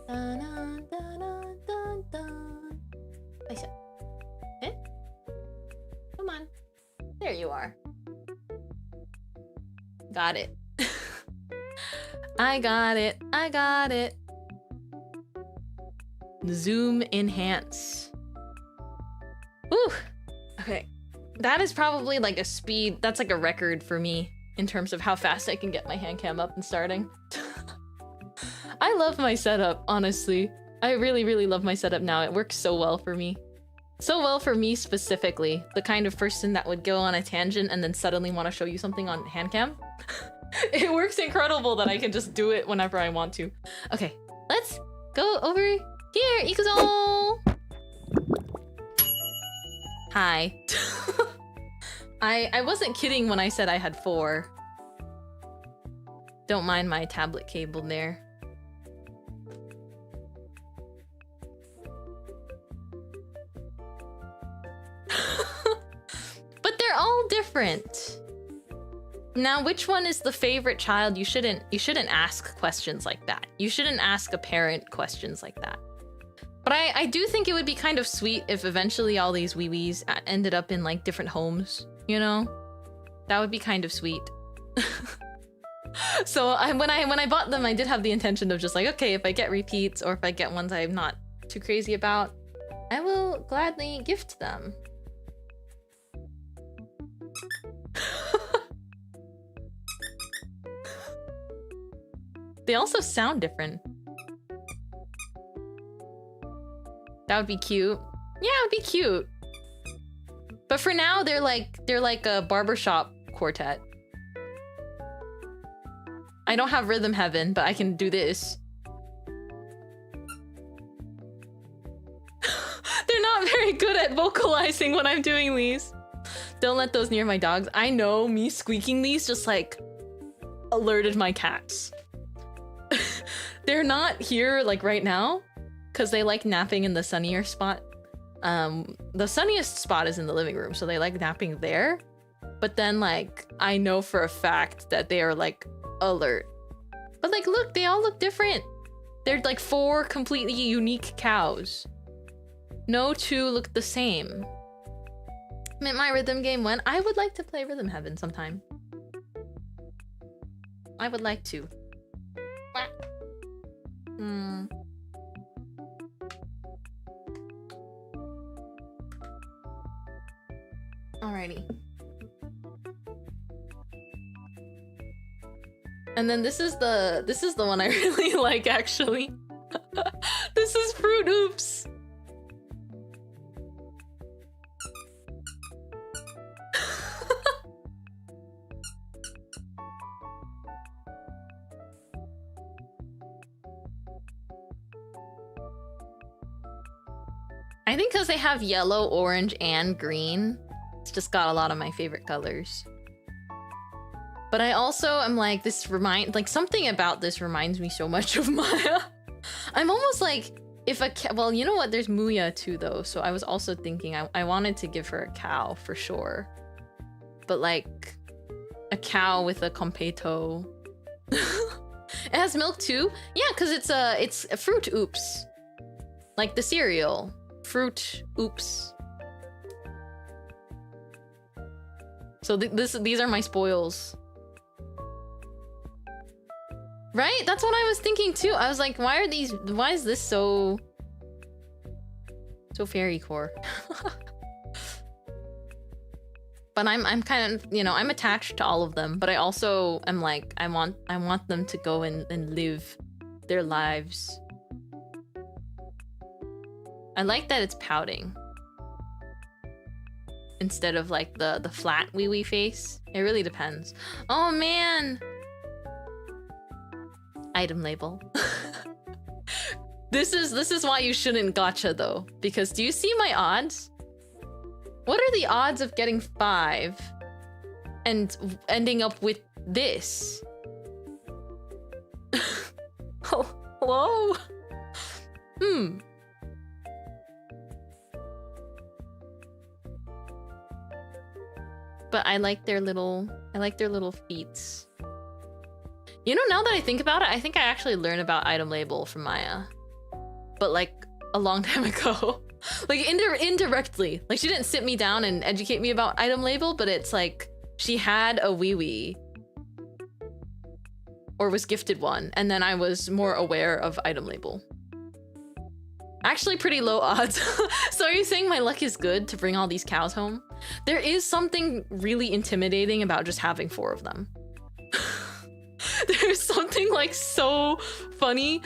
Dun, dun, dun, dun, dun, dun. Oisho. Eh? Come on. There you are. Got it. I got it. I got it. Zoom enhance. Woo! Okay. That is probably like a speed. That's like a record for me in terms of how fast I can get my hand cam up and starting. I love my setup, honestly. I really, really love my setup now. It works so well for me. So well for me specifically. The kind of person that would go on a tangent and then suddenly want to show you something on hand cam. It works incredible that I can just do it whenever I want to. Okay, let's go over here. Ikuzo! Hi. I wasn't kidding when I said I had 4. Don't mind my tablet cable there. But they're all different. Now, which one is the favorite child? You shouldn't ask questions like that. You shouldn't ask a parent questions like that. But I do think it would be kind of sweet if eventually all these wee-wees ended up in like different homes, you know? That would be kind of sweet. So when I bought them, I did have the intention of just like, okay, if I get repeats or if I get ones I'm not too crazy about, I will gladly gift them. They also sound different. That would be cute. Yeah, it would be cute. But for now, they're like a barbershop quartet. I don't have Rhythm Heaven, but I can do this. They're not very good at vocalizing when I'm doing these. Don't let those near my dogs. I know, me squeaking these just like alerted my cats. They're not here like right now because they like napping in the sunnier spot. The sunniest spot is in the living room, so they like napping there. But then like I know for a fact that they are like alert. But like look, they all look different. They're like 4 completely unique cows. No 2 look the same. Mintmai rhythm game when? I would like to play Rhythm Heaven sometime. I would like to. Alrighty. And then this is the one I really like actually. This is Fruit Oops. I think because they have yellow, orange, and green, it's just got a lot of my favorite colors. But I also am like, something about this reminds me so much of Maya. I'm almost like, well, you know what? There's Muya too, though. So I was also thinking I wanted to give her a cow for sure. But like, a cow with a competo. It has milk too? Yeah, because it's a Fruit Oops. Like the cereal. Fruit Oops. So these are my spoils. Right? That's what I was thinking too. I was like, why is this so fairy core? But I'm kind of, you know, I'm attached to all of them, but I also am like, I want them to go and live their lives. I like that it's pouting instead of like the flat wee wee face. It really depends. Oh man. Item label. This is why you shouldn't gacha though, because do you see my odds? What are the odds of getting 5 and ending up with this? Oh, hello? But I like their little feats. You know, now that I think about it, I think I actually learned about item label from Maya. But like a long time ago. Like indirectly. Like she didn't sit me down and educate me about item label, but it's like she had a wee wee. Or was gifted one, and then I was more aware of item label. Actually pretty low odds. So are you saying my luck is good to bring all these cows home? There is something really intimidating about just having 4 of them. There's something like so funny.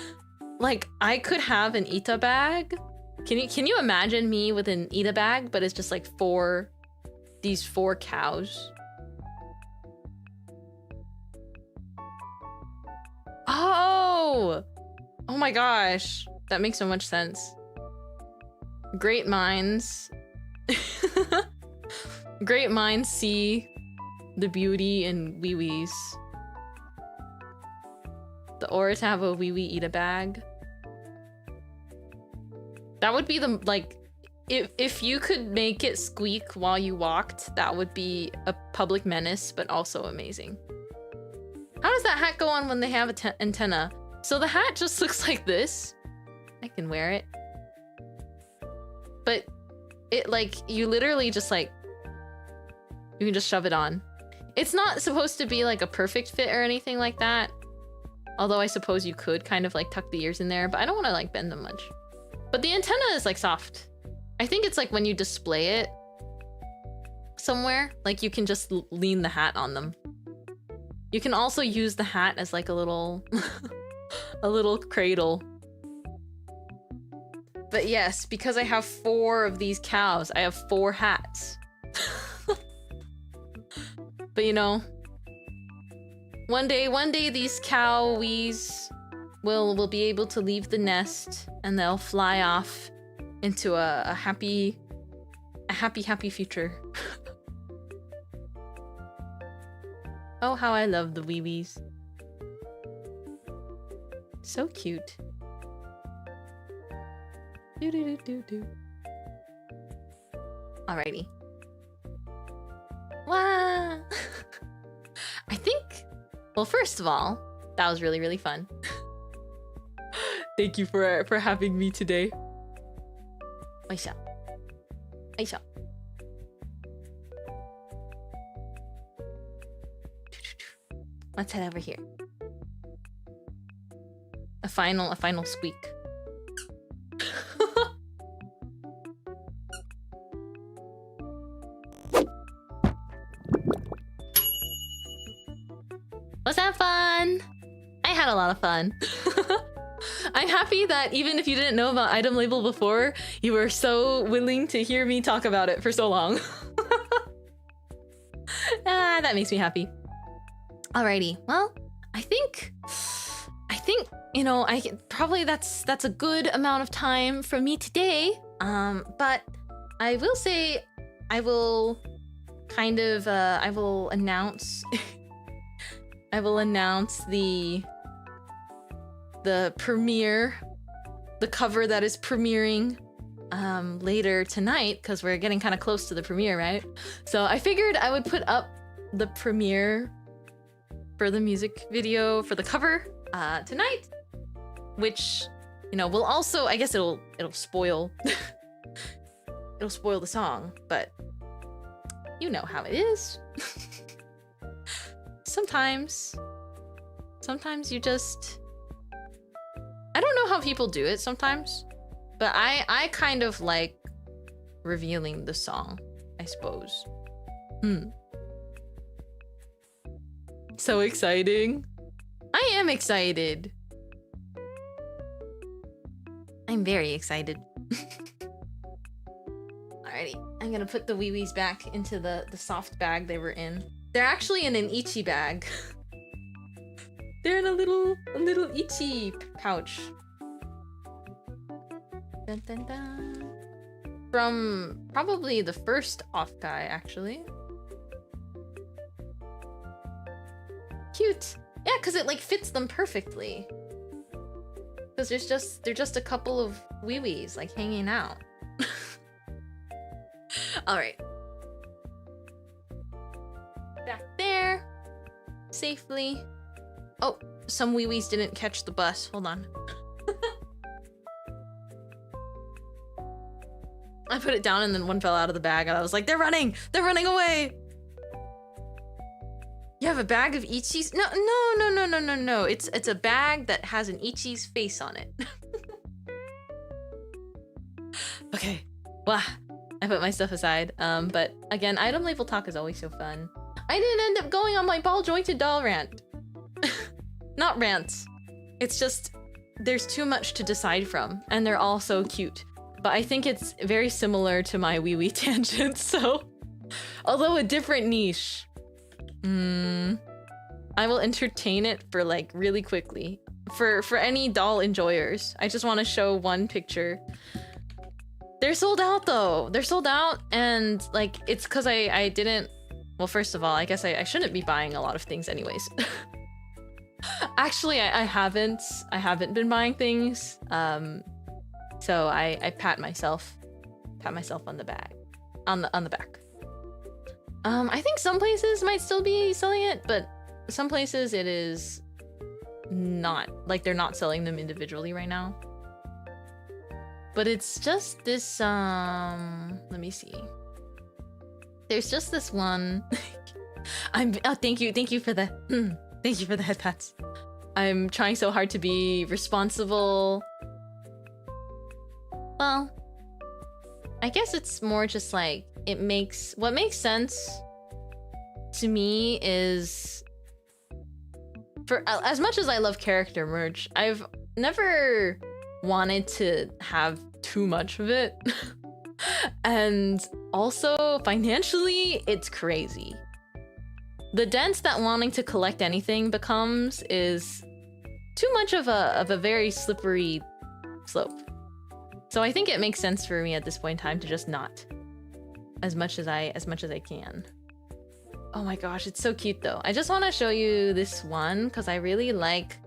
Like I could have an Ita bag. Can you imagine me with an Ita bag, but it's just like these 4 cows? Oh my gosh. That makes so much sense. Great minds. Great minds see the beauty in wee wees. The aura to have a wee wee Ita bag. That would be the, like, if you could make it squeak while you walked, that would be a public menace, but also amazing. How does that hat go on when they have an antenna? So the hat just looks like this. I can wear it. But it, like, you literally just, like, you can just shove it on. It's not supposed to be, like, a perfect fit or anything like that. Although I suppose you could kind of, like, tuck the ears in there, but I don't want to, like, bend them much. But the antenna is, like, soft. I think it's, like, when you display it somewhere, like, you can just lean the hat on them. You can also use the hat as, like, a little... a little cradle. But yes, because I have 4 of these cows, I have 4 hats. But you know, one day these cowies will be able to leave the nest and they'll fly off into a happy future. Oh, how I love the wee wees. So cute. Do. Alrighty. Wow. I think, well, first of all, that was really, really fun. Thank you for having me today. Aisha. Aisha. Let's head over here. A final squeak. Was that fun? I had a lot of fun. I'm happy that even if you didn't know about item label before, you were so willing to hear me talk about it for so long. That makes me happy. Alrighty, well, I think, you know, probably that's a good amount of time for me today. But I will say, I will kind of, I will announce, I will announce the premiere, the cover that is premiering later tonight, because we're getting kind of close to the premiere, right? So I figured I would put up the premiere for the music video for the cover tonight, which, you know, will also, I guess it'll spoil it'll spoil the song, but you know how it is. Sometimes you just, I don't know how people do it sometimes, but I kind of like revealing the song, I suppose. So exciting. I am excited. I'm very excited. Alrighty, I'm gonna put the wee-wees back into the soft bag they were in. They're actually in an ichi bag. They're in a little ichi pouch. Dun, dun, dun. From probably the first off guy, actually. Cute. Yeah, because it like fits them perfectly. Because they're just a couple of wee-wees like hanging out. All right. Back there. Safely. Oh, some wee-wees didn't catch the bus. Hold on. I put it down and then one fell out of the bag and I was like, they're running! They're running away! You have a bag of Ichi's? No. It's a bag that has an Ichi's face on it. Okay. Wow. I put my stuff aside. But again, item label talk is always so fun. I didn't end up going on my ball jointed doll rant. Not rants. It's just there's too much to decide from, and they're all so cute. But I think it's very similar to my wee wee tangent, so although a different niche. I will entertain it for like really quickly. For any doll enjoyers. I just want to show one picture. They're sold out though. They're sold out, and like it's because I didn't. Well, first of all, I guess I shouldn't be buying a lot of things anyways. Actually, I haven't been buying things. So I pat myself on the back. On the back. I think some places might still be selling it, but some places it is not. Like they're not selling them individually right now. But it's just this let me see. There's just this one. Thank you for the thank you for the head pats. I'm trying so hard to be responsible. Well, I guess it's more just like what makes sense to me is for as much as I love character merch, I've never wanted to have too much of it. And also financially, it's crazy. The dent that wanting to collect anything becomes is too much of a very slippery slope. So I think it makes sense for me at this point in time to just not as much as I can. Oh my gosh, it's so cute though. I just want to show you this one because I really like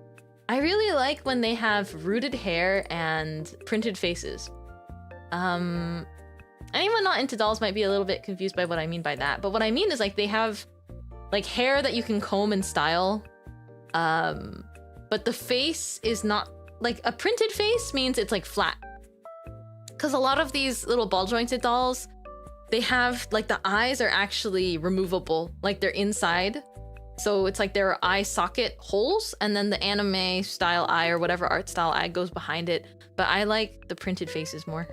when they have rooted hair and printed faces. Anyone not into dolls might be a little bit confused by what I mean by that, but what I mean is like they have like hair that you can comb and style, but the face is not like a printed face means it's like flat. Because a lot of these little ball jointed dolls, they have like the eyes are actually removable, like they're inside. So it's like there are eye socket holes and then the anime style eye or whatever art style eye goes behind it. But I like the printed faces more.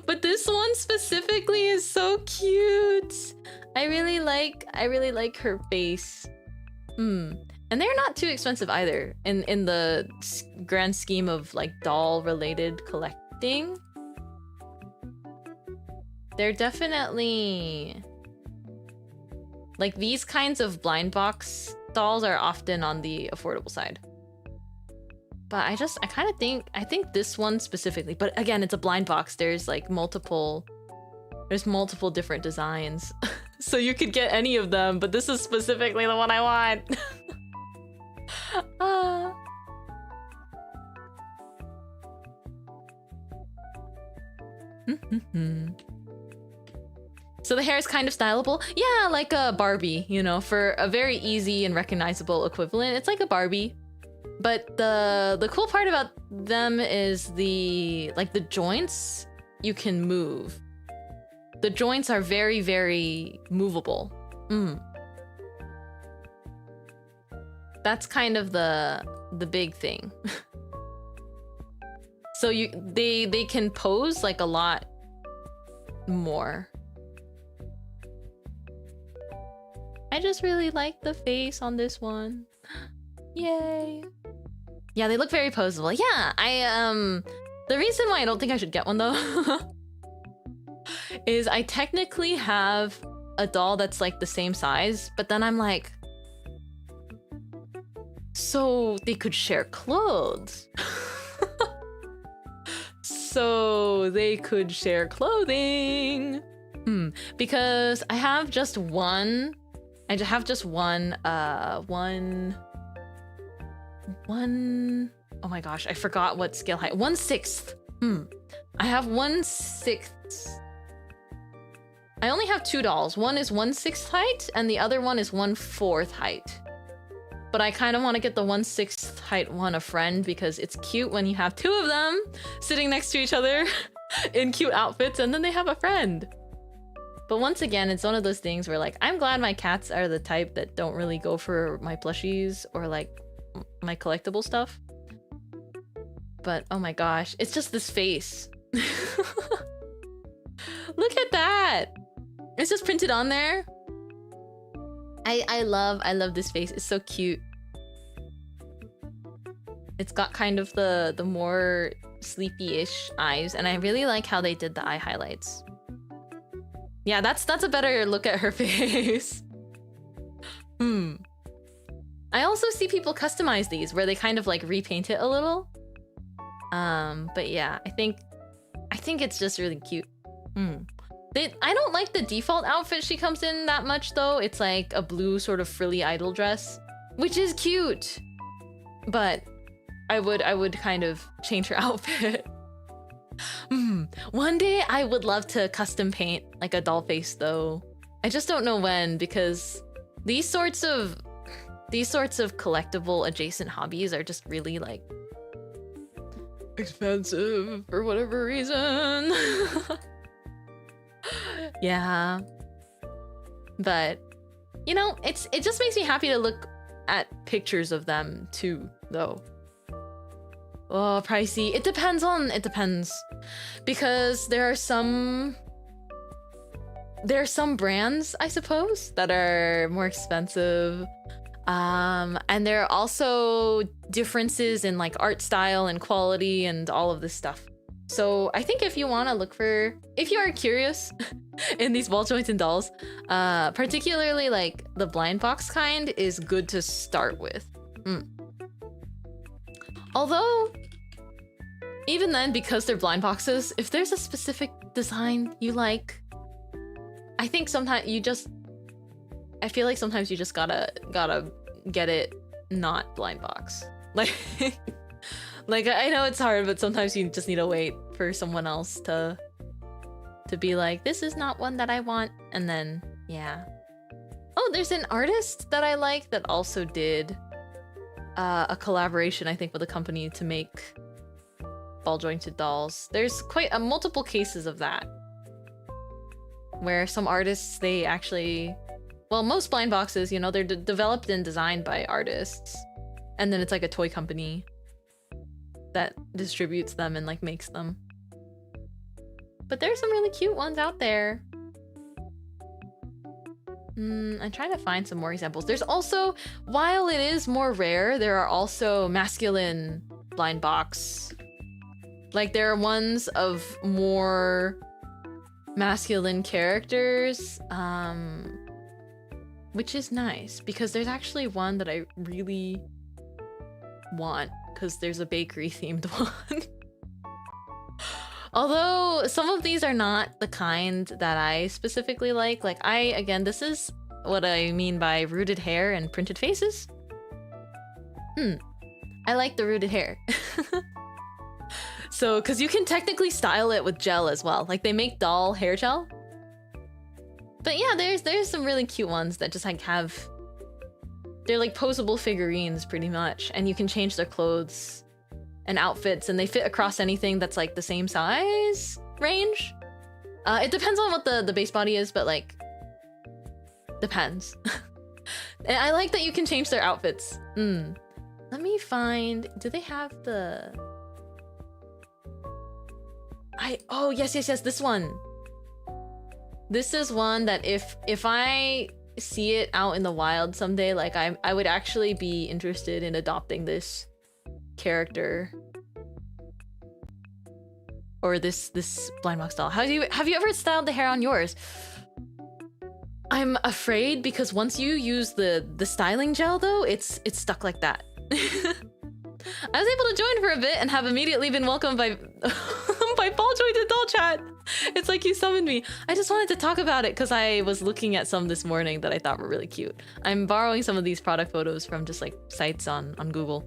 But this one specifically is so cute. I really like her face. And they're not too expensive either in the grand scheme of like doll related collecting. They're definitely like these kinds of blind box dolls are often on the affordable side. But I kind of think this one specifically, but again, it's a blind box. There's like multiple different designs. So you could get any of them, but this is specifically the one I want. So the hair is kind of styleable. Yeah, like a Barbie, you know, for a very easy and recognizable equivalent. It's like a Barbie. But the cool part about them is the joints you can move. The joints are very, very movable. That's kind of the big thing. So they can pose like a lot more. I just really like the face on this one. Yay. Yeah, they look very posable. Yeah, the reason why I don't think I should get one though is I technically have a doll that's like the same size, but then I'm like, so they could share clothes. So they could share clothing. Because I have just one. I just have just one. Oh my gosh, I forgot what scale height. 1/6. I have 1/6. I only have 2 dolls. One is 1/6 height, and the other one is 1/4 height. But I kind of want to get the 1/6 height one a friend because it's cute when you have 2 of them sitting next to each other in cute outfits, and then they have a friend. But once again, it's one of those things where like, I'm glad my cats are the type that don't really go for my plushies or like my collectible stuff. But oh my gosh, it's just this face. Look at that. It's just printed on there. I love this face. It's so cute. It's got kind of the more sleepy-ish eyes, and I really like how they did the eye highlights. Yeah, that's a better look at her face. I also see people customize these where they kind of like repaint it a little. But yeah, I think it's just really cute. I don't like the default outfit she comes in that much though. It's like a blue sort of frilly idol dress, which is cute. But I would kind of change her outfit. One day I would love to custom paint like a doll face though. I just don't know when, because these sorts of collectible adjacent hobbies are just really like expensive for whatever reason. Yeah. But you know, it just makes me happy to look at pictures of them too though. Oh, pricey. It depends. Because there are some brands, I suppose, that are more expensive. And there are also differences in like art style and quality and all of this stuff. So I think if you want to look for, if you are curious in these ball joints and dolls, particularly like the blind box kind is good to start with. Although, even then, because they're blind boxes, if there's a specific design you like, I think sometimes I feel like sometimes you just gotta get it not blind box. Like, like I know it's hard, but sometimes you just need to wait for someone else to be like, this is not one that I want, and then yeah. Oh, there's an artist that I like that also did a collaboration, I think, with a company to make ball jointed dolls. There's quite multiple cases of that, where some artists, they actually, well, most blind boxes, you know, they're developed and designed by artists, and then it's like a toy company that distributes them and like makes them. But there's some really cute ones out there. I'm trying to find some more examples. There's also, while it is more rare, there are also masculine blind box. Like there are ones of more masculine characters, which is nice because there's actually one that I really want because there's a bakery themed one. Although some of these are not the kind that I specifically like. Like again, this is what I mean by rooted hair and printed faces. I like the rooted hair. So, because you can technically style it with gel as well. Like they make doll hair gel. But yeah, there's some really cute ones that just like they're like posable figurines pretty much. And you can change their clothes and outfits, and they fit across anything that's like the same size range. It depends on what the base body is, but like depends. And I like that you can change their outfits. Let me find, do they have the oh yes, this one. This is one that if I see it out in the wild someday, like I would actually be interested in adopting this character. Or this blind box doll. Have you ever styled the hair on yours? I'm afraid because once you use the styling gel though, it's stuck like that. I was able to join for a bit and have immediately been welcomed by by ball jointed doll chat. It's like you summoned me. I just wanted to talk about it because I was looking at some this morning that I thought were really cute. I'm borrowing some of these product photos from just like sites on Google.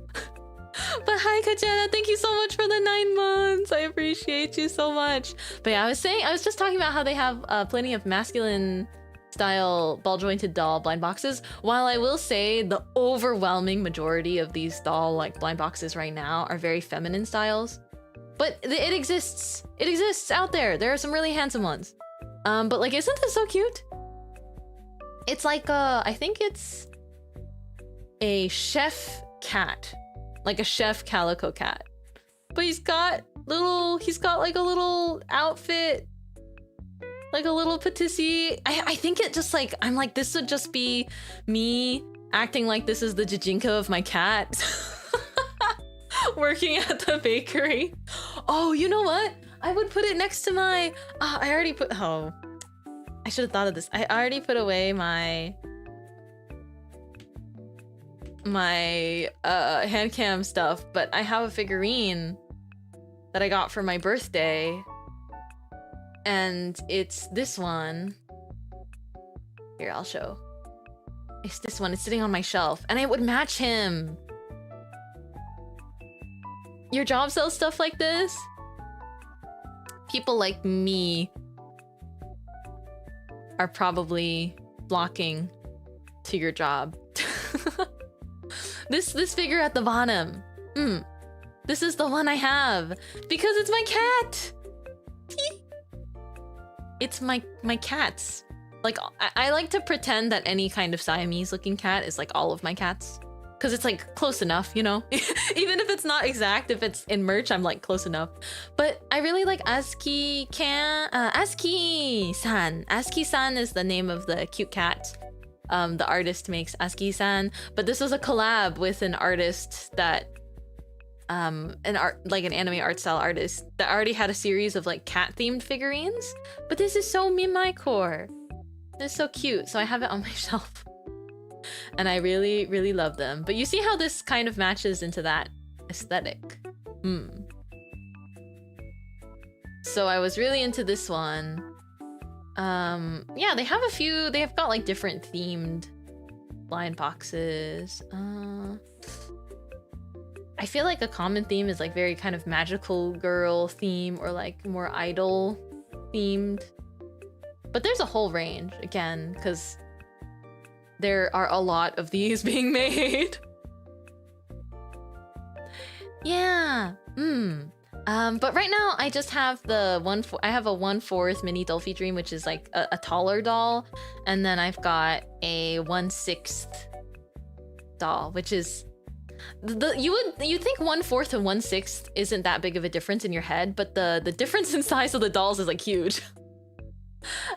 But hi Kajana, thank you so much for the 9 months. I appreciate you so much. But yeah, I was just talking about how they have plenty of masculine style ball jointed doll blind boxes. While I will say the overwhelming majority of these doll like blind boxes right now are very feminine styles. But it exists. It exists out there. There are some really handsome ones. But like, isn't this so cute? It's like I think it's a chef cat. Like a chef calico cat. But he's got like a little outfit. Like a little patisserie. I think it just like, I'm like, this would just be me acting like this is the Jijinka of my cat. Working at the bakery. Oh, you know what? I would put it next to my, I already put, oh. I should have thought of this. I already put away my hand cam stuff, but I have a figurine that I got for my birthday, and it's this one. Here, I'll show. It's this one. It's sitting on my shelf, and it would match him. Your job sells stuff like this? People like me are probably flocking to your job. This figure at the bottom. This is the one I have because it's my cat. It's my cat's. Like, I like to pretend that any kind of Siamese looking cat is like all of my cats. Because it's like close enough, you know? Even if it's not exact, if it's in merch, I'm like close enough. But I really like Aski-san. Aski-san is the name of the cute cat. The artist makes Aski-san. But this was a collab with an artist that an anime art style artist that already had a series of like cat themed figurines. But this is so Mintmai core. It's so cute. So I have it on my shelf. And I really, really love them. But you see how this kind of matches into that aesthetic. So I was really into this one. Yeah, they have a few. They have got like different themed blind boxes. I feel like a common theme is like very kind of magical girl theme or like more idol themed. But there's a whole range again, because there are a lot of these being made. Yeah. But right now I just have the I have a 1/4 mini Dolphy Dream, which is like a taller doll, and then I've got a 1/6 doll, which is you think 1/4 and 1/6 isn't that big of a difference in your head, but the difference in size of the dolls is like huge.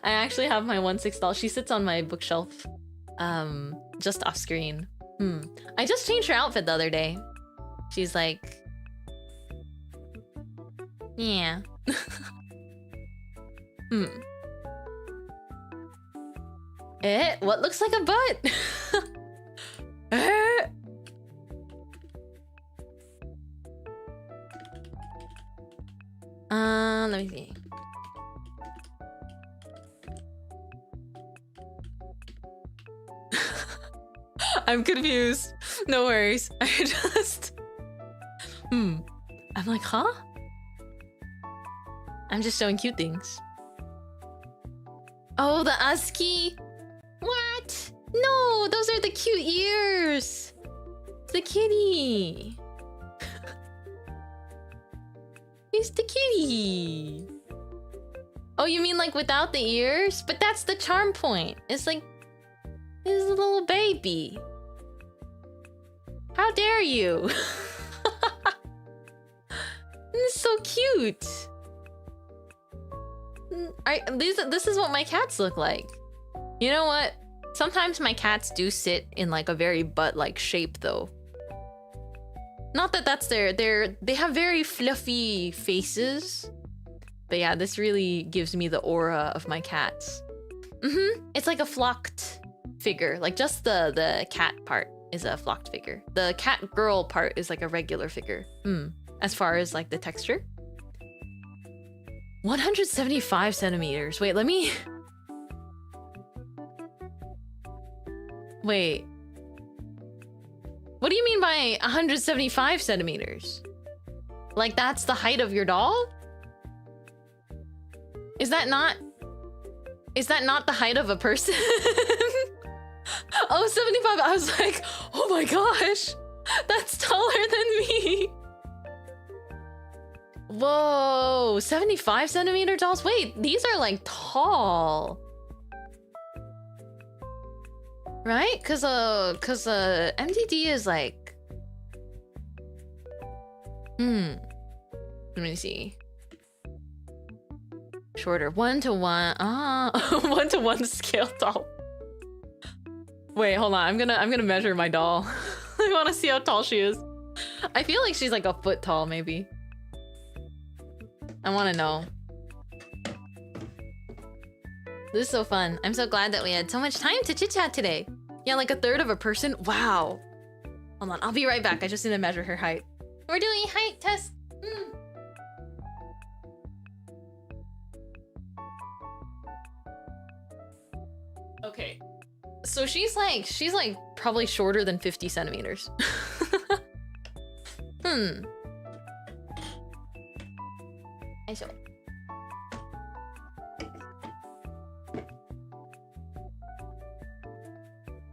I actually have my 1/6 doll. She sits on my bookshelf. Just off screen. I just changed her outfit the other day. She's like, yeah. What looks like a butt? Let me see. I'm confused. No worries. I just... I'm like, huh? I'm just showing cute things. Oh, the ASCII. What? No, those are the cute ears. It's the kitty. It's the kitty. Oh, you mean like without the ears? But that's the charm point. It's like, it's a little baby. How dare you? It's so cute. This is what my cats look like. You know what? Sometimes my cats do sit in like a very butt-like shape though. Not that that's they have very fluffy faces. But yeah, this really gives me the aura of my cats. It's like a flocked figure. Like just the cat part is a flocked figure. The cat girl part is like a regular figure. As far as like the texture. 175 centimeters. Wait, let me... Wait. What do you mean by 175 centimeters? Like that's the height of your doll? Is that not the height of a person? Oh, 75. I was like, oh my gosh, that's taller than me. Whoa, 75 centimeter dolls? Wait, these are like tall. Right? Cause MTD is like... Let me see. Shorter. 1-to-1. Ah, 1-to-1 scale doll. Wait, hold on. I'm gonna measure my doll. I want to see how tall she is. I feel like she's like a foot tall, maybe. I want to know. This is so fun. I'm so glad that we had so much time to chit chat today. Yeah, like a third of a person. Wow. Hold on. I'll be right back. I just need to measure her height. We're doing height test. Okay. So she's like probably shorter than 50 centimeters. I show.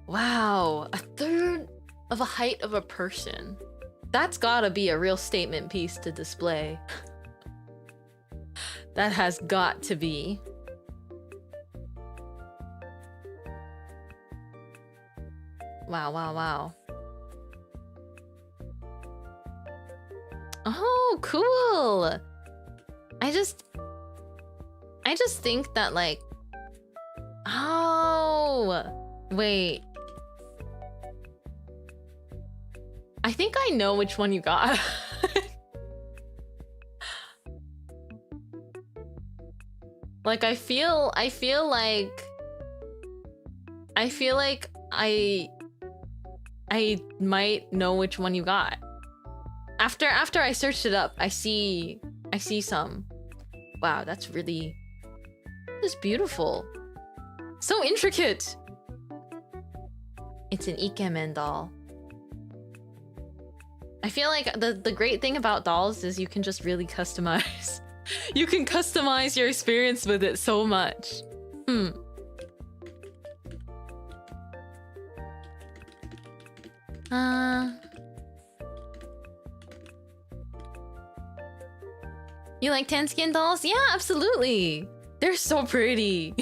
Wow, a third of a height of a person. That's gotta be a real statement piece to display. That has got to be. Wow, wow, wow. Oh, cool. I just think that like, oh, wait. I think I know which one you got. Like I feel like I might know which one you got. After I searched it up, I see some. Wow, that's beautiful. So intricate. It's an ikemen doll. I feel like the great thing about dolls is you can just really customize. You can customize your experience with it so much. You like tan skin dolls? Yeah, absolutely. They're so pretty.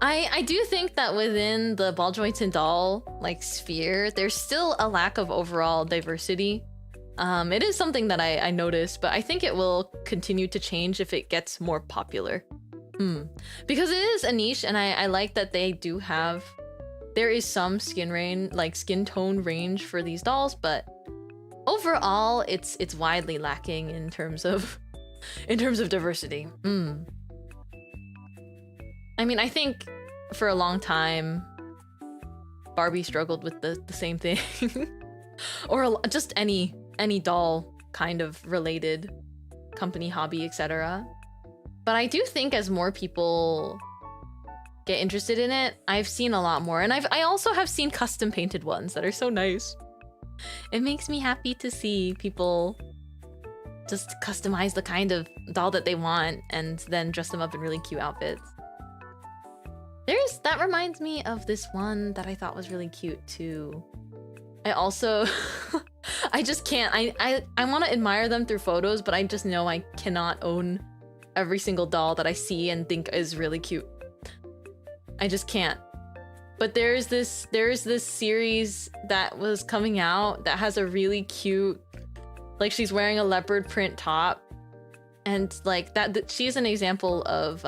I do think that within the ball joints and doll like sphere, there's still a lack of overall diversity. It is something that I noticed, but I think it will continue to change if it gets more popular. Because it is a niche, and I like that they do have... There is some skin tone range for these dolls, but overall, it's widely lacking in terms of diversity. I mean, I think for a long time, Barbie struggled with the same thing, or just any doll kind of related company, hobby, etc. But I do think as more people get interested in it, I've seen a lot more, and I also have seen custom painted ones that are so nice. It makes me happy to see people just customize the kind of doll that they want and then dress them up in really cute outfits. That reminds me of this one that I thought was really cute too. I also I just can't, I want to admire them through photos, but I just know I cannot own every single doll that I see and think is really cute. I just can't. But there's this series that was coming out that has a really cute, like she's wearing a leopard print top, and like that she's an example of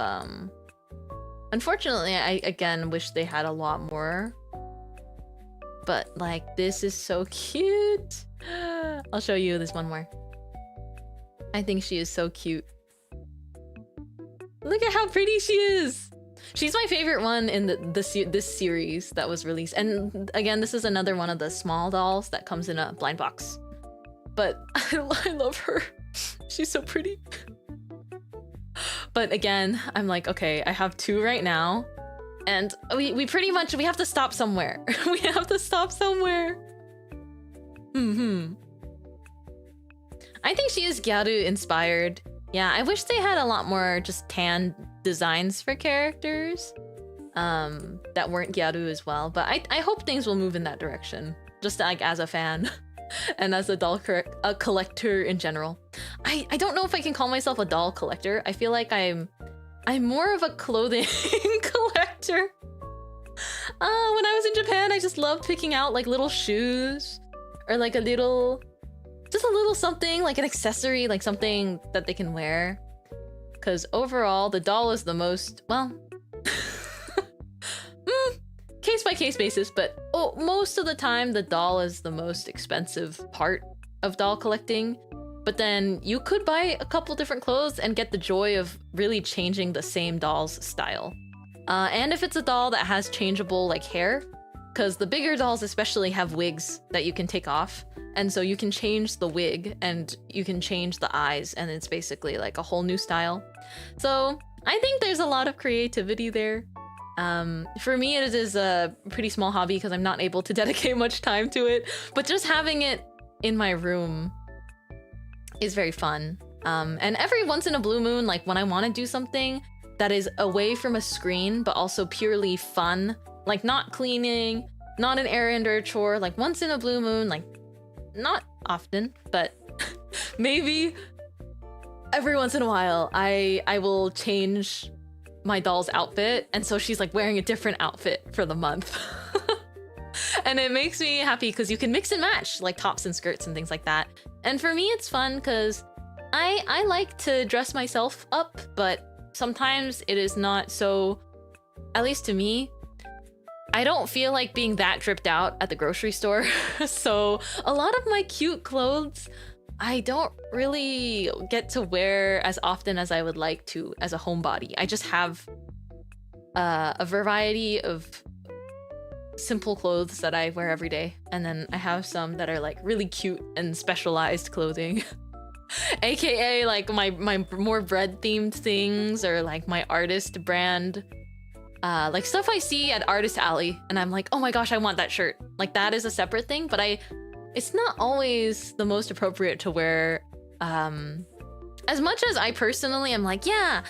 Unfortunately, I again wish they had a lot more. But like, this is so cute. I'll show you this one more. I think she is so cute. Look at how pretty she is. She's my favorite one in this series that was released. And again, this is another one of the small dolls that comes in a blind box. But I love her. She's so pretty. But again, I'm like, okay, I have 2 right now. And we pretty much, we have to stop somewhere. We have to stop somewhere. I think she is Gyaru inspired. Yeah, I wish they had a lot more just tan designs for characters that weren't Gyaru as well. But I hope things will move in that direction. Just like as a fan and as a doll collector in general. I don't know if I can call myself a doll collector. I feel like I'm more of a clothing collector. When I was in Japan, I just loved picking out like little shoes or like just a little something, like an accessory, like something that they can wear. Because overall, the doll is the most, well, case by case basis, but most of the time, the doll is the most expensive part of doll collecting. But then you could buy a couple different clothes and get the joy of really changing the same doll's style. And if it's a doll that has changeable like hair, because the bigger dolls especially have wigs that you can take off. And so you can change the wig and you can change the eyes, and it's basically like a whole new style. So I think there's a lot of creativity there. For me, it is a pretty small hobby because I'm not able to dedicate much time to it, but just having it in my room is very fun. And every once in a blue moon, like when I want to do something that is away from a screen, but also purely fun, like not cleaning, not an errand or a chore, like once in a blue moon, like not often, but maybe every once in a while, I will change my doll's outfit. And so she's like wearing a different outfit for the month. And it makes me happy because you can mix and match like tops and skirts and things like that. And for me, it's fun because I like to dress myself up, but sometimes it is not so, at least to me, I don't feel like being that dripped out at the grocery store. So a lot of my cute clothes, I don't really get to wear as often as I would like to as a homebody. I just have a variety of simple clothes that I wear every day. And then I have some that are like really cute and specialized clothing. AKA like my more bread themed things, or like my artist brand. Like stuff I see at Artist Alley and I'm like, oh my gosh, I want that shirt. Like that is a separate thing, but it's not always the most appropriate to wear. As much as I personally am like, yeah,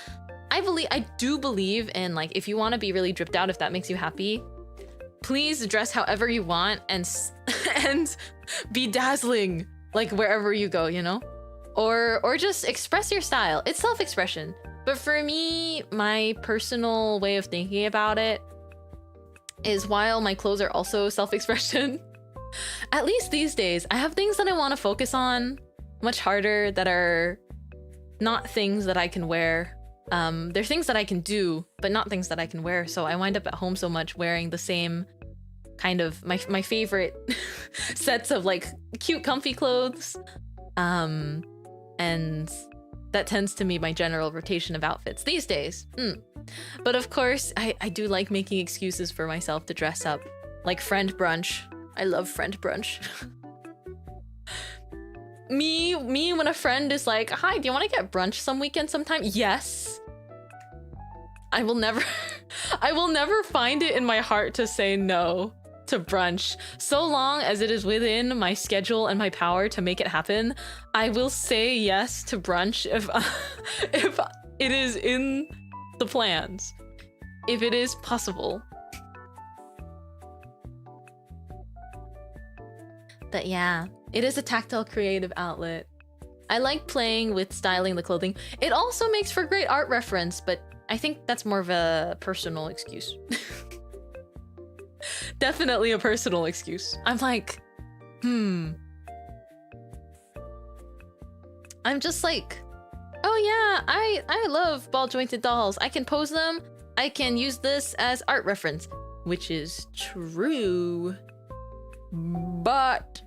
I do believe in like, if you want to be really dripped out, if that makes you happy, please dress however you want and be dazzling, like wherever you go, you know? Or just express your style. It's self-expression. But for me, my personal way of thinking about it is while my clothes are also self-expression, at least these days, I have things that I want to focus on much harder that are not things that I can wear. They're things that I can do, but not things that I can wear. So I wind up at home so much wearing the same kind of my favorite sets of like cute, comfy clothes. And that tends to be my general rotation of outfits these days. But of course, I do like making excuses for myself to dress up. Like friend brunch. I love friend brunch. me when a friend is like, hi, do you want to get brunch some weekend sometime? Yes. I will never find it in my heart to say no to brunch. So long as it is within my schedule and my power to make it happen, I will say yes to brunch if it is in the plans, if it is possible. But yeah, it is a tactile creative outlet. I like playing with styling the clothing. It also makes for great art reference, but I think that's more of a personal excuse. Definitely a personal excuse. I'm like, I'm just like, oh yeah, I love ball jointed dolls. I can pose them I can use this as art reference, which is true. But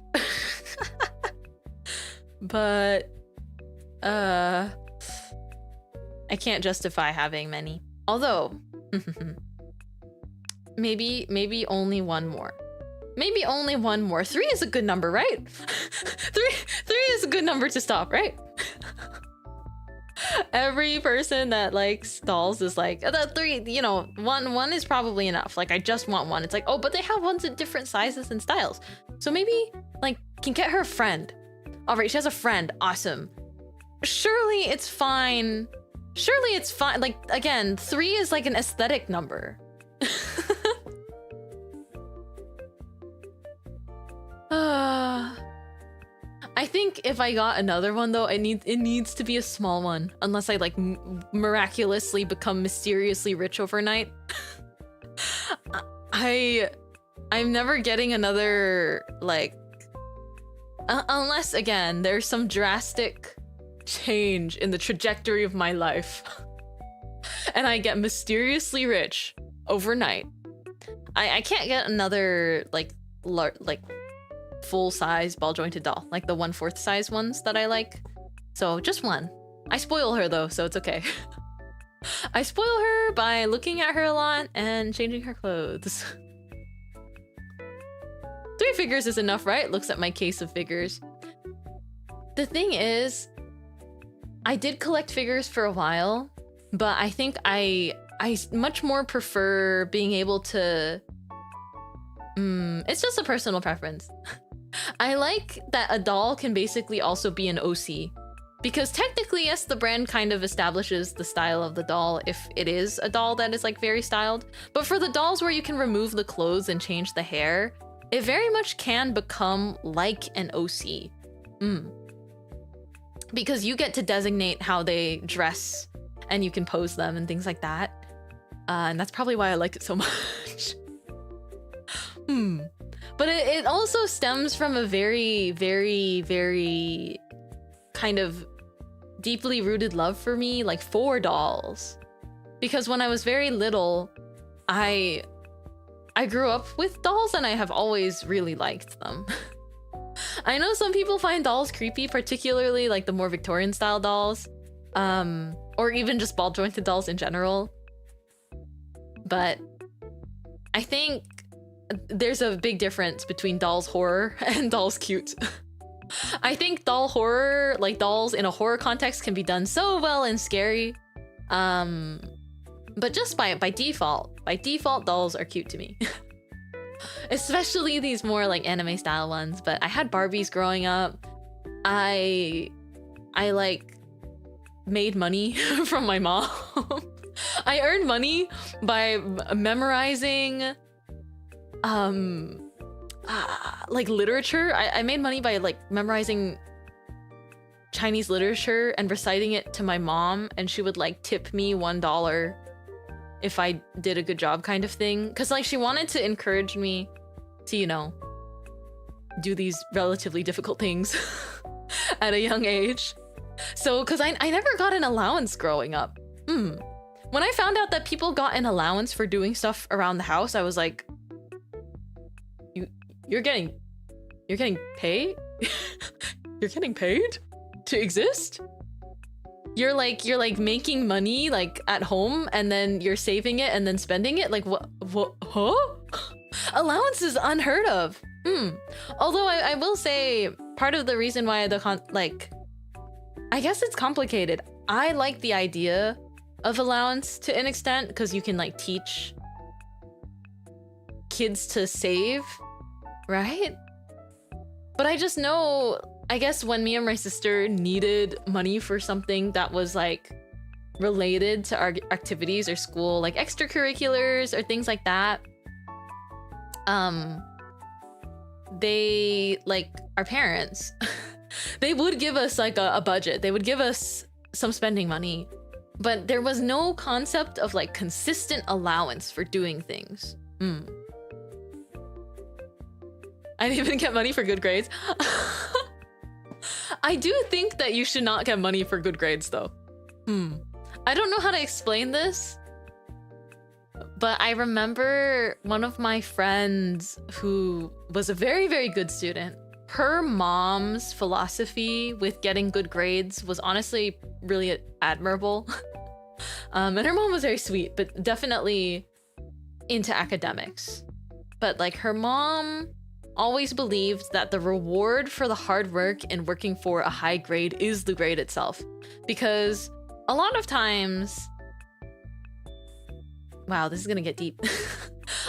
but I can't justify having many. Although maybe only one more. Maybe only one more. 3 is a good number, right? three is a good number to stop, right? Every person that likes dolls is like, the 3, you know, one is probably enough. Like, I just want one. It's like, oh, but they have ones in different sizes and styles. So maybe, like, can get her a friend. All right, she has a friend. Awesome. Surely it's fine. Surely it's fine. Like, again, 3 is like an aesthetic number. I think if I got another one though, it needs to be a small one, unless I like miraculously become mysteriously rich overnight. I'm never getting another, like, unless again there's some drastic change in the trajectory of my life and I get mysteriously rich overnight. I can't get another like full-size ball-jointed doll, like the 1/4 size ones that I like. So just one. I spoil her though, so it's okay. I spoil her by looking at her a lot and changing her clothes. 3 figures is enough, right? Looks at my case of figures. The thing is, I did collect figures for a while, but I think I much more prefer being able to... it's just a personal preference. I like that a doll can basically also be an OC. Because technically, yes, the brand kind of establishes the style of the doll if it is a doll that is like very styled. But for the dolls where you can remove the clothes and change the hair, it very much can become like an OC. Because you get to designate how they dress and you can pose them and things like that. And that's probably why I like it so much. But it also stems from a very, very, very kind of deeply rooted love for me, like for dolls. Because when I was very little, I grew up with dolls and I have always really liked them. I know some people find dolls creepy, particularly like the more Victorian style dolls, or even just ball jointed dolls in general. But I think there's a big difference between dolls horror and dolls cute. I think doll horror, like dolls in a horror context, can be done so well and scary. But just by default, dolls are cute to me. Especially these more like anime style ones. But I had Barbies growing up. I like made money from my mom. I earned money by memorizing like literature. I made money by like memorizing Chinese literature and reciting it to my mom, and she would like tip me $1 if I did a good job, kind of thing. Because like she wanted to encourage me to, you know, do these relatively difficult things at a young age. So because I never got an allowance growing up. When I found out that people got an allowance for doing stuff around the house, I was like, You're getting paid? You're getting paid to exist? You're like making money like at home and then you're saving it and then spending it? Like what huh? Allowance is unheard of. Although I will say part of the reason why I guess it's complicated. I like the idea of allowance to an extent because you can like teach kids to save, right? But I just know, I guess when me and my sister needed money for something that was like related to our activities or school, like extracurriculars or things like that, they, like our parents, they would give us like a budget. They would give us some spending money, but there was no concept of like consistent allowance for doing things. I didn't even get money for good grades. I do think that you should not get money for good grades though. I don't know how to explain this, But I remember one of my friends who was a very, very good student. Her mom's philosophy with getting good grades was honestly really admirable. And her mom was very sweet, but definitely into academics. But like her mom always believed that the reward for the hard work and working for a high grade is the grade itself. Because a lot of times, wow, this is gonna get deep.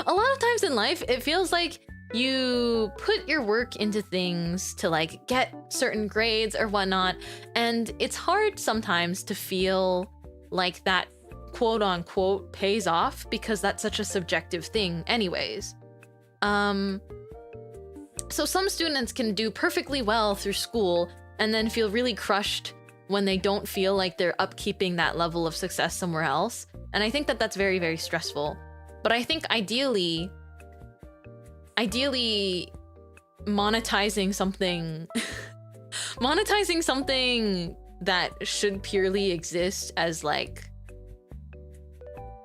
A lot of times in life, it feels like you put your work into things to like get certain grades or whatnot, and it's hard sometimes to feel like that quote unquote pays off because that's such a subjective thing anyways. So some students can do perfectly well through school and then feel really crushed when they don't feel like they're upkeeping that level of success somewhere else. And I think that that's very, very stressful. But I think ideally monetizing something monetizing something that should purely exist as like,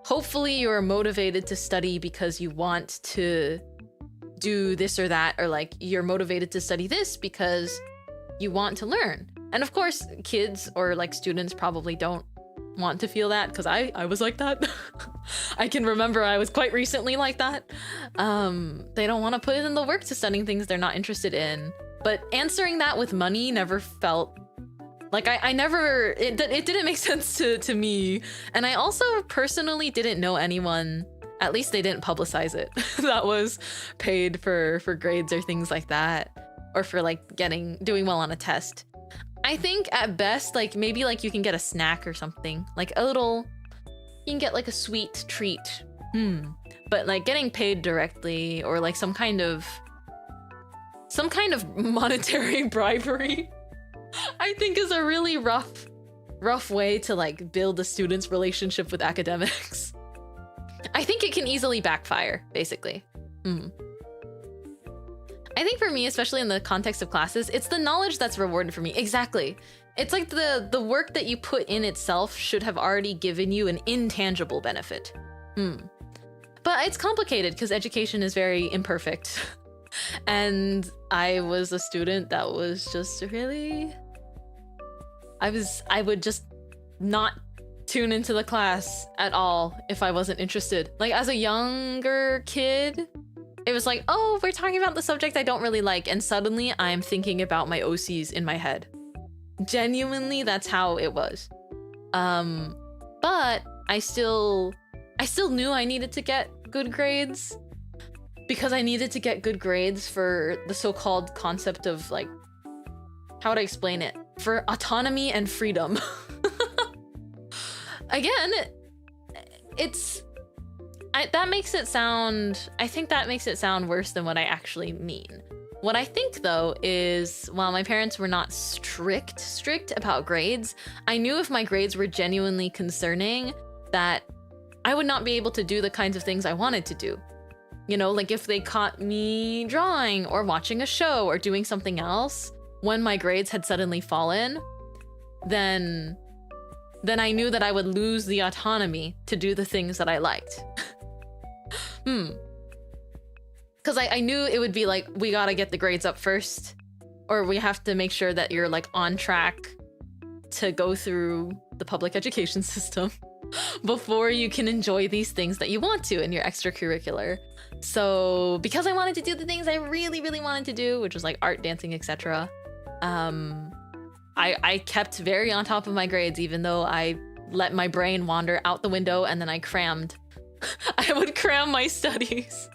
hopefully you're motivated to study because you want to do this or that, or like you're motivated to study this because you want to learn. And of course, kids or like students probably don't want to feel that, because I was like that. I can remember I was quite recently like that. They don't want to put in the work to studying things they're not interested in. But answering that with money never felt like I never, it didn't make sense to me. And I also personally didn't know anyone, at least they didn't publicize it, that was paid for grades or things like that, or for like doing well on a test. I think at best, like maybe like you can get a snack or something, like a little, you can get like a sweet treat. But like getting paid directly or like some kind of monetary bribery, I think is a really rough way to like build a student's relationship with academics. I think it can easily backfire, basically. I think for me, especially in the context of classes, it's the knowledge that's rewarded for me. Exactly. It's like the work that you put in itself should have already given you an intangible benefit. But it's complicated because education is very imperfect. And I was a student that was just really... I would just not tune into the class at all if I wasn't interested. Like as a younger kid, it was like, oh, we're talking about the subject I don't really like, and suddenly I'm thinking about my OCs in my head. Genuinely, that's how it was. But I still knew I needed to get good grades, because I needed to get good grades for the so-called concept of like, how would I explain it? For autonomy and freedom. Again, that makes it sound, I think that makes it sound worse than what I actually mean. What I think though is, while my parents were not strict about grades, I knew if my grades were genuinely concerning, that I would not be able to do the kinds of things I wanted to do. You know, like if they caught me drawing or watching a show or doing something else when my grades had suddenly fallen, then I knew that I would lose the autonomy to do the things that I liked. Because I knew it would be like, we gotta get the grades up first, or we have to make sure that you're like on track to go through the public education system before you can enjoy these things that you want to in your extracurricular. So because I wanted to do the things I really, really wanted to do, which was like art, dancing, etc., I kept very on top of my grades, even though I let my brain wander out the window and then I crammed. I would cram my studies.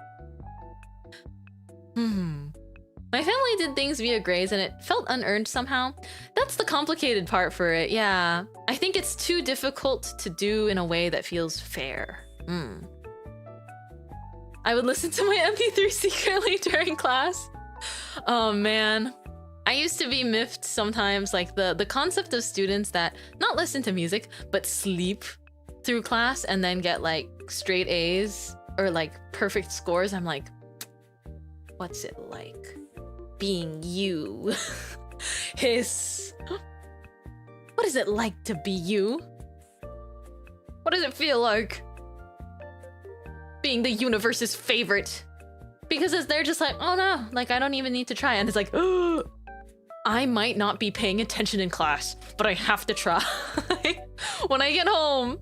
My family did things via grades and it felt unearned somehow. That's the complicated part for it, yeah. I think it's too difficult to do in a way that feels fair. I would listen to my MP3 secretly during class. Oh man. I used to be miffed sometimes, like the concept of students that not listen to music, but sleep through class and then get like straight A's or like perfect scores. I'm like, what's it like being you? Hiss. What is it like to be you? What does it feel like? being the universe's favorite. Because they're just like, oh no, like I don't even need to try. And it's like, oh, I might not be paying attention in class, but I have to try. When I get home,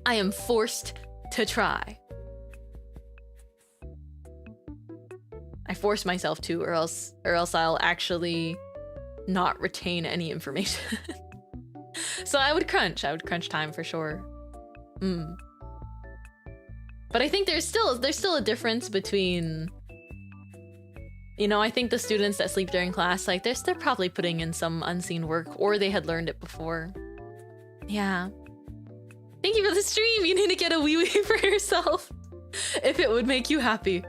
I am forced to try. I force myself to, or else I'll actually not retain any information. So I would crunch time for sure. But I think there's still a difference between, you know, I think the students that sleep during class, like they're probably putting in some unseen work, or they had learned it before. Yeah. Thank you for the stream. You need to get a wee wee for yourself if it would make you happy.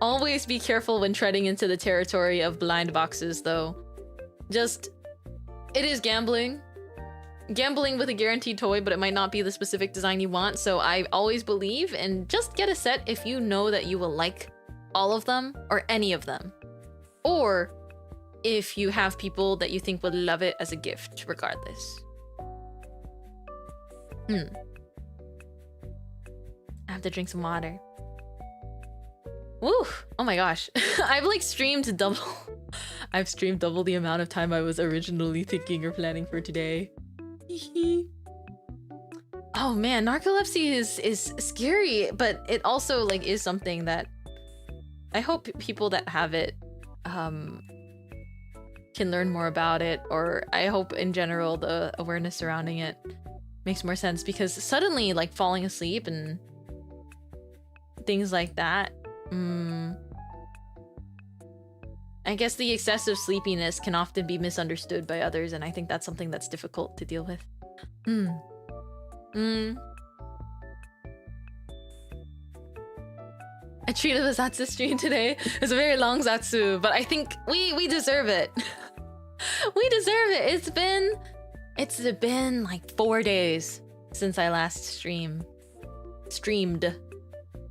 Always be careful when treading into the territory of blind boxes, though. Just, it is gambling. Gambling with a guaranteed toy, but it might not be the specific design you want, so I always believe in just get a set if you know that you will like all of them or any of them. Or if you have people that you think would love it as a gift, regardless. I have to drink some water. Woo! Oh my gosh. I've like streamed double. I've streamed double the amount of time I was originally thinking or planning for today. Oh man, narcolepsy is scary, but it also like is something that I hope people that have it can learn more about it, or I hope in general the awareness surrounding it makes more sense, because suddenly like falling asleep and things like that, I guess the excessive sleepiness can often be misunderstood by others, and I think that's something that's difficult to deal with. I treated the Zatsu stream today. It's a very long Zatsu, but I think we deserve it. We deserve it. It's been like 4 days since I last streamed.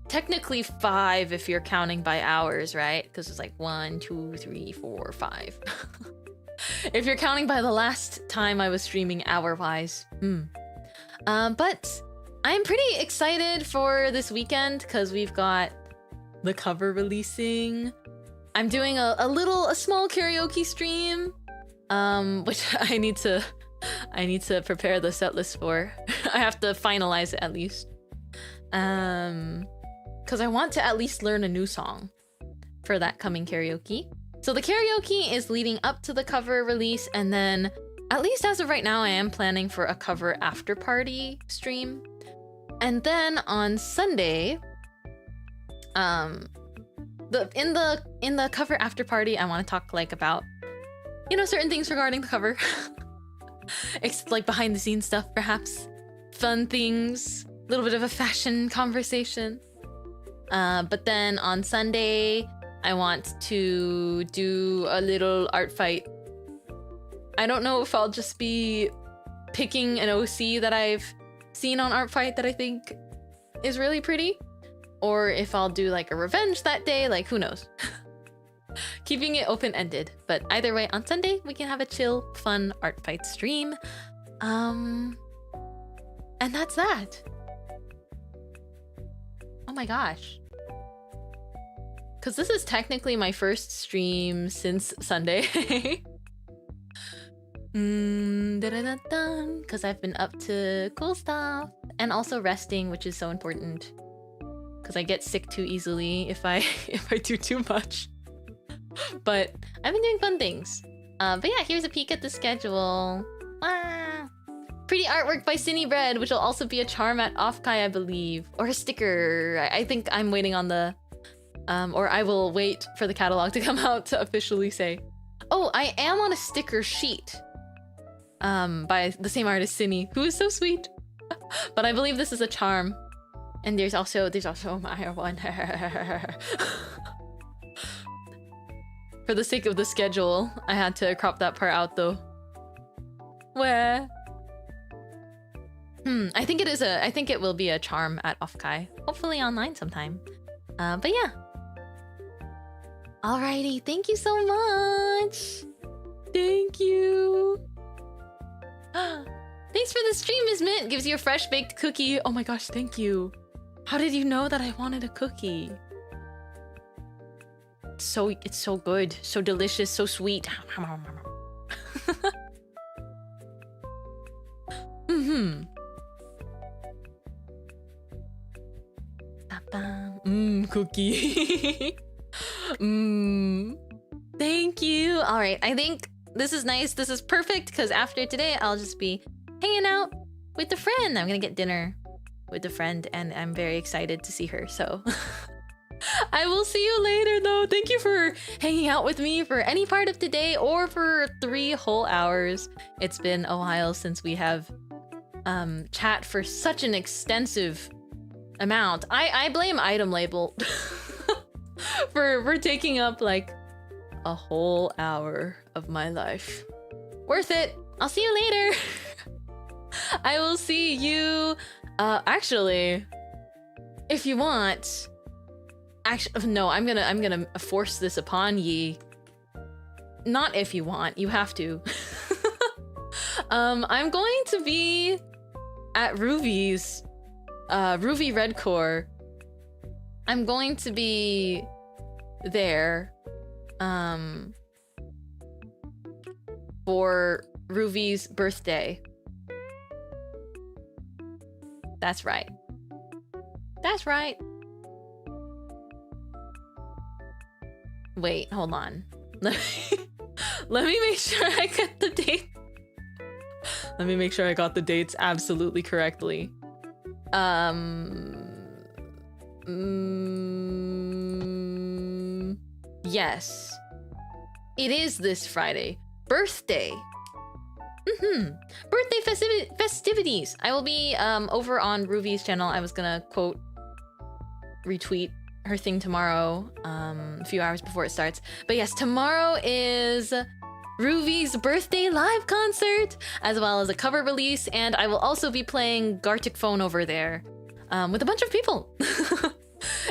Technically 5 if you're counting by hours, right? Because it's like 1, 2, 3, 4, 5. If you're counting by the last time I was streaming hour-wise. But I'm pretty excited for this weekend because we've got the cover releasing. I'm doing a small karaoke stream, which I need to prepare the set list for. I have to finalize it at least. Because I want to at least learn a new song for that coming karaoke. So the karaoke is leading up to the cover release, and then, at least as of right now, I am planning for a cover after party stream. And then on Sunday, in the cover after party, I want to talk like about, you know, certain things regarding the cover. It's like behind the scenes stuff, perhaps. Fun things, a little bit of a fashion conversation. But then on Sunday, I want to do a little art fight. I don't know if I'll just be picking an OC that I've seen on Art Fight that I think is really pretty, or if I'll do like a revenge that day, like who knows. Keeping it open-ended, but either way, on Sunday we can have a chill, fun art fight stream. And that's that. Oh my gosh. Because this is technically my first stream since Sunday. Because I've been up to cool stuff. And also resting, which is so important. Because I get sick too easily if I do too much. But I've been doing fun things. But yeah, here's a peek at the schedule. Wow. Pretty artwork by Cinebread, which will also be a charm at Offkai, I believe. Or a sticker. I think I'm waiting on the... or I will wait for the catalog to come out to officially say. Oh, I am on a sticker sheet. By the same artist, Cinny, who is so sweet. But I believe this is a charm. And there's also my one. For the sake of the schedule, I had to crop that part out though. Where? I think it will be a charm at Offkai. Hopefully online sometime. But yeah. Alrighty, thank you so much. Thank you. Thanks for the stream, Ms. Mint. Gives you a fresh baked cookie. Oh my gosh, thank you. How did you know that I wanted a cookie? It's so good, so delicious, so sweet. Cookie. Thank you. All right, I think this is nice. This is perfect because after today, I'll just be hanging out with a friend. I'm gonna get dinner with a friend, and I'm very excited to see her. So I will see you later, though. Thank you for hanging out with me for any part of today or for 3 whole hours. It's been a while since we have chat for such an extensive amount. I blame item label for taking up like a whole hour of my life. Worth it. I'll see you later. I will see you actually, if you want. Actually, no, I'm gonna force this upon ye. Not if you want, you have to. I'm going to be at Ruvy's Ruvy Redcore. I'm going to be there for Ruvy's birthday. That's right. That's right. Wait, hold on. Let me make sure I get the date. Let me make sure I got the dates absolutely correctly. Yes. It is this Friday. Birthday. Birthday festivities. I will be over on Ruvy's channel. I was gonna quote retweet her thing tomorrow, a few hours before it starts. But yes, tomorrow is Ruvy's birthday live concert, as well as a cover release, and I will also be playing Gartic Phone over there with a bunch of people,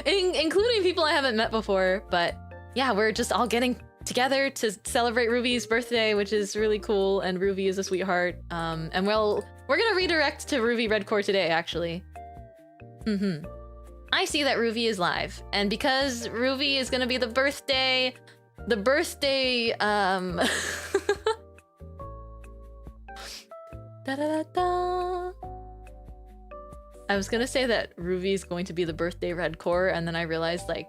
including people I haven't met before. But yeah, we're just all getting together to celebrate Ruvy's birthday, which is really cool, and Ruvy is a sweetheart. And we're gonna redirect to Ruvy Redcore today, actually. I see that Ruvy is live, and because Ruvy is gonna be the birthday, da-da-da-da. I was gonna say that Ruvy is going to be the birthday Redcore, and then I realized, like,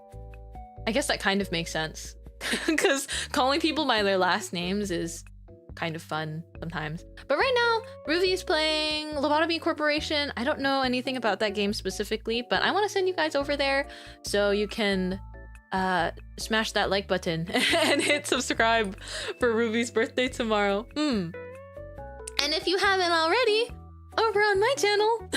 I guess that kind of makes sense, because calling people by their last names is kind of fun sometimes. But right now, Ruvy is playing Lobotomy Corporation. I don't know anything about that game specifically, but I want to send you guys over there so you can smash that like button and hit subscribe for Ruvy's birthday tomorrow. And if you haven't already, over on my channel,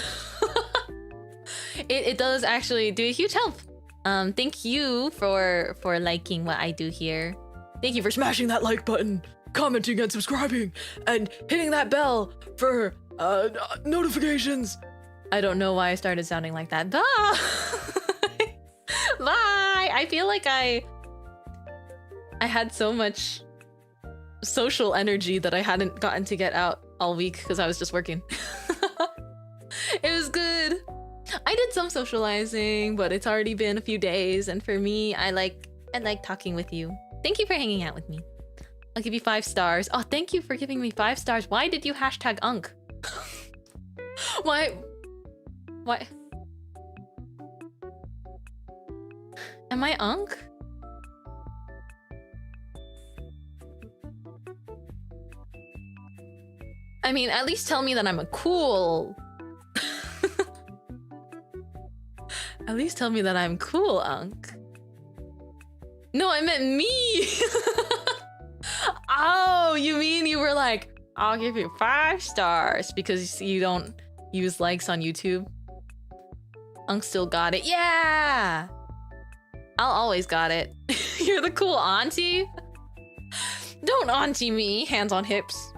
it does actually do a huge help. Thank you for liking what I do here. Thank you for smashing that like button, commenting and subscribing, and hitting that bell for notifications. I don't know why I started sounding like that. Bye! Bye! I feel like I had so much social energy that I hadn't gotten to get out all week because I was just working. It was good. I did some socializing, but it's already been a few days, and for me, I like talking with you. Thank you for hanging out with me. I'll give you 5 stars. Oh, thank you for giving me 5 stars. Why did you hashtag Unk? Why? Am I Unk? I mean, at least tell me that I'm a cool... At least tell me that I'm cool, Unk. No, I meant me! Oh, you mean you were like, I'll give you 5 stars because you don't use likes on YouTube? Unk still got it. Yeah! I'll always got it. You're the cool auntie? Don't auntie me, hands on hips.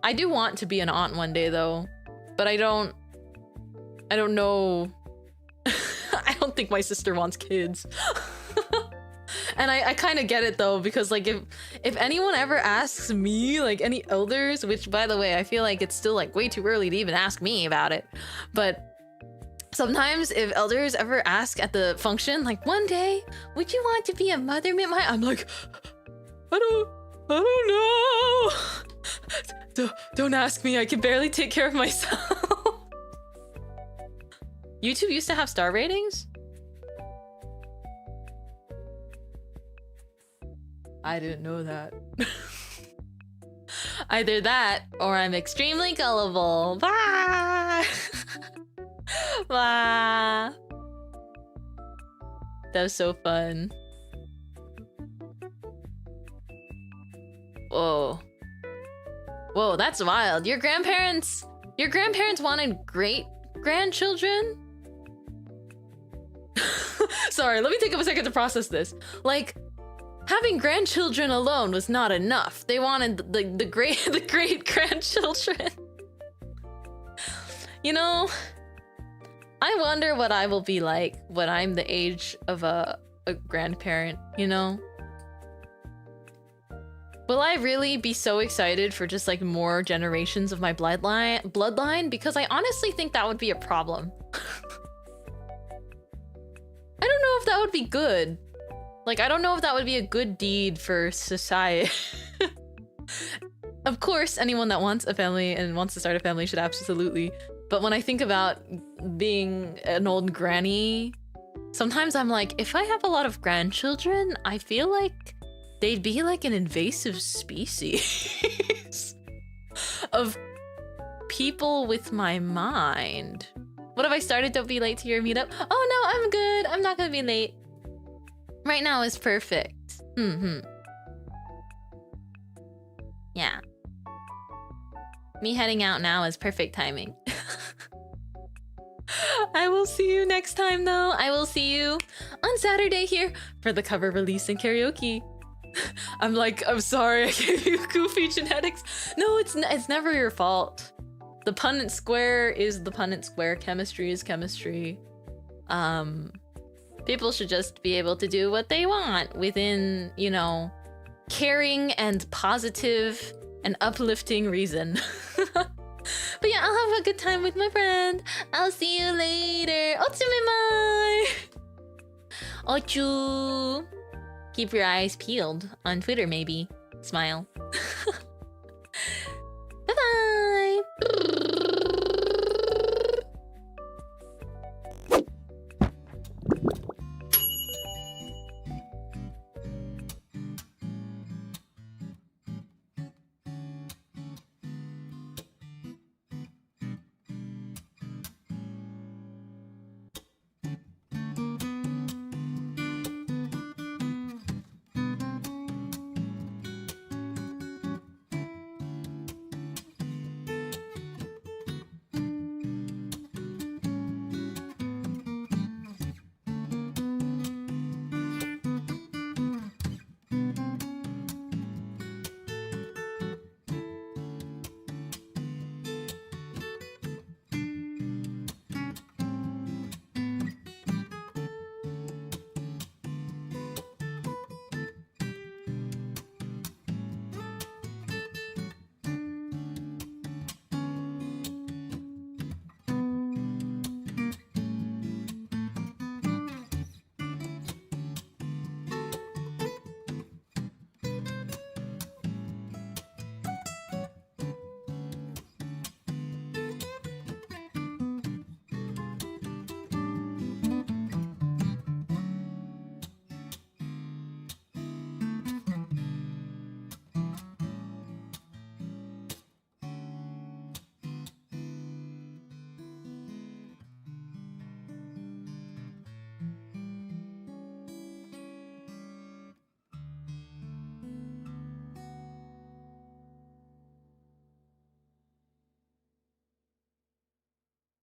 I do want to be an aunt one day though, but I don't know. I don't think my sister wants kids. And I kind of get it though, because like if anyone ever asks me, like any elders, which by the way, I feel like it's still like way too early to even ask me about it. But Sometimes if elders ever ask at the function, like, one day, would you want to be a mother Mintmai? I'm like, I don't know. Don't ask me. I can barely take care of myself. YouTube used to have star ratings? I didn't know that. Either that, or I'm extremely gullible. Bye! Bye! That was so fun. Whoa. Whoa, that's wild. Your grandparents wanted great grandchildren? Sorry, let me take a second to process this. Like, having grandchildren alone was not enough. They wanted the great grandchildren. You know, I wonder what I will be like when I'm the age of a grandparent, you know? Will I really be so excited for just like more generations of my bloodline? Because I honestly think that would be a problem. I don't know if that would be good. Like, I don't know if that would be a good deed for society. Of course, anyone that wants a family and wants to start a family should absolutely. But when I think about being an old granny, sometimes I'm like, if I have a lot of grandchildren, I feel like they'd be like an invasive species of people with my mind. What have I started? Don't be late to your meetup. Oh no, I'm good. I'm not gonna be late. Right now is perfect. Yeah. Me heading out now is perfect timing. I will see you next time though. I will see you on Saturday here for the cover release and karaoke. I'm sorry I gave you goofy genetics. No, it's never your fault. The Punnett square is the Punnett square. Chemistry is chemistry. People should just be able to do what they want within, you know, caring and positive and uplifting reason. But yeah, I'll have a good time with my friend. I'll see you later. Otsumimai! Ochu! Keep your eyes peeled. On Twitter, maybe. Smile.